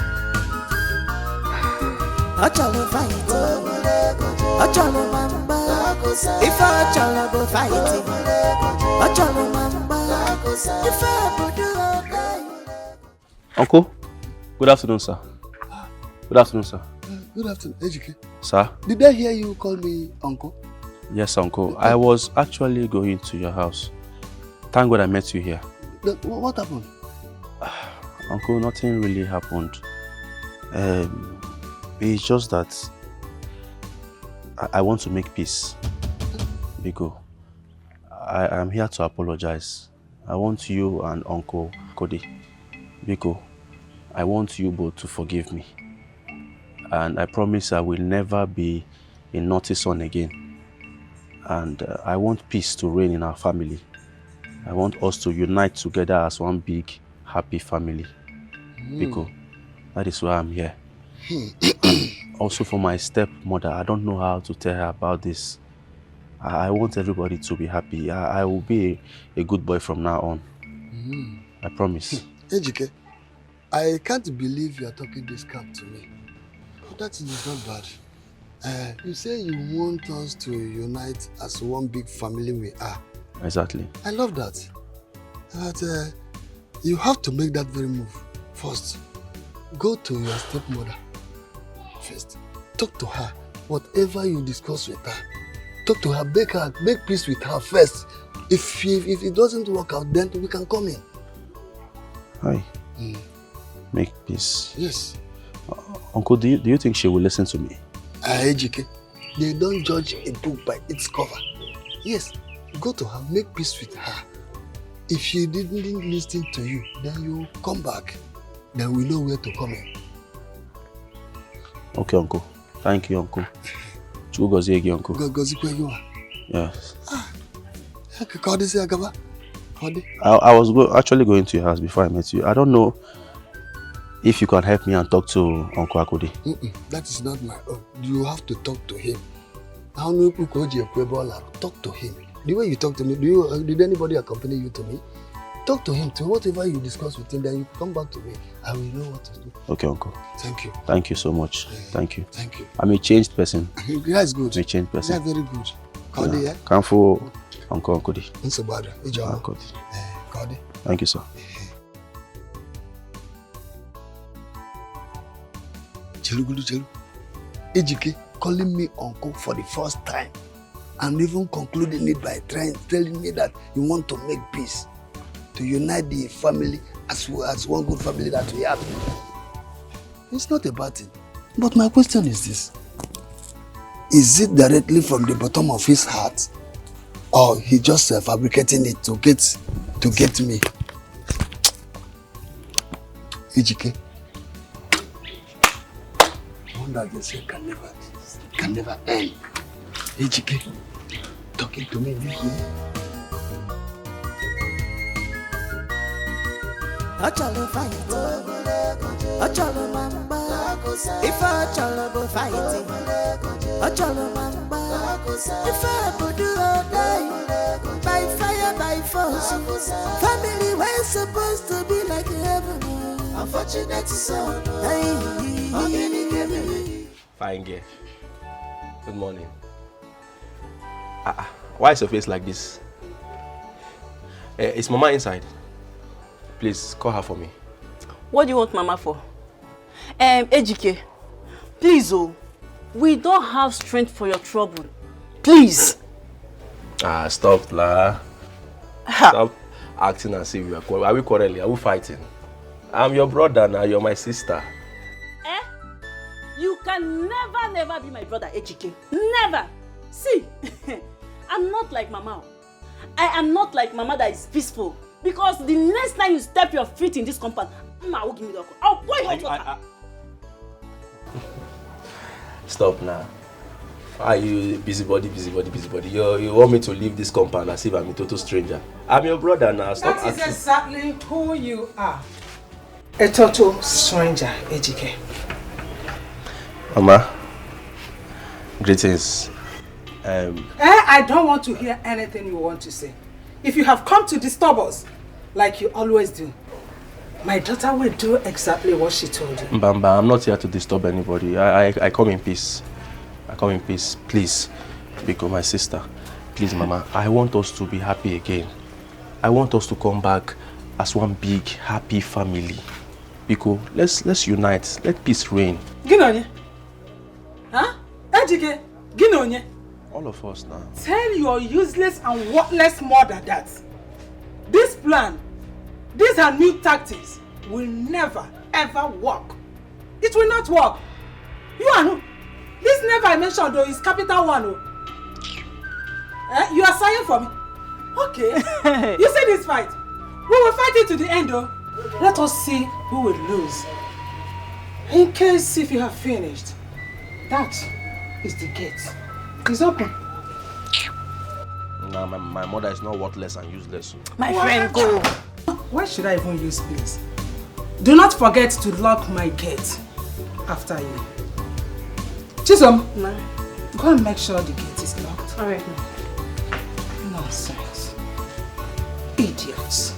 Uncle, good afternoon, sir. Good afternoon, sir. Good afternoon, Ejike. Sir? Did I hear you call me uncle? Yes, uncle. I was actually going to your house. Thank God I met you here. What happened? Uncle, nothing really happened. It's just that I want to make peace. Biko, I am here to apologize. I want you and Uncle Cody. Biko, I want you both to forgive me. And I promise I will never be a naughty son again. And I want peace to reign in our family. I want us to unite together as one big, happy family. Biko, that is why I'm here. Also for my stepmother, I don't know how to tell her about this. I want everybody to be happy. I will be a good boy from now on. I promise. Ejike, I can't believe you are talking this crap to me. That is not bad. You say you want us to unite as one big family we are. Exactly. I love that. But you have to make that very move. First, go to your stepmother. First, talk to her. Whatever you discuss with her, talk to her, make peace with her first. If it doesn't work out, then we can come in. Hi. Make peace. Yes. Uncle, do you think she will listen to me? Ejike, they don't judge a book by its cover. Yes, go to her, make peace with her. If she didn't listen to you, then you come back. Then we know where to come in. Okay, Uncle. Thank you, Uncle. Gozi again, uncle. Gozi Kwegiwa. Yes. I was actually going to your house before I met you. I don't know if you can help me and talk to Uncle Akode. That is not my own. You have to talk to him. Talk to him. The way you talk to me, did anybody accompany you to me? Talk to him too. Whatever you discuss with him, then you come back to me. I will know what to do. Okay, Uncle. Thank you. Thank you so much. Thank you. Thank you. I'm a changed person. That's good. I'm a changed person. That's very good. Kodi, yeah? Kamfu Uncle Akode. Kodi. Thank you, sir. Chelu. Ejike calling me uncle for the first time and even concluding it by telling me that you want to make peace, to unite the family as one good family that we have. It's not a bad thing. But my question is this. Is it directly from the bottom of his heart, or he just fabricating it to get me? Ejike. That they say can never end. Ejike, talking to me this way. Achalo fight, achalo mamba. If achalo go fight, achalo mamba. If I do all day, by fire, by force. Family was supposed to be like heaven. Unfortunate son. Fine girl. Good morning. Why is your face like this? Is Mama inside? Please, call her for me. What do you want Mama for? Ejike, please, we don't have strength for your trouble. Please. Stop, la. Stop acting as if we are quarreling. Are we quarreling? Are we fighting? I'm your brother now, you're my sister. You can never be my brother, Ejike. Never. See, I'm not like Mama. I am not like Mama that is peaceful. Because the next time you step your feet in this compound, Mama will give me the alcohol. I'll pour hot water. Stop now. Are you busybody? You want me to leave this compound as if I'm a total stranger? I'm your brother now. Stop acting. That is exactly who you are. A total stranger, Ejike. Mama, greetings. I don't want to hear anything you want to say. If you have come to disturb us, like you always do, my daughter will do exactly what she told you. Mbamba, I'm not here to disturb anybody. I come in peace. I come in peace. Please, Biko, my sister. Please, Mama, I want us to be happy again. I want us to come back as one big, happy family. Biko, let's unite. Let peace reign. Ginonye? Huh? Ejike, Ginonye? All of us now. Tell your useless and worthless mother that this plan, these are new tactics, will never ever work. It will not work. You are no. This never I mentioned though is capital one. You are sighing for me. Okay. You see this fight. We will fight it to the end though. Let us see who will lose. In case if you have finished, that is the gate. It's open. No, my mother is not worthless and useless. My friend, go. Why should I even use please? Do not forget to lock my gate after you. Chisom, go and make sure the gate is locked. Alright. Nonsense. Idiots.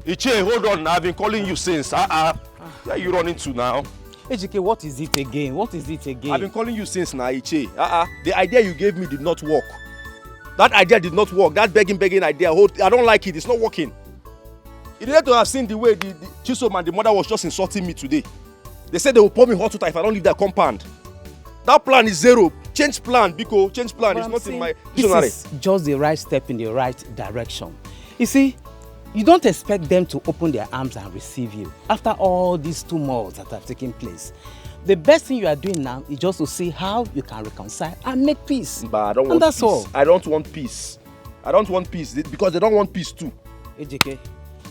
Iche, hold on. I've been calling you since. Where are you running to now? Ejike, what is it again? I've been calling you since now, Iche. The idea you gave me did not work. That idea did not work. That begging idea, I don't like it. It's not working. You need to have seen the way the Chisom and the mother was just insulting me today. They said they will pour me hot water if I don't leave their compound. That plan is zero. Change plan, Biko. Change plan. It's not in my dictionary. This is just the right step in the right direction. You see, you don't expect them to open their arms and receive you after all these tumults that have taken place. The best thing you are doing now is just to see how you can reconcile and make peace. But I don't want peace. all. I don't want peace. I don't want peace because they don't want peace too. AJK,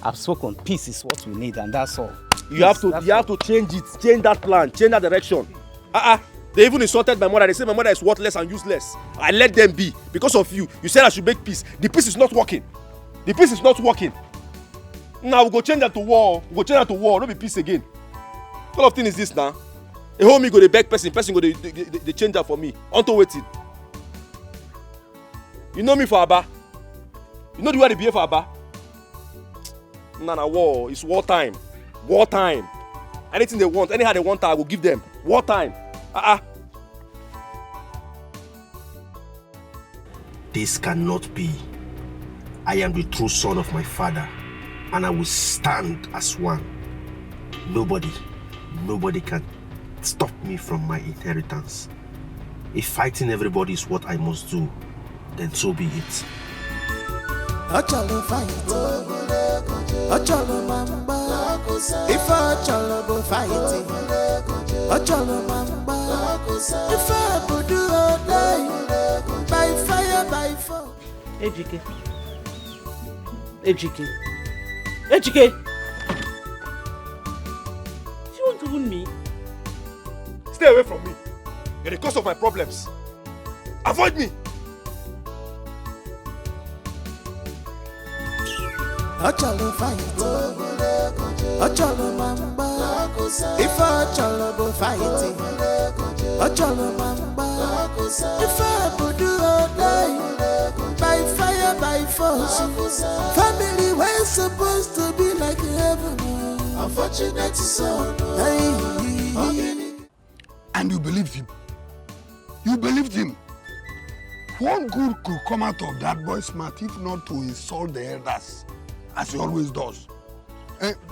I've spoken. Peace is what we need, and that's all. You have to change it, change that plan, change that direction. They even insulted my mother. They say my mother is worthless and useless. I let them be because of you. You said I should make peace. The peace is not working. The peace is not working. Now we go change that to war. We go change that to war. No be peace again. What kind of thing is this now? A homie go the beg person go they change that for me. Unto waiting. You know me for Abba. You know the way they behave for Abba. Nah, war. It's war time. War time. Anything they want, anyhow they want, I will give them. War time. This cannot be. I am the true son of my father, and I will stand as one. Nobody can stop me from my inheritance. If fighting everybody is what I must do, then so be it. Ocholo fight, Ocholo mamba. If Ocholo go fight, Ocholo mamba. If I go do all day, by fire, by force. Ejike. You want to wound me? Stay away from me. You're the cause of my problems. Avoid me. Ocholo fight, Ocholo mamba. If Ocholo go fight, Ocholo mamba. If I go do all day, by fire, by force. Family was supposed to be like heaven. Unfortunate son. And you believed him. You believed him. What good could come out of that boy's mouth if not to insult the elders, as he always does?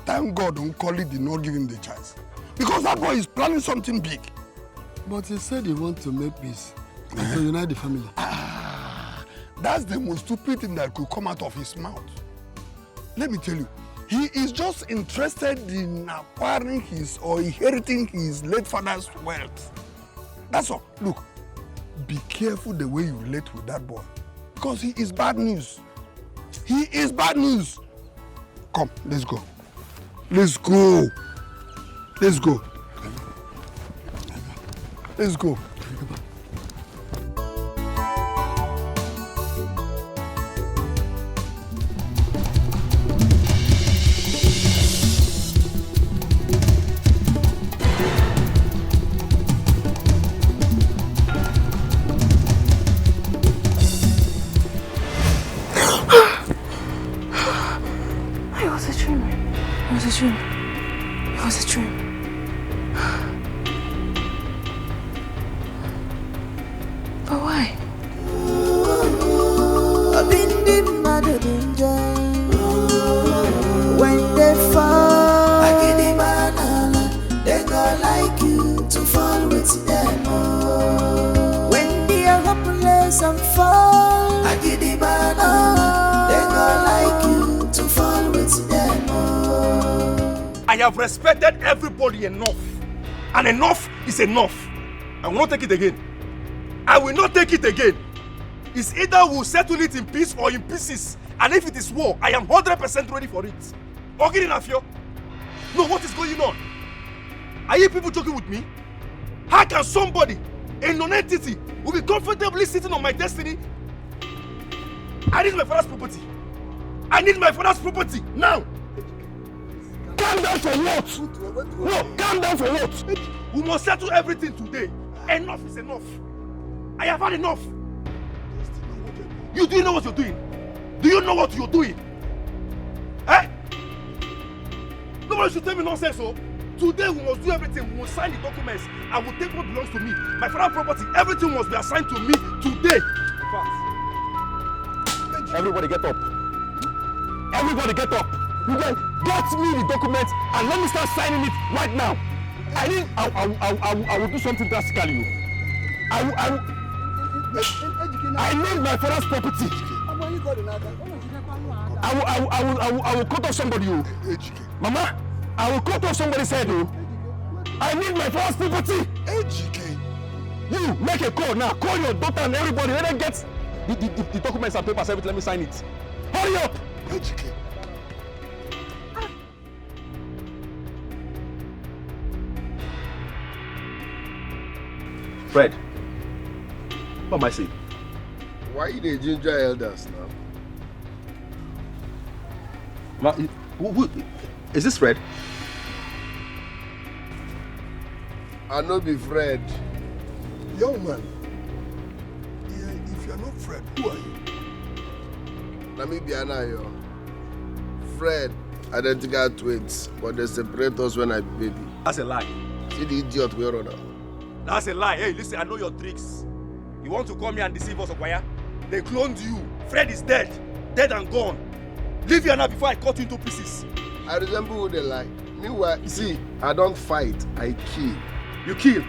Thank God Unkoli did not give him the chance. Because that boy is planning something big. But he said he wants to make peace and to unite the family. That's the most stupid thing that could come out of his mouth. Let me tell you, he is just interested in acquiring his or inheriting his late father's wealth. That's all. Look, be careful the way you relate with that boy. Because he is bad news. He is bad news. Come, let's go. Let's go. Let's go. Let's go. It was a dream. But why? When they fall, I get the banana. They go like you to fall with them. When they are hopeless and fall, I get the banana. They go like you to fall with them. I have respected everybody enough. And enough is enough. I will not take it again. I will not take it again. It's either we'll settle it in peace or in pieces. And if it is war, I am 100% ready for it. Okay, Nafio? No, what is going on? Are you people joking with me? How can somebody, a non-entity, will be comfortably sitting on my destiny? I need my father's property. I need my father's property now. Calm down for what? No, calm down for what? We must settle everything today. Enough is enough. I have had enough. You do know what you're doing? Do you know what you're doing? Eh? Nobody should tell me nonsense, so today we must do everything. We must sign the documents. I will take what belongs to me. My father's property, everything must be assigned to me today. Fast. Everybody get up. Everybody get up. You guys, get me the documents and let me start signing it right now. I will do something drastically. I need my father's property. I will cut off somebody. Mama, I will cut off somebody's head. I need my father's property. You make a call now. Call your daughter and everybody. Let them get The documents and papers, everything, let me sign it. Hurry up! HK. Fred, what am I saying? Why you the ginger elders now? Who is this Fred? I know be Fred. Young man, if you're not Fred, who are you? Let me be Anayo. Fred, identical twins, but they separate us when I be baby. That's a lie. See the idiot we are now. That's a lie. Hey, listen, I know your tricks. You want to come here and deceive us, Okwaya? They cloned you. Fred is dead. Dead and gone. Leave here now before I cut you into pieces. I resemble who they lie. Meanwhile, see, I don't fight, I kill. You kill?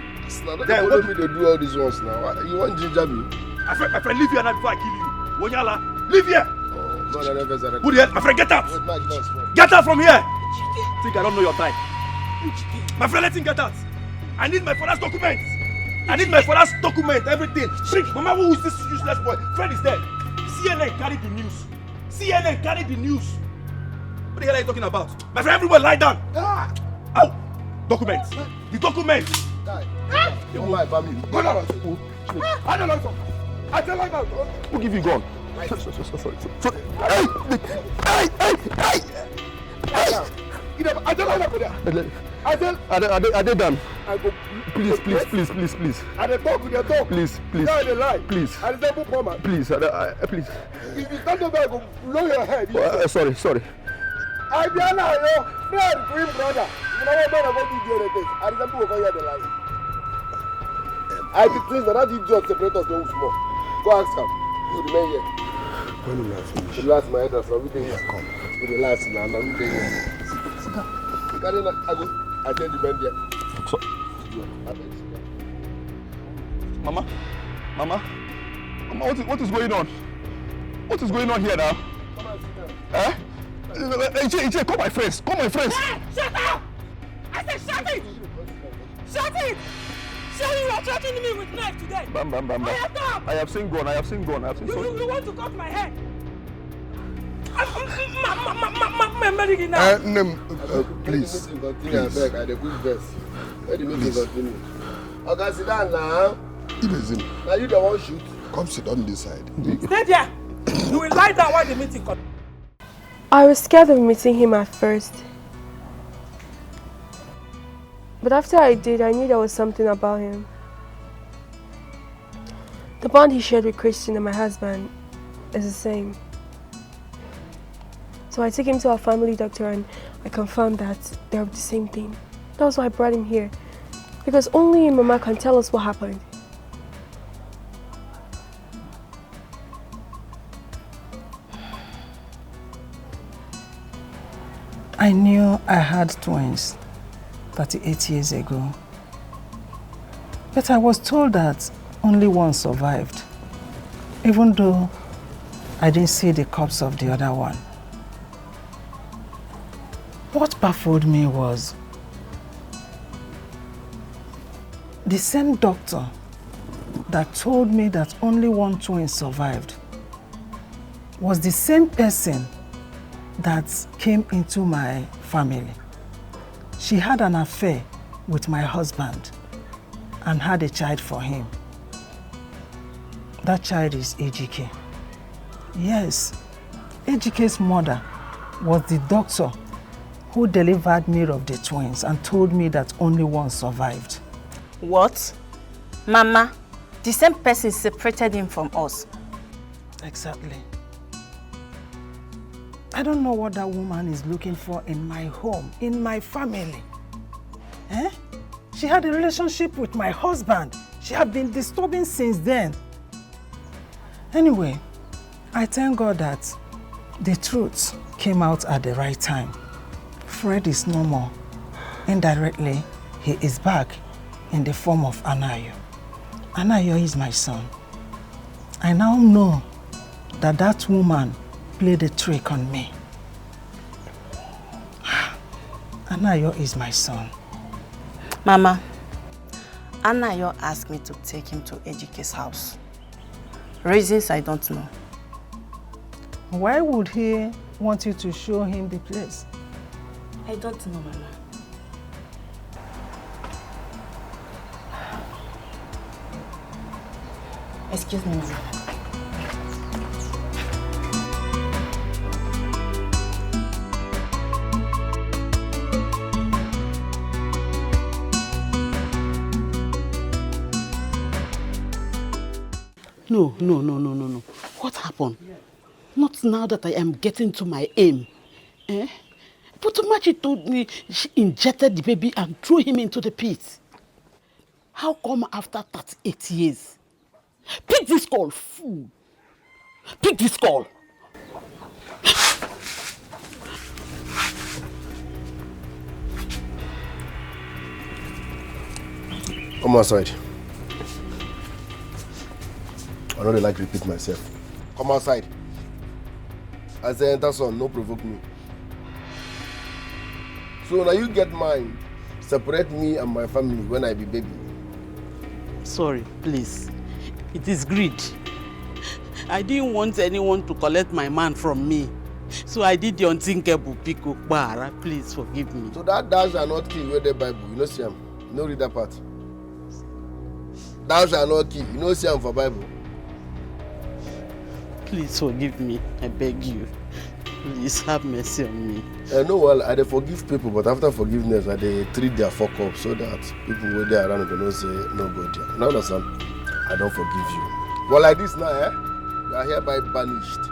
Now, don't follow me to do all these ones now. You want ginger me? My friend, leave here now before I kill you. Wonyala, leave here. Oh, no, never said. Who the hell? My friend, get out. Wait, Mike, boss, get out from here. Think I don't know your type. My friend, let him get out. I need my father's documents. I need my father's document, everything. Bring, Mama, who is this useless boy? Fred is dead. CNN carried the news. CNN carried the news. What the hell are you talking about? My friend, everyone lie down. Ah! Ow! Documents. The documents. You my family. Go down. I don't know. I tell you now. Who give you gun? Sorry. I tell you I did done. I go. Please. I dey talk with your talk. Please. Now they lie. Please. I dey talk for man. Please. Please. If you stand up, I go blow your head. Sorry. I be your friend, twin brother. You know what man I go do the other thing. I resemble over here the lie. I be twins that idiot separate us don't small. Go ask him. You remain here. When will I finish? The last my head is from everything here. Come. The last now, I'm not here. I tell the man there. So, Mama, what is going on? What is going on here now? Come and sit down. Iche, call my friends. Hey, shut up! I said shut it! Shut it! Show you are threatening me with knife today. Bam. I have seen gun. You want to cut my head? Please. Continue, I beg. I dey quick verse. Let the meeting continue. Okay, sit down now. Now you don't want to shoot. Come sit on this side. Stay there. You will lie down while the meeting continues. I was scared of meeting him at first. But after I did, I knew there was something about him. The bond he shared with Christian and my husband is the same. So I took him to our family doctor and I confirmed that they're the same thing. That was why I brought him here. Because only Mama can tell us what happened. I knew I had twins 38 years ago. But I was told that only one survived, even though I didn't see the corpse of the other one. What baffled me was the same doctor that told me that only one twin survived was the same person that came into my family. She had an affair with my husband and had a child for him. That child is Ejike. Yes, Ejike's mother was the doctor who delivered me of the twins and told me that only one survived. What? Mama, the same person separated him from us. Exactly. I don't know what that woman is looking for in my home, in my family. Eh? She had a relationship with my husband. She had been disturbing since then. Anyway, I thank God that the truth came out at the right time. Fred is no more. Indirectly, he is back in the form of Anayo. Anayo is my son. I now know that that woman played a trick on me. Anayo is my son. Mama, Anayo asked me to take him to Ejike's house. Reasons I don't know. Why would he want you to show him the place? I don't know, Mama. Excuse me, Mama. No. What happened? Not now that I am getting to my aim. Eh? But Machi told me she injected the baby and threw him into the pit. How come after 38 years? Pick this call, fool. Pick this call. Come outside. I don't like to repeat myself. Come outside. I say enter son, no provoke me. So now you get mine. Separate me and my family when I be baby. Sorry, please. It is greed. I didn't want anyone to collect my man from me. So I did the unthinkable, Pico Bara. Please forgive me. So that thou shalt not kill where the Bible. You know see him. You know read that part. Thou shalt not kill. You know see him for Bible. Please forgive me. I beg you. Please have mercy on me. No, well, I dey forgive people, but after forgiveness, I dey treat their fuck up so that people who dey around they don't say nobody. You know understand? I don't forgive you. Well, like this now, you are hereby banished.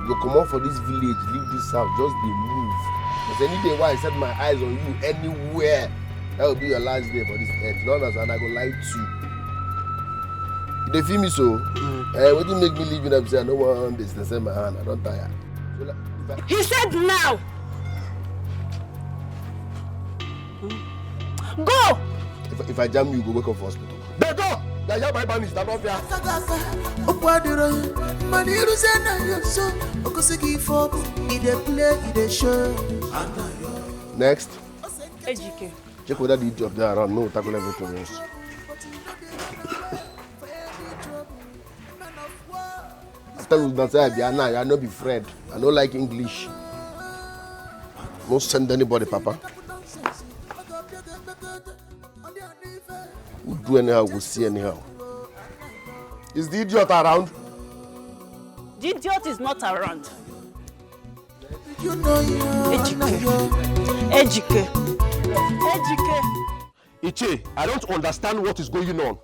You come out for this village, leave this house, just be moved. Because any day when I set my eyes on you anywhere, that will be your last day for this earth. You know understand? I go lie to you. They feel me so. What do you make me leave in upstairs? I don't want business in my hand. I don't tire. So, he said now. Go. If I jam you, go wake up for hospital. They go. They are my banished. I don't fear. Next. Ejike. Check whether the idiot there around. No, tackle everything else. After we don't say I no be Fred. I don't like English. Don't send anybody, Papa. We'll do anyhow, we'll see anyhow. Is the idiot around? The idiot is not around. Ejike. Iche, I don't understand what is going on.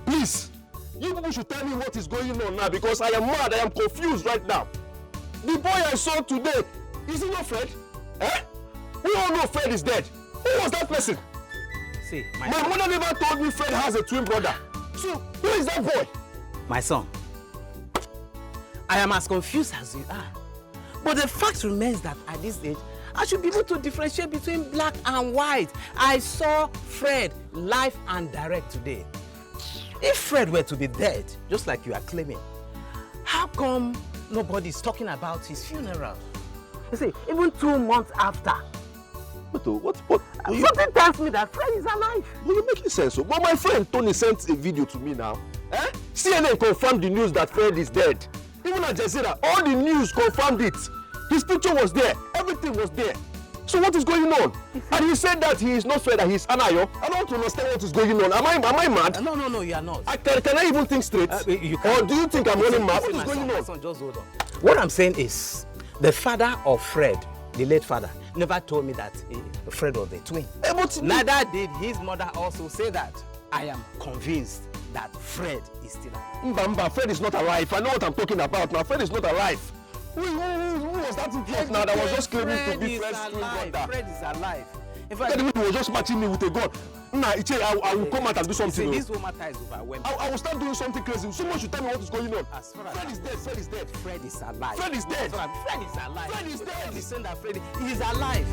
Please, you people should tell me what is going on now because I am mad, I am confused right now. The boy I saw today, is he not Fred? Eh? We all know Fred is dead. Who was that person? See, my mother never told me Fred has a twin brother. So, who is that boy? My son, I am as confused as you are. But the fact remains that at this age, I should be able to differentiate between black and white. I saw Fred live and direct today. If Fred were to be dead, just like you are claiming, how come nobody is talking about his funeral? You see, even 2 months after. What? Something tells me that Fred is alive. Well, you're making sense. But my friend Tony sent a video to me now. CNN confirmed the news that Fred is dead. Even Al Jazeera, all the news confirmed it. His picture was there. Everything was there. So what is going on? And he said that he is not Fred, that he is Anayo. I don't understand what is going on. Am I mad? No, you are not. Can I even think straight? Or do you think I'm running mad? What is going on? Son, just hold on. What I'm saying is, the father of Fred, the late father, never told me that Fred was a twin. Neither did his mother also say that. I am convinced that Fred is still alive. Mbamba, Fred is not alive. I know what I'm talking about now. Fred is not alive. Who was that idiot now that was just claiming to be Fred's twin brother? Fred is alive. In fact, the people were just matching me with a gun. Nah, Iche, I will come out and do something. This whole matter is overwhelming. I will start doing something crazy. Someone should tell me what is going on. As far as Fred is dead. Fred is dead. Fred is alive. Fred is dead. Fred is alive. Fred is dead. He's saying that Fred is alive.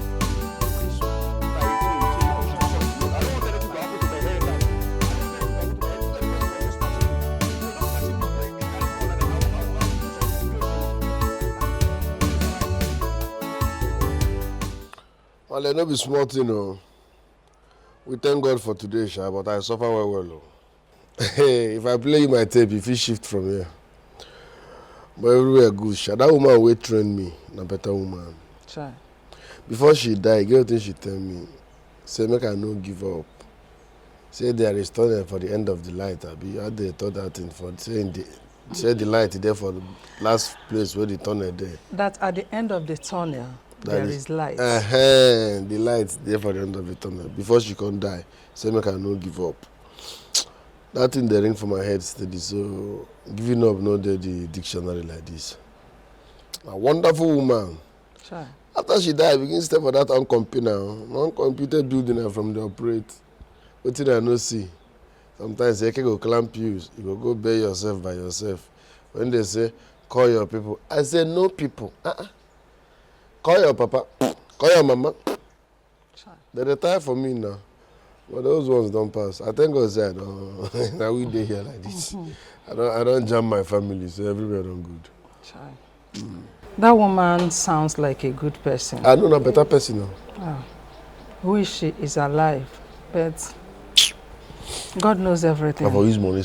Well, no be small thing, no. We thank God for today, Sha, but I suffer well. Hey, if I play you my tape, if you shift from here. But everywhere good. That woman will train me. A better woman. Try. Before she die, get thing she tell me. Say make I no give up. Say there is tunnel for the end of the light. Abi, how they thought that thing for say the light there for the last place where the tunnel there. That at the end of the tunnel, there is light. The light there for the end of the tunnel. Before she can die, say make I no give up. That thing they ring for my head steady. So giving up no dey the dictionary like this. A wonderful woman. Try. After she died, I begin step for that uncomputed building from the operate. What did I not see? Sometimes they can go clamp you go bury yourself by yourself. When they say, call your people, I say, no people. Call your papa, call your mama. They retire for me now. But those ones don't pass. I thank God say now we dey here like this. I don't jam my family, so everywhere don't good. Try. That woman sounds like a good person. I know a better person now. Oh. Who is she? Is alive, but God knows everything. I've used money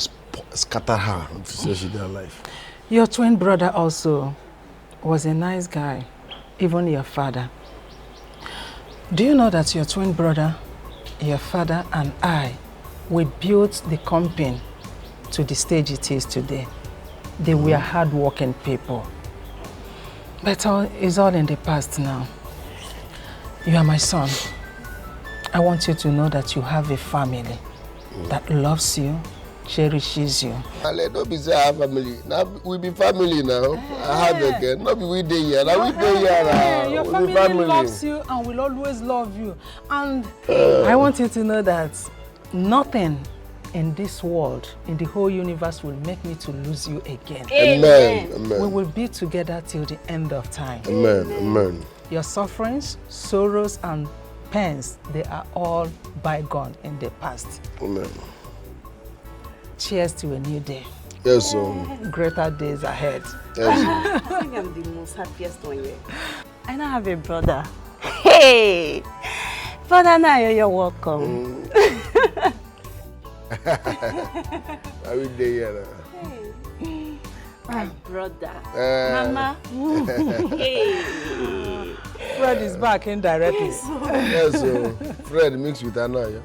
scatter her to say she's alive. Your twin brother also was a nice guy, even your father. Do you know that your twin brother, your father and I, we built the company to the stage it is today. They were hard-working people. But it's all in the past now. You are my son. I want you to know that you have a family that loves you, cherishes you. Don't be say I have family. Now we be family now. I have again. Not be we dey here. Now we dey here now. Your family loves you and will always love you. And I want you to know that nothing in this world, in the whole universe, will make me to lose you again. Amen. Amen. We will be together till the end of time. Amen. Amen. Your sufferings, sorrows, and pains, they are all bygone in the past. Amen. Cheers to a new day. Yes, sir. Greater days ahead. Yes, I think I'm the most happiest one here. I now have a brother. Hey! Brother, now you're welcome. I will dey here now. My brother. Mama. Hey! Fred is back indirectly. Yes, sir. Fred mixed with Anaya.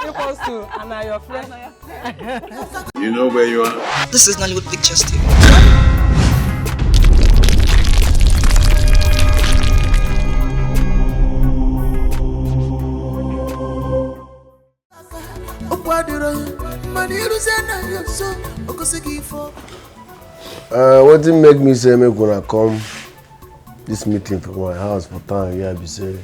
Equals to Anna, your friend. You know where you are? This is Nollywood Pictures TV. What did make me say make gonna come this meeting for my house for town here? Be say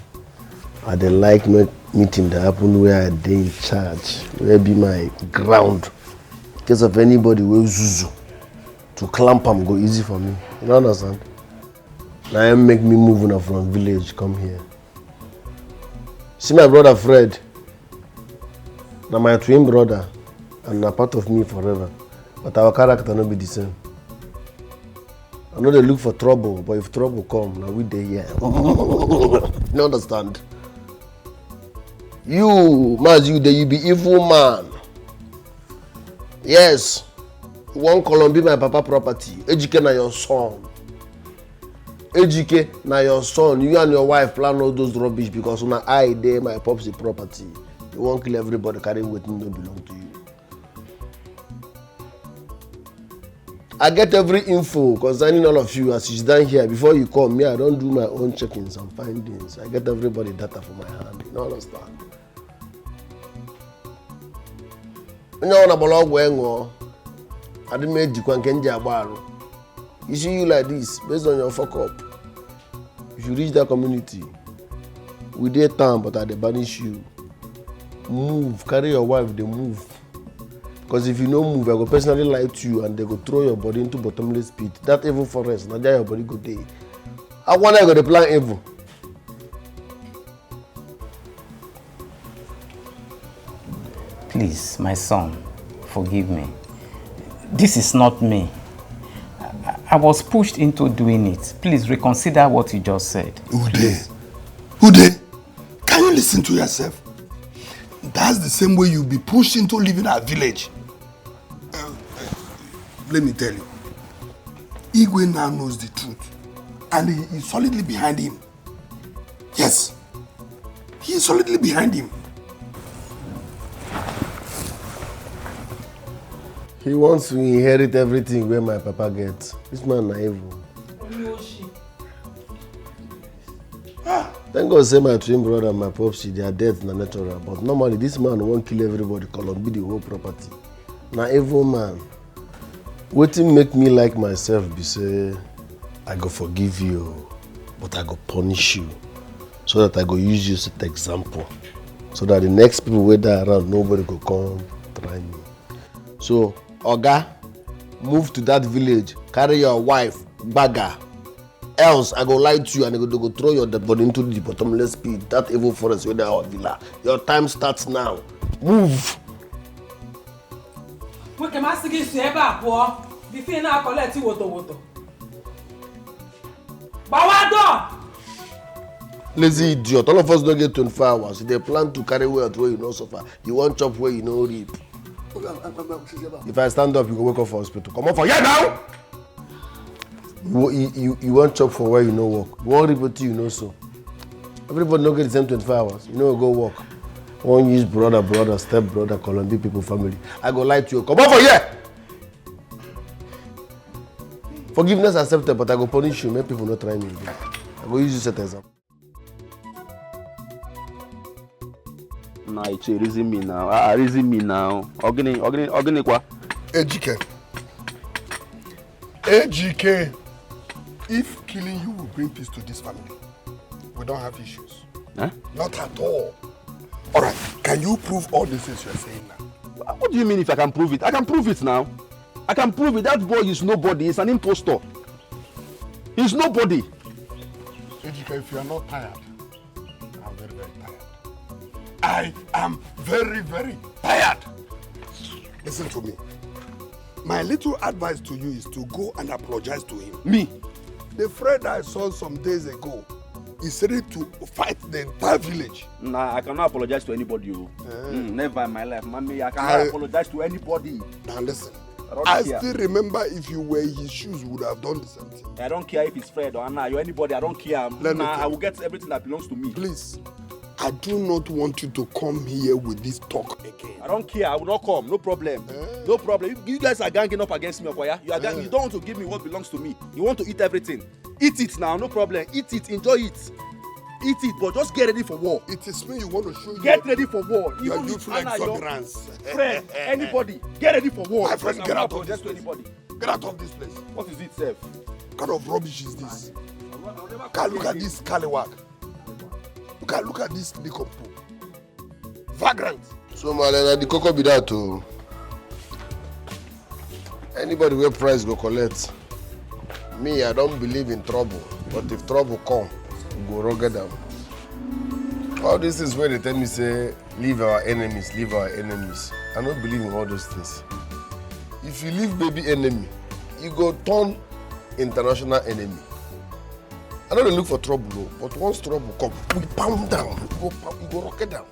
I dey like meeting that happen where I dey in charge, where be my ground. In case of anybody will zuzu to clamp am go easy for me. You know understand? Now make me move on from village come here. See my brother Fred. Now my twin brother and a part of me forever. But our character not be the same. I know they look for trouble, but if trouble come, now we dey here. You understand? You, Maz, you be evil man. Yes. One column be my papa property. Ejike na your son. Ejike na your son. You and your wife plan all those rubbish because when I dey my pop's property. You won't kill everybody carrying what no belong to you. I get every info concerning all of you as you stand here. Before you come, me, I don't do my own check-ins and findings. I get everybody data from my hand. You know understand? You see you like this, based on your fuck up. If you reach that community, we dey town, but I dey banish you. Move, carry your wife, they move. Because if you don't move, I go personally lie to you and they go throw your body into bottomless pit. That evil forest, now there your body go day. I want to go to plan evil. Please, my son, forgive me. This is not me. I was pushed into doing it. Please reconsider what you just said. Ude, can you listen to yourself? That's the same way you'll be pushed into living our village. Let me tell you, Igwe now knows the truth. And he is solidly behind him. Yes. He is solidly behind him. He wants to inherit everything where my papa gets. This man naive. Thank God say my twin brother and my popsi, they are dead na natural. But normally this man won't kill everybody, Columbia the whole property. Na evil man. Wetin make me like myself be say, I go forgive you, but I go punish you. So that I go use you as an example. So that the next people wey die around, nobody go come try me. So, Oga, move to that village, carry your wife, bagger. Else, I go lie to you and I go throw your dead body into the bottomless pit, that evil forest where they are villa. Your time starts now. Move! We can ask you to ever poor. Before now, collect water. Bawado! Lazy idiot. All of us don't get 24 hours. They plan to carry wealth where you know suffer. You want chop where you know reap. If I stand up, you go wake up for hospital. Come on for here now! You want chop for where you know work. You want reap you know so. Everybody don't get the same 24 hours. You know go work. One use brother, step brother, Columbia people family. I go lie to you. Come on for here! Forgiveness accepted, but I go punish you. Make people not try me again. I go use you set example. Nah, it's reason me now. Reason me now. Organic kwa? AGK. If killing you will bring peace to this family, we don't have issues. Huh? Not at all. Alright, can you prove all the things you're saying now? What do you mean if I can prove it? I can prove it now. I can prove it. That boy is nobody. He's an impostor. He's nobody. AGK, if you are not tired, I'm very, very tired. I am very, very tired. Listen to me. My little advice to you is to go and apologize to him. Me? The friend I saw some days ago is ready to fight the entire village. Nah, I cannot apologize to anybody. Never in my life. Mommy, I cannot apologize to anybody. Now listen. I still remember if you were his shoes, you would have done the same thing. I don't care if it's Fred or Anna or anybody. I don't care. I will get everything that belongs to me. Please. I do not want you to come here with this talk again. I don't care. I will not come. No problem. No problem. You guys are ganging up against me, Okoya. You don't want to give me what belongs to me. You want to eat everything. Eat it now. No problem. Eat it. Enjoy it. Eat it, but just get ready for war. It is me you want to show you. Get ready for war. Even with Anna, your friend, anybody, get ready for war. My friend, get out of this place. Anybody. Get out of this place. What is it, Seth? What kind of rubbish is this? Look at this scallywag. Look at this liquor pool. Vagrant. So Malena, the cocoa be that too. Anybody where price go collect. Me, I don't believe in trouble. But if trouble come, we go rugged them. All this is where they tell me say, leave our enemies, leave our enemies. I don't believe in all those things. If you leave baby enemy, you go turn international enemy. I know they look for trouble, no, but once trouble come, we pound down, we go rocket down.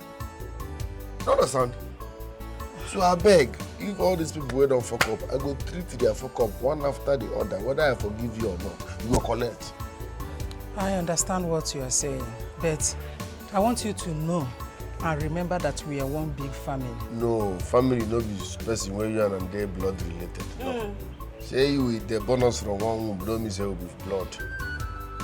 You understand? So I beg, if all these people who don't fuck up, I go treat their fuck up one after the other, whether I forgive you or not, you go collect. I understand what you are saying, but I want you to know and remember that we are one big family. No, family no be person where you and they blood related. No. Say you with the bonus from one womb, don't mean say with blood.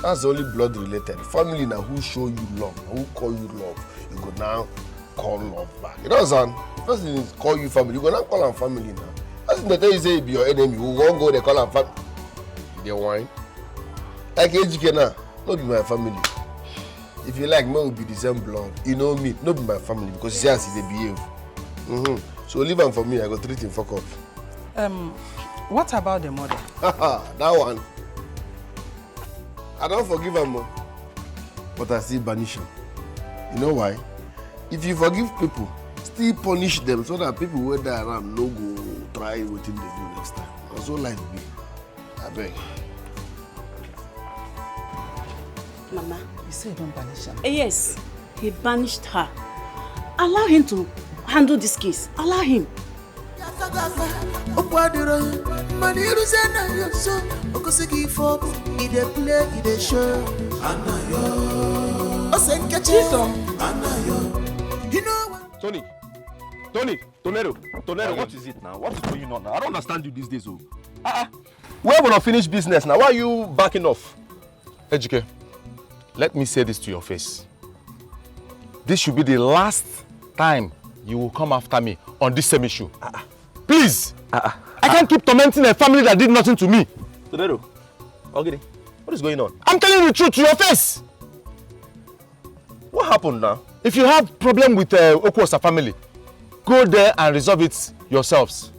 That's only blood related. Family now who show you love, who call you love, you go now call love back. You know what I'm saying? The person is call you family, you go now call them family now. That's the tell you say be your enemy, you won't go they call them family. They whine. Like AGK now, not be my family. If you like, me will be the same blood. You know me, not be my family because see as they behave. So leave them for me, I go treat him fuck up. What about the mother? That one. I don't forgive him, but I still banish him. You know why? If you forgive people, still punish them so that people who die around no go try what they do next time. That's all life be. I beg. Mama. You say you don't banish him? Yes, he banished her. Allow him to handle this case. Allow him. gaga okwadiro mani ruzena yoso okosigi for ide play ide show anayo osenkechi anayo you know what Tonero, what is it now? What is going on now? I don't understand you these days. We're gonna finish business now. Why are you backing off? Ejike, let me say this to your face. This should be the last time you will come after me on this same issue. Please! I can't keep tormenting a family that did nothing to me. Tonero, okay, what is going on? I'm telling you the truth to your face. What happened now? If you have problem with Okwosa family, go there and resolve it yourselves.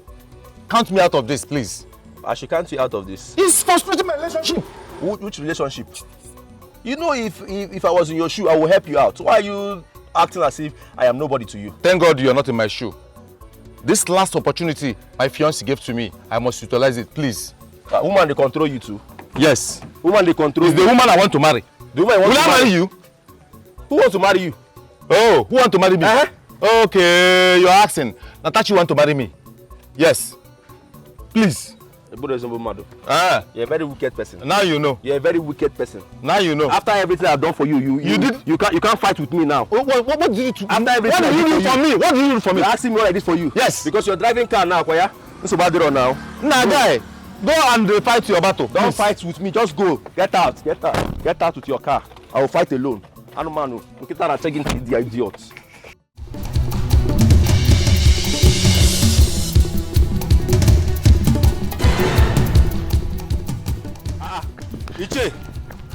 Count me out of this, please. I should count you out of this. It's frustrating my relationship. Which relationship? You know, if I was in your shoe, I will help you out. Why are you acting as if I am nobody to you? Thank God you're not in my shoe. This last opportunity my fiancé gave to me, I must utilize it, please. Woman, they control you too? Yes. Woman, they control you. It's the woman I want to marry. The woman I want to marry you? Who wants to marry you? Oh, who wants to marry me? Okay, you're asking. Natachi want to marry me? Yes. Please. You're a very wicked person. Now you know. You're a very wicked person. Now you know. After everything I've done for you, you can't fight with me now. What did you do? After everything what did you do for me? What did you do for me? You're asking me what I did for you. Yes. Because you're driving car now, Kwaya. This is about it now. Nah, guy. Go and fight your battle. Don't fight with me. Just go. Get out. Get out with your car. I will fight alone. Anumanu. Nkita checking the idiots.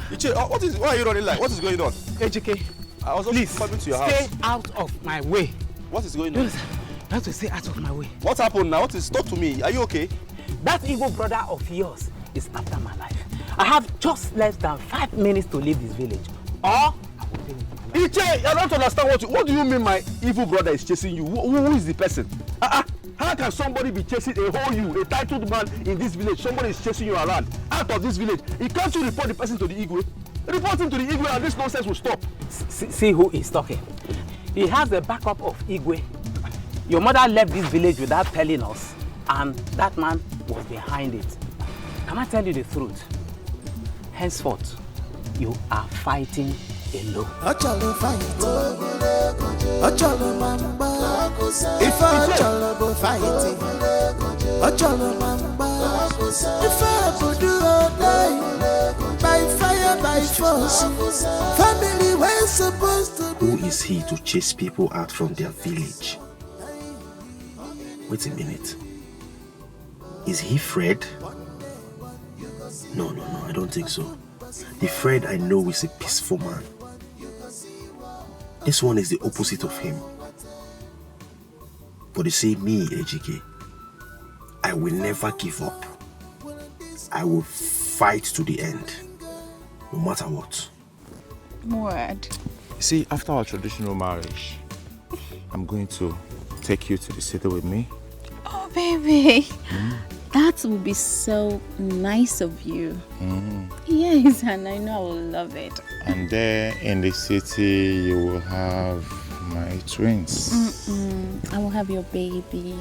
Iche, why are you running like? What is going on? Ejike, I was please coming to your stay house. out of my way. What is going on? You have to stay out of my way. What happened now? Talk to me. Are you okay? That evil brother of yours is after my life. I have just less than 5 minutes to leave this village. Or I will take it. Iche, I don't understand what do you mean my evil brother is chasing you? Who is the person? How can somebody be chasing a titled man in this village? Somebody is chasing you around out of this village. Can't you report the person to the Igwe? Report him to the Igwe and this nonsense will stop. See who is talking. He has the backup of Igwe. Your mother left this village without telling us, and that man was behind it. Can I tell you the truth? Henceforth, you are fighting alone. Achalo fight. Achalo mamba. If achalo bo fighting. Achalo mamba. If I would do all day. By fire, by force. Family we're supposed to be. Who is he to chase people out from their village? Wait a minute. Is he Fred? No, I don't think so. The Fred I know is a peaceful man. This one is the opposite of him. But you see, me, Ejike, I will never give up. I will fight to the end, no matter what. What? See, after our traditional marriage, I'm going to take you to the city with me. Oh, baby. That would be so nice of you. Yes, and I know I will love it. And there in the city, you will have my twins. I will have your baby.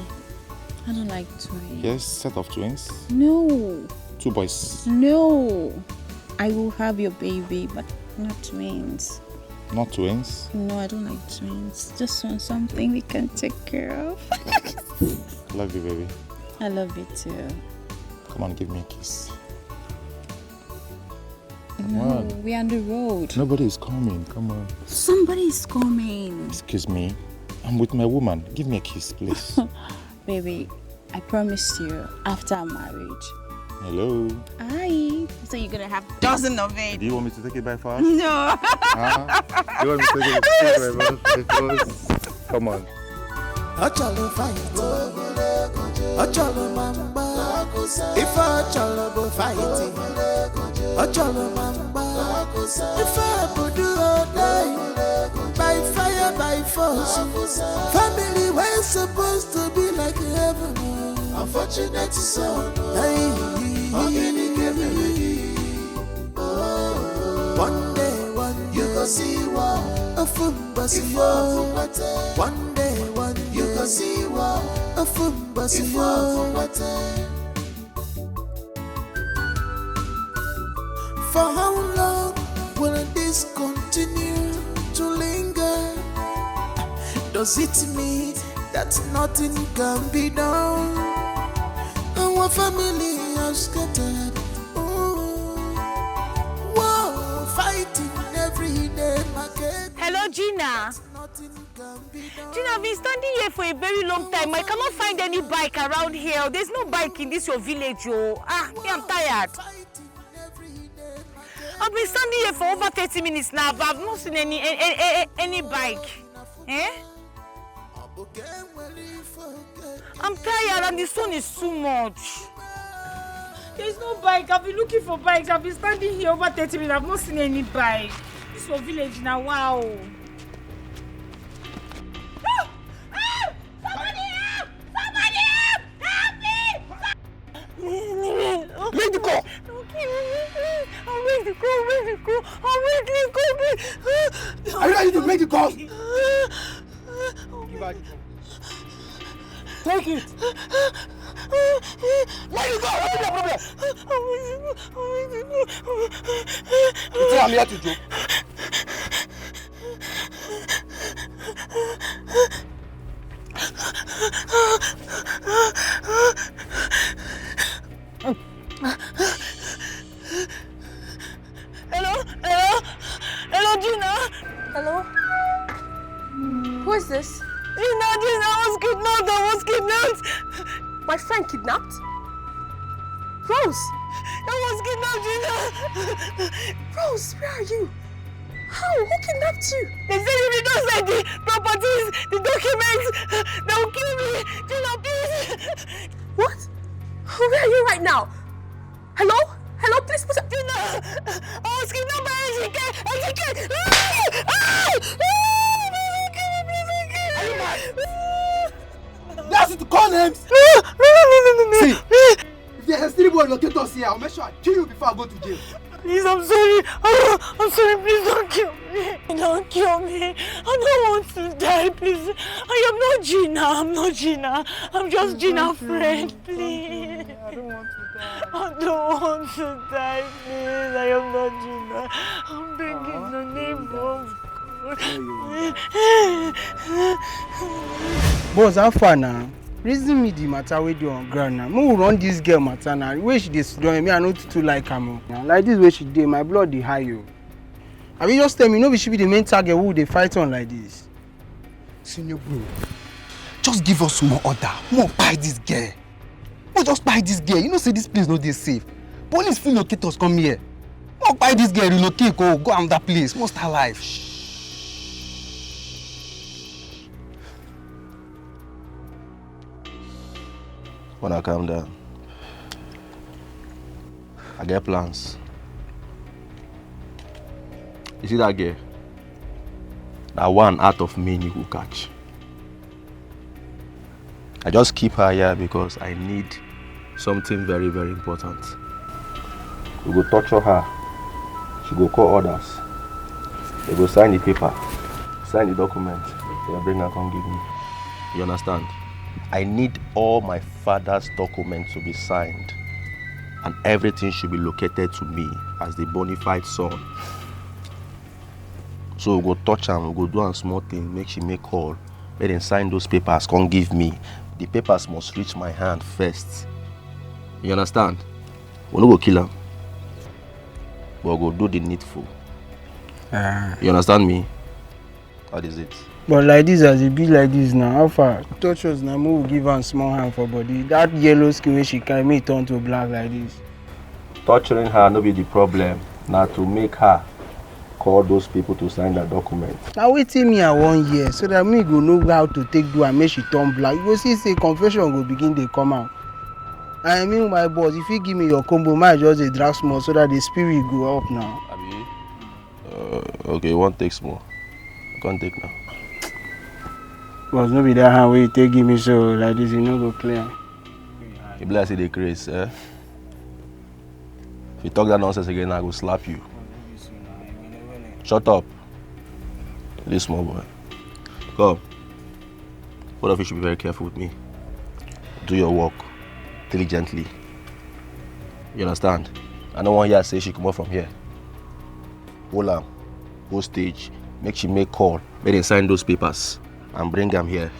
I don't like twins. Yes, set of twins. No. 2 boys. No. I will have your baby, but not twins. Not twins? No, I don't like twins. Just want something we can take care of. Love you, baby. I love you too. Come on, give me a kiss. Come on. We're on the road. Nobody is coming. Come on. Somebody is coming. Excuse me. I'm with my woman. Give me a kiss, please. Baby, I promised you after our marriage. Hello. Hi. So you're gonna have dozen of it. Do you want me to take it by fast? No. You want me to take it by fast? Come on. Achalo fight. Achalo mamba. If achalo bo fighting. Achalo mamba. If I would do all day. By fire, by force. Family we're supposed to be like heaven. Unfortunate son. One day, you go see one. A foot bus. One day, you go see one. A For how long will this continue to linger? Does it mean that nothing can be done? Our family has scattered. Whoa, fighting every day, market. Hello, Gina. Gina, I've been standing here for a very long time. I cannot find any bike around here. There's no bike in this your village, oh. Me, I'm tired. I've been standing here for over 30 minutes now, but I've not seen any bike. Eh? I'm tired and the sun is too much. There's no bike. I've been looking for bikes. I've been standing here over 30 minutes. I've not seen any bike. This is your village now. Wow. Make the call! I'll make the call, Are you ready to make the call? Give her the call. Take it! Let it go! What's the problem? You think I'm here to joke? Hello, Gina. Hello? Who is this? Gina, I was kidnapped. My friend kidnapped? Rose! I was kidnapped, Gina. Rose, where are you? How? Who kidnapped you? They said if you don't send the properties, the documents, they will kill me. Gina, please. What? Where are you right now? Hello? Hello, please put up. Gina, I was kidnapped by Ejike. They asked you to call names? No. See, if there's a steady boy locate us here, I'll make sure I kill you before I go to jail. Please, I'm sorry. I'm sorry, please don't kill me. Don't kill me. I don't want to die, please. I am not Gina. I'm just Gina's friend, please. I don't want to die. I don't want to die, please. I am not Gina. I'm begging the name of God. Boss, how far now? Reason me the matter wey dey on ground now. Me run this girl matter now. The way she dey sidon me, I no too like am. Like this way she dey, my blood dey high o. I mean, just tell me, no be she be the main target who dey fight on like this. Senior bro, just give us more order. More buy this girl. More just buy this girl. You know say this place no dey safe. Police fit locate us come here. More buy this girl, relocate, go another place. More start life. Wanna calm down? I get plans. You see that girl? That one out of many who catch. I just keep her here because I need something very, very important. We go torture her. She go call others. They go sign the paper, sign the document. They bring her come give me. You understand? I need all my father's documents to be signed, and everything should be located to me as the bona fide son. So we go touch am, we go do a small thing, make she make call, make them sign those papers, come give me. The papers must reach my hand first. You understand? We no go kill am, but we go do the needful. You understand me? What is it? But like this, as it be like this now, how far? Touch us now, we will give her a small hand for body. That yellow skin wey she carry me turn to black like this. Torturing her no be the problem. Now to make her call those people to sign that document. Now wetin me I wan hear so that me go know how to take do and make she turn black. You go see say confession go begin dey come out. I mean my boss, if you give me your combo, might just dey drag small so that the spirit go up now. Abi? Okay, one take small. I can't take now. Boss, no be that hand wey you take give me so like this, you no go clear. You be like say dey craze, eh? If you talk that nonsense again, I go slap you. Shut up. This small boy. Come. Both of you should be very careful with me. do your work diligently. You understand? I don't want her to say she come out from here. Hold am, hold stage, make she make call, make they sign those papers and bring them here.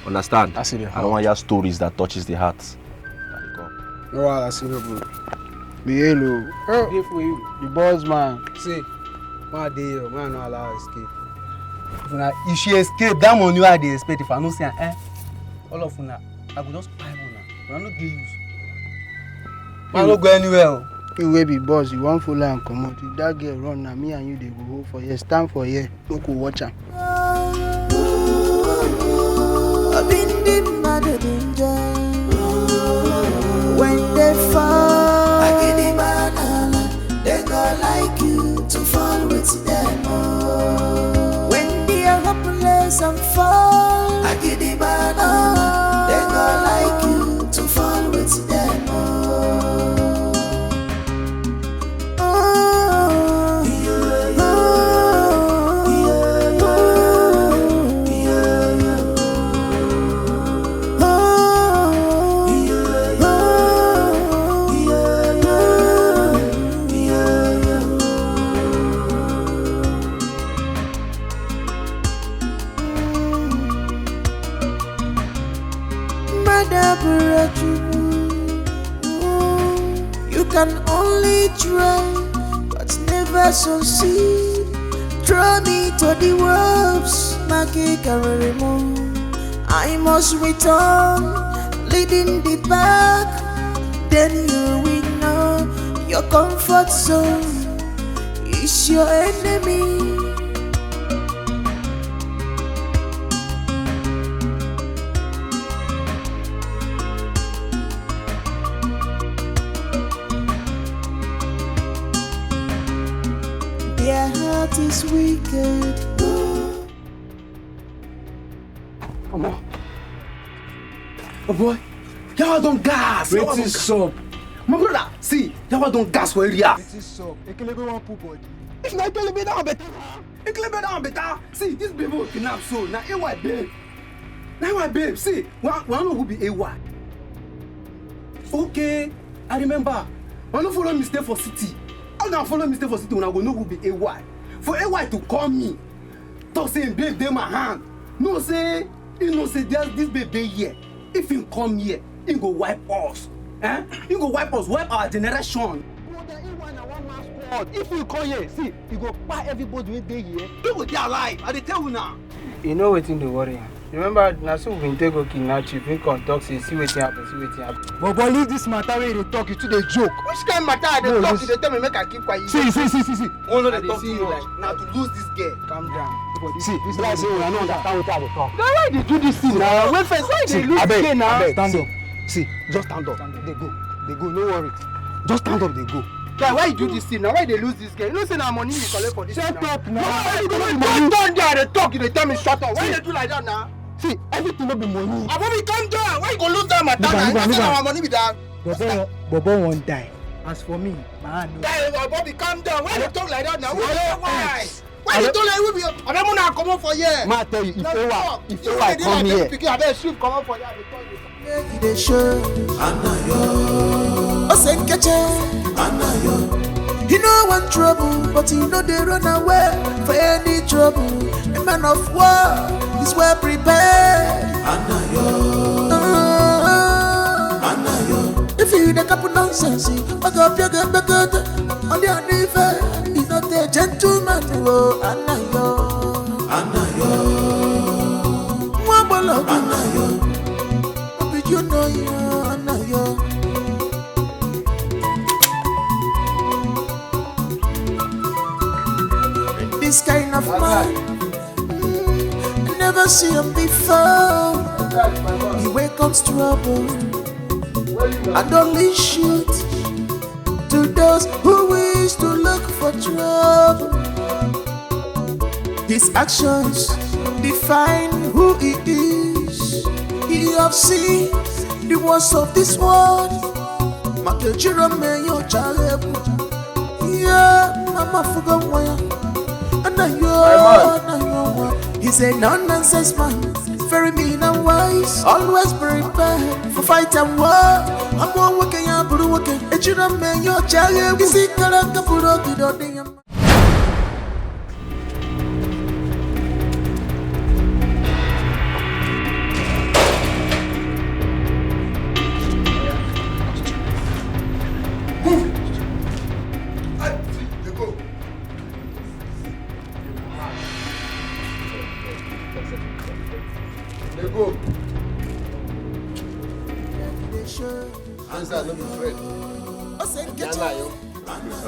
Understand? I don't want your stories that touches the heart. No, I see you, bro. Be hello. Hey for you. The boss man. See, man dey here, man no allow escape. If she escape, that money I dey expect if I no see her, all of una, I go just buy una. I no get use. Man no go anywhere. You wey be boss, you wan follow am comot. If that girl run, na me and you dey go hold for here. Stand for here, no go watch am. When they fall, I get the banana. They go like you to fall with them. When they are hopeless and fall, I get the banana. They go like you to fall with them. You can only try, but never succeed. Throw me to the wolves, I must return, leading the pack. Then you will know your comfort zone is your enemy. Their heart is wicked. Oh boy, y'all don't gas. Wait till stop. My brother, see, y'all don't gas for area. Wait till stop. Ekelebe wan pull body. If not Ekelebe down better. Ekelebe down better. See, this baby will kidnap so. Now AY babe. Now AY babe. See, we know who be AY. Okay, I remember. I don't follow mistake for city. I don't follow mistake for city when I go know who be AY. For AY to call me, talk say babe dey my hand. No say, you know say this baby here. If he come here, he go wipe us. He go wipe us, wipe our generation. If you come here, see, you go buy everybody when they here. They will be alive. I tell you now. You know wetin dey worry. Remember, na so we take go kidnap chief. We come talk say see wetin happen, see wetin happen. But leave this matter where you dey talk, you too dey joke. Which kind matter I dey talk? You dey tell me make I keep quiet. See. One of the talk too much. Now to lose this girl. Calm down. See, this guy say we no understand wetin I dey talk. Now why they do this thing now? Wait first, why they lose this girl now? Stand up. See, just stand up. They go. No worry. Just stand up. They go. Yeah, why you do this thing now? Why they lose this girl? You know say na money you collect for this thing now. Shut up now. Why you go down there they talk? You dey tell me shut up. Why you do like that now? See, everything no be money. Abobi, calm down. Why you go lose that matter now? You know say our money be that. Bobo won't die. As for me, my hand no. Abobi, calm down. Why you talk like that now? Why? Why you talk like we be? I don't wanna come up for here. Ma tell you, if you want come here. I better shoot come up for here. I tell you. They show Anayo Osenkeche Anayo. You know one trouble, but you know they run away for any trouble. A man of war is well prepared. Anayo Anayo. If you the couple nonsense, back up your game back out on the unfair. He's not a gentleman. Oh Anayo Anayo Mwabolo Anayo. You know you. This kind of man, I never see him before. He welcomes trouble and only shoot to those who wish to look for trouble. His actions define who he is. He have seen the worst of this world. He's a non-nonsense man, very mean and wise. Always prepared for fight and war. I'm one working, I'm working. A children man, your child, you see, Karaka Puroki, don't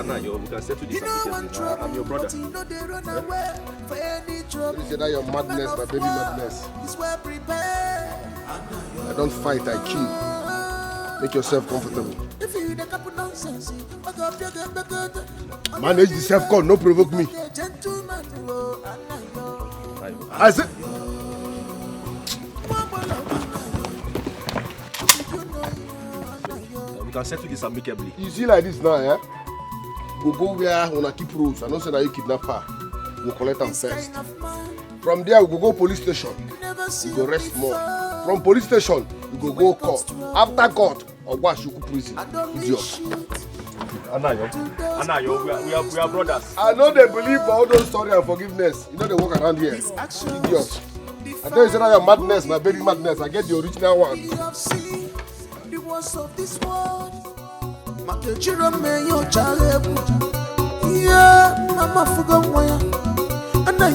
Anayo, we can settle this amicably. I'm your brother. You say that your madness, my baby madness. I don't fight, I kill. Make yourself comfortable. Manage the self-call, no provoke me. I said... We can settle this amicably. You see like this now, yeah? Go where we keep rules. I don't say that you kidnap her. We'll collect them first. From there, we go police station. We go rest more. From police station, we go court. After court, or wash you go prison. Idiot. Anayo, we are brothers. I know they believe for all those stories and forgiveness. You know they walk around here. Idiot. I tell you say that your madness, my baby madness. I get the original one. The words of this world. My children may your child. Yeah, Mama forgot why. And I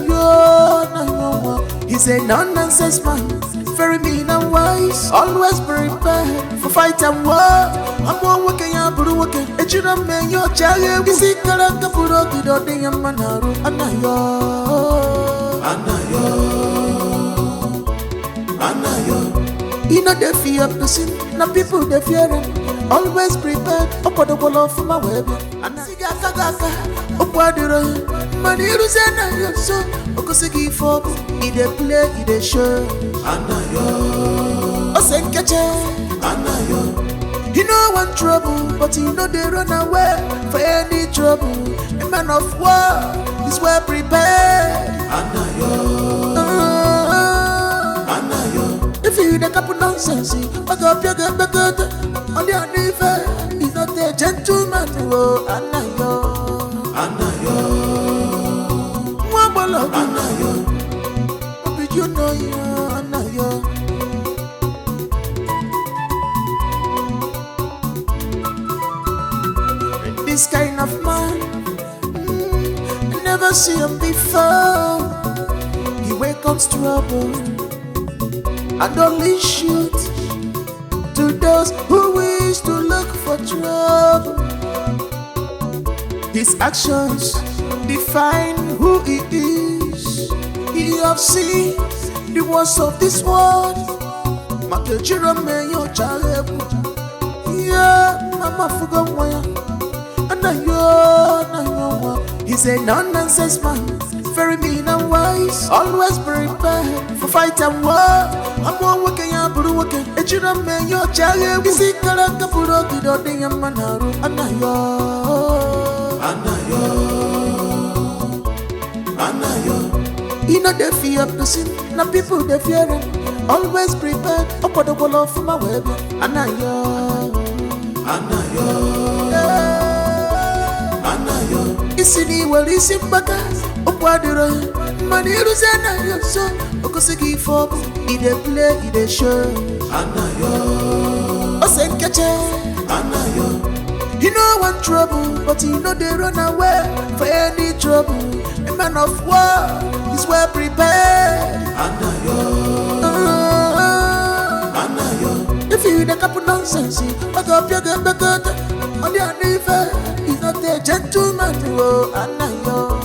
he's a nonsense man, very mean and wise. Always prepared for fight and war. I'm one working, I'm working. A children may your child. You see, Karaka Puroki, don't they, Manaru. And you know they fear person, now people they fear him. Always prepared, up on the wall of my web. And Sigaka, up what the road. Maniru Zena, your son, Okosiki for either play, either show. Anayo, Osenkache, Anayo. You know one trouble, but you know they run away for any trouble. A man of war is well prepared. Anayo. If you the couple nonsense, back up your good on the unfair. He's not a gentleman. Oh, Anayo, Wabolo, Anayo. What did you know, Anayo? This kind of man, I never see him before. He welcomes trouble and only shoot to those who wish to look for trouble. His actions define who he is. He have seen the worst of this world. Makejira me your child. Yeah, Mama forgot why. And he's a nonsense man, very mean and wise. Always prepared for fight and war. I'm one working, I'm working. A children man, your child. You see, Karaka Puroki, don't they, Manaru. Anayo. You know they fear person, now people they fear him. Always prepared, up on the wall of my web. Anayo. Isini well isim bakas opwadiro maniru zana yo so okosigi for ide play ide show. Anayo Osenkache, Anayo. You know one trouble, but you know they run away for any trouble. A man of war is well prepared. Anayo. If you the couple nonsense, back up your good on the unfair. He's not a gentleman. Oh, Anayo.